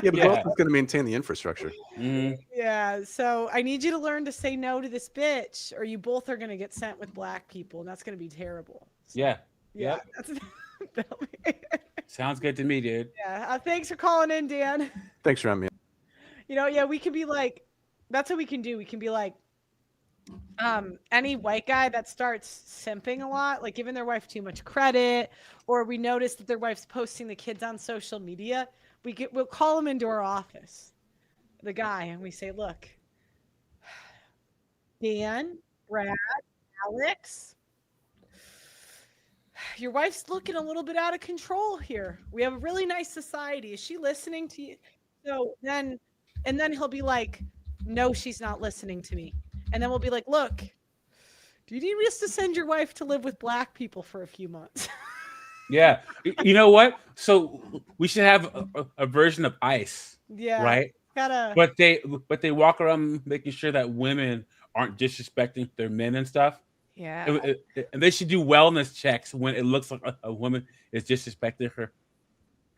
Yeah, but who else is going to maintain the infrastructure? Yeah, so I need you to learn to say no to this bitch, or you both are going to get sent with black people, and that's going to be terrible. So, Yeah. Yeah. Sounds good to me, dude. Yeah. Thanks for calling in, Dan. Thanks for having me. Yeah, we could be like, that's what we can do. We can be like, any white guy that starts simping a lot, like giving their wife too much credit, or we notice that their wife's posting the kids on social media, we'll call them into our office, the guy, and we say, "Look, Dan, Brad, Alex, your wife's looking a little bit out of control here. We have a really nice society. Is she listening to you? So then, and then he'll be like, no, she's not listening to me. And then we'll be like, look, do you need us to send your wife to live with black people for a few months? Yeah. You know what? So we should have a version of ICE, Yeah. right? Gotta. But they walk around making sure that women aren't disrespecting their men and stuff. Yeah. And they should do wellness checks when it looks like a woman is disrespecting her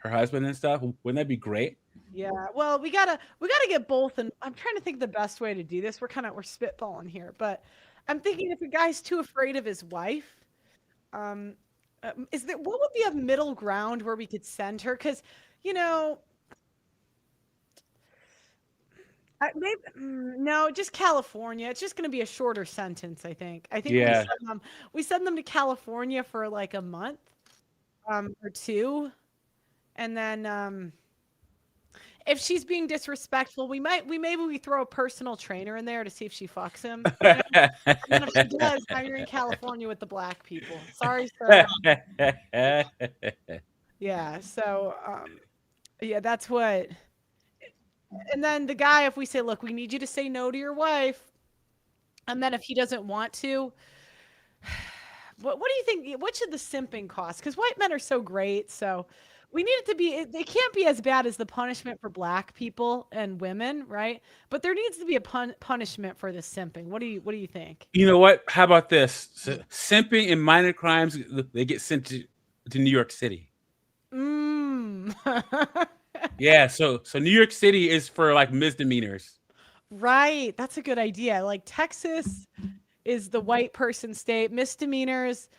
husband and stuff. Wouldn't that be great? Yeah. Well, we gotta get both, and I'm trying to think the best way to do this. We're spitballing here, but I'm thinking if a guy's too afraid of his wife, is there what would be a middle ground where we could send her? Because you know, maybe no, just California. It's just going to be a shorter sentence, I think. Yeah. We send them to California for like a month, or two, and then if she's being disrespectful, maybe we throw a personal trainer in there to see if she fucks him. You know? And then if she does, now you're in California with the black people. Sorry, sir. Yeah. So, yeah, that's what. And then the guy, if we say, look, we need you to say no to your wife, and then if he doesn't want to, what do you think? What should the simping cost? Because white men are so great, so we need it to be. They can't be as bad as the punishment for black people and women, right? But there needs to be a punishment for the simping. What do you think? You know what? How about this? Simping and minor crimes, they get sent to New York City. Yeah, so New York City is for like misdemeanors. Right. That's a good idea. Like Texas is the white person state, misdemeanors.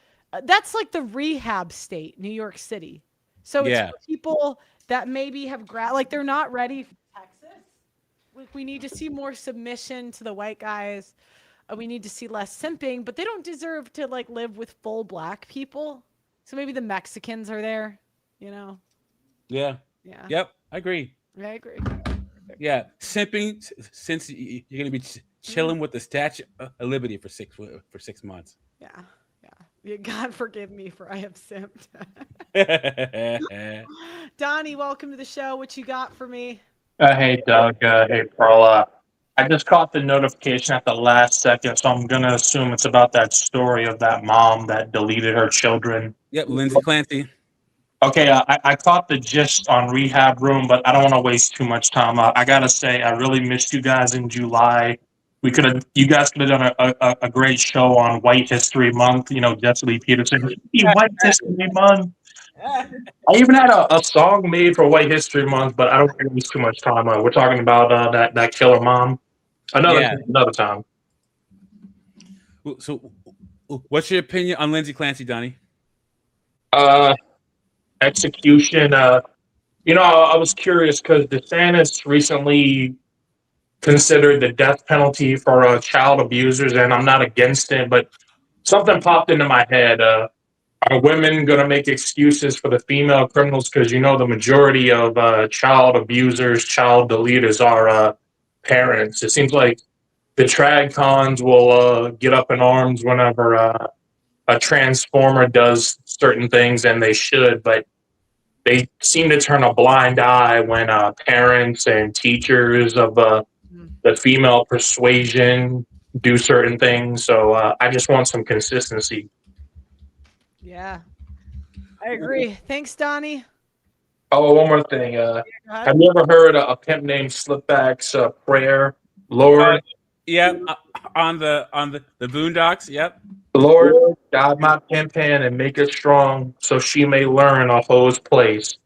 That's like the rehab state, New York City. So it's for people that maybe have like they're not ready for Texas. We need to see more submission to the white guys. We need to see less simping, but they don't deserve to like live with full black people. So maybe the Mexicans are there, you know? Yeah. Yeah. Yep. I agree. I agree. Yeah. Simping, since you're going to be chilling with the Statue of Liberty for 6 months. Yeah. Yeah. God forgive me for I have simped. Donnie, welcome to the show. What you got for me? Hey, Doug. Hey, Pearl. I just caught the notification at the last second, so I'm going to assume it's about that story of that mom that deleted her children. Yep, Lindsay Clancy. Okay, I caught the gist on Rehab Room, but I don't want to waste too much time. I got to say, I really missed you guys in July. You guys could have done a great show on White History Month, Jesse Lee Peterson. White History Month. I even had a song made for White History Month, but I don't want to waste too much time. We're talking about that killer mom. Another time. So, what's your opinion on Lindsay Clancy, Donnie? Execution. I was curious because DeSantis recently considered the death penalty for child abusers, and I'm not against it, but something popped into my head. Are women going to make excuses for the female criminals? Because the majority of child abusers, child deleters are parents. It seems like the trad cons will get up in arms whenever a transformer does certain things, and they should, but they seem to turn a blind eye when parents and teachers of the female persuasion do certain things. So I just want some consistency. Yeah, I agree. Thanks, Donnie. Oh, one more thing. Have you ever heard a pimp named Slipback's prayer? Lord. Yep, on the Boondocks. Yep. Lord, guide my pimp hand and make it strong, so she may learn a hoe's place.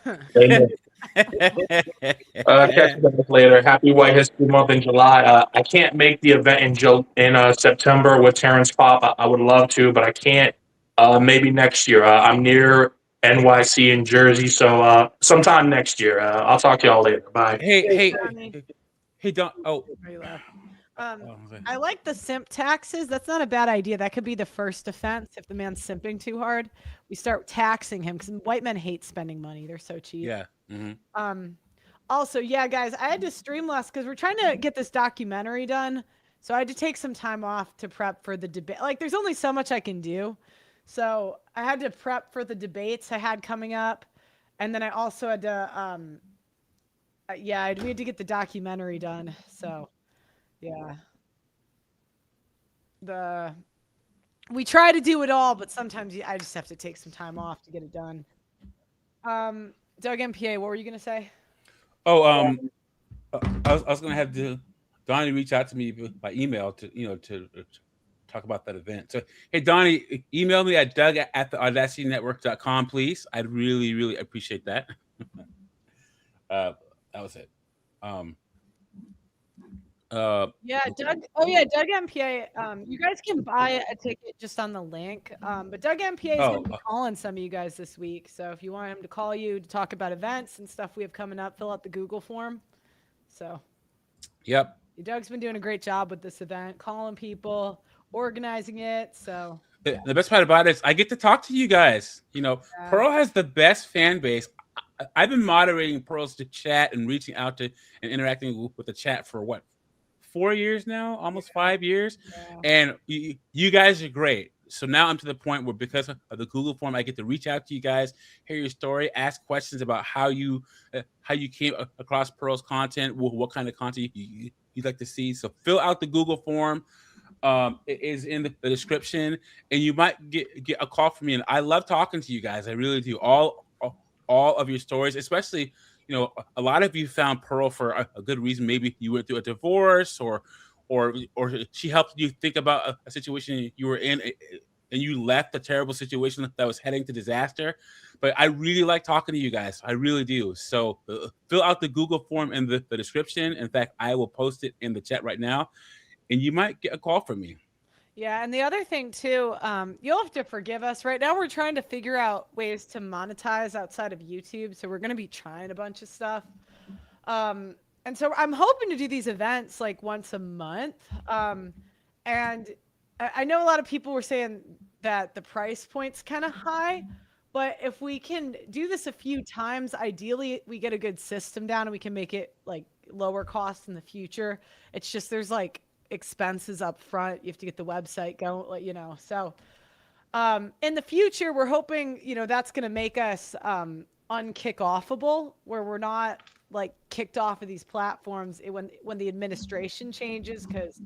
Amen. Catch you guys later. Happy White History Month in July. I can't make the event in September with Terrence Pop. I would love to, but I can't. Maybe next year. I'm near NYC in Jersey, so sometime next year. I'll talk to y'all later. Bye. Hey, Don. Oh. I like the simp taxes. That's not a bad idea. That could be the first offense if the man's simping too hard. We start taxing him because white men hate spending money. They're so cheap. Yeah. Mm-hmm. Also, yeah, guys, I had to stream less because we're trying to get this documentary done. So I had to take some time off to prep for the debate. Like, there's only so much I can do. So I had to prep for the debates I had coming up, and then I also had to, yeah, we had to get the documentary done. So yeah, the we try to do it all, but sometimes I just have to take some time off to get it done. Doug MPA, what were you gonna say? Oh, I was gonna have Donnie reach out to me by email to talk about that event. So hey, Donnie, email me at doug@theaudacitynetwork.com, please. I'd really, really appreciate that. That was it. Um, Yeah, Doug. Oh yeah, Doug MPA. You guys can buy a ticket just on the link. But Doug MPA is Oh, going to be calling some of you guys this week. So if you want him to call you to talk about events and stuff we have coming up, fill out the Google form. So. Yep. Doug's been doing a great job with this event, calling people, organizing it. So. The best part about it is I get to talk to you guys. Yeah. Pearl has the best fan base. I've been moderating Pearl's to chat and reaching out to and interacting with the chat for what, 4 years now, almost 5 years, and you guys are great. So now I'm to the point where because of the Google form, I get to reach out to you guys, hear your story, ask questions about how you came across Pearl's content, what kind of content you'd like to see. So fill out the Google form. It is in the description, and you might get a call from me. And I love talking to you guys. I really do. All of your stories, especially, a lot of you found Pearl for a good reason. Maybe you went through a divorce, or she helped you think about a situation you were in, and you left a terrible situation that was heading to disaster. But I really like talking to you guys. I really do. So fill out the Google form in the description. In fact, I will post it in the chat right now, and you might get a call from me. Yeah, and the other thing too, you'll have to forgive us. Right now, we're trying to figure out ways to monetize outside of YouTube, so we're going to be trying a bunch of stuff. And so I'm hoping to do these events like once a month. And I know a lot of people were saying that the price point's kind of high, but if we can do this a few times, ideally we get a good system down and we can make it like lower cost in the future. It's just there's like expenses up front. You have to get the website going, So in the future, we're hoping, that's going to make us unkick-offable, where we're not like kicked off of these platforms when the administration changes, because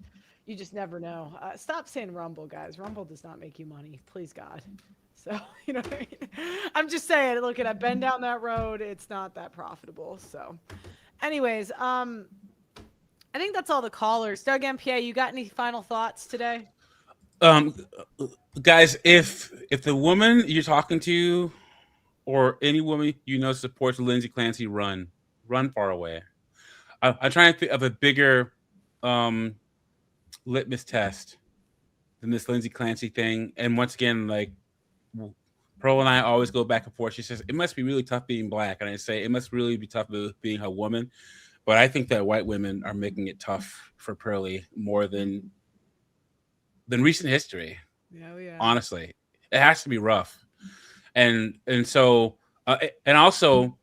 you just never know. Stop saying Rumble, guys. Rumble does not make you money. Please, God. So, you know what I mean? I'm just saying, look, I've been down that road. It's not that profitable. So anyways, I think that's all the callers. Doug MPA, you got any final thoughts today? Guys, if the woman you're talking to or any woman supports Lindsay Clancy, run far away. I'm trying to think of a bigger litmus test than this Lindsay Clancy thing. And once again, like, Pearl and I always go back and forth. She says it must be really tough being black, and I say it must really be tough being a woman. But I think that white women are making it tough for Pearly more than recent history. Yeah. Honestly, it has to be rough. And so and also,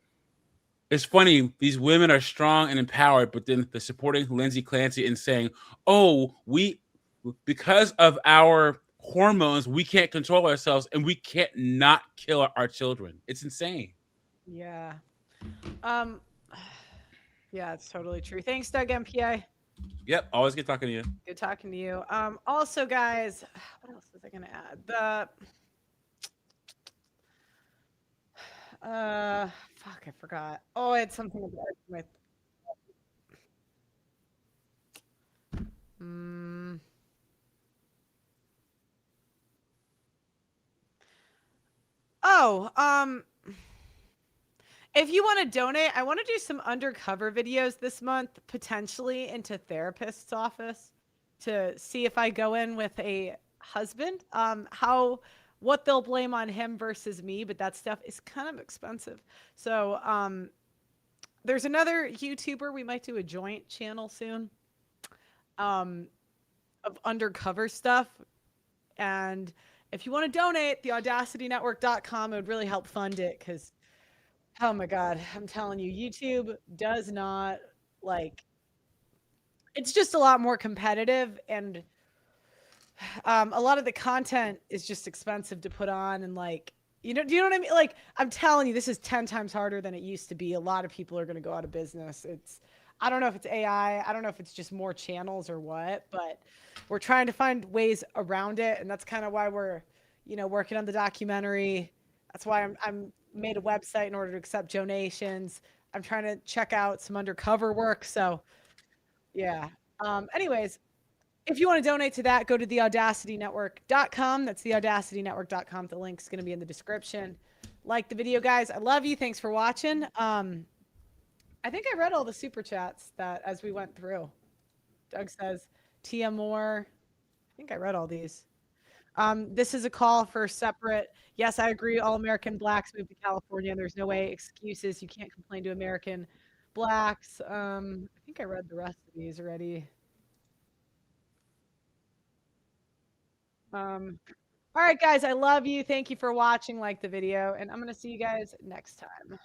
it's funny, these women are strong and empowered, but then they're supporting Lindsay Clancy and saying, "Oh, because of our hormones, we can't control ourselves and we can't not kill our children." It's insane. Yeah. Yeah, it's totally true. Thanks, Doug MPA. Yep, always good talking to you. Good talking to you. Also, guys, what else was I gonna add? Fuck, I forgot. Oh, I had something about my. Oh, if you want to donate, I want to do some undercover videos this month, potentially into therapist's office, to see if I go in with a husband, what they'll blame on him versus me, but that stuff is kind of expensive. So, there's another YouTuber, we might do a joint channel soon, of undercover stuff. And if you want to donate, theaudacitynetwork.com, it would really help fund it, because oh my God, I'm telling you, YouTube does not it's just a lot more competitive, and A lot of the content is just expensive to put on, and like, do you know what I mean? Like, I'm telling you, this is 10 times harder than it used to be. A lot of people are going to go out of business. I don't know if it's AI. I don't know if it's just more channels or what, but we're trying to find ways around it. And that's kind of why we're, working on the documentary. That's why I'm made a website in order to accept donations. I'm trying to check out some undercover work. So yeah. Anyways, if you want to donate to that, go to theaudacitynetwork.com. That's theaudacitynetwork.com. The link's going to be in the description. Like the video, guys. I love you. Thanks for watching. I think I read all the super chats that as we went through. Doug says, Tia Moore. I think I read all these. This is a call for separate. Yes, I agree. All American blacks move to California, and there's no way excuses. You can't complain to American blacks. I think I read the rest of these already. All right, guys, I love you. Thank you for watching. Like the video, and I'm going to see you guys next time.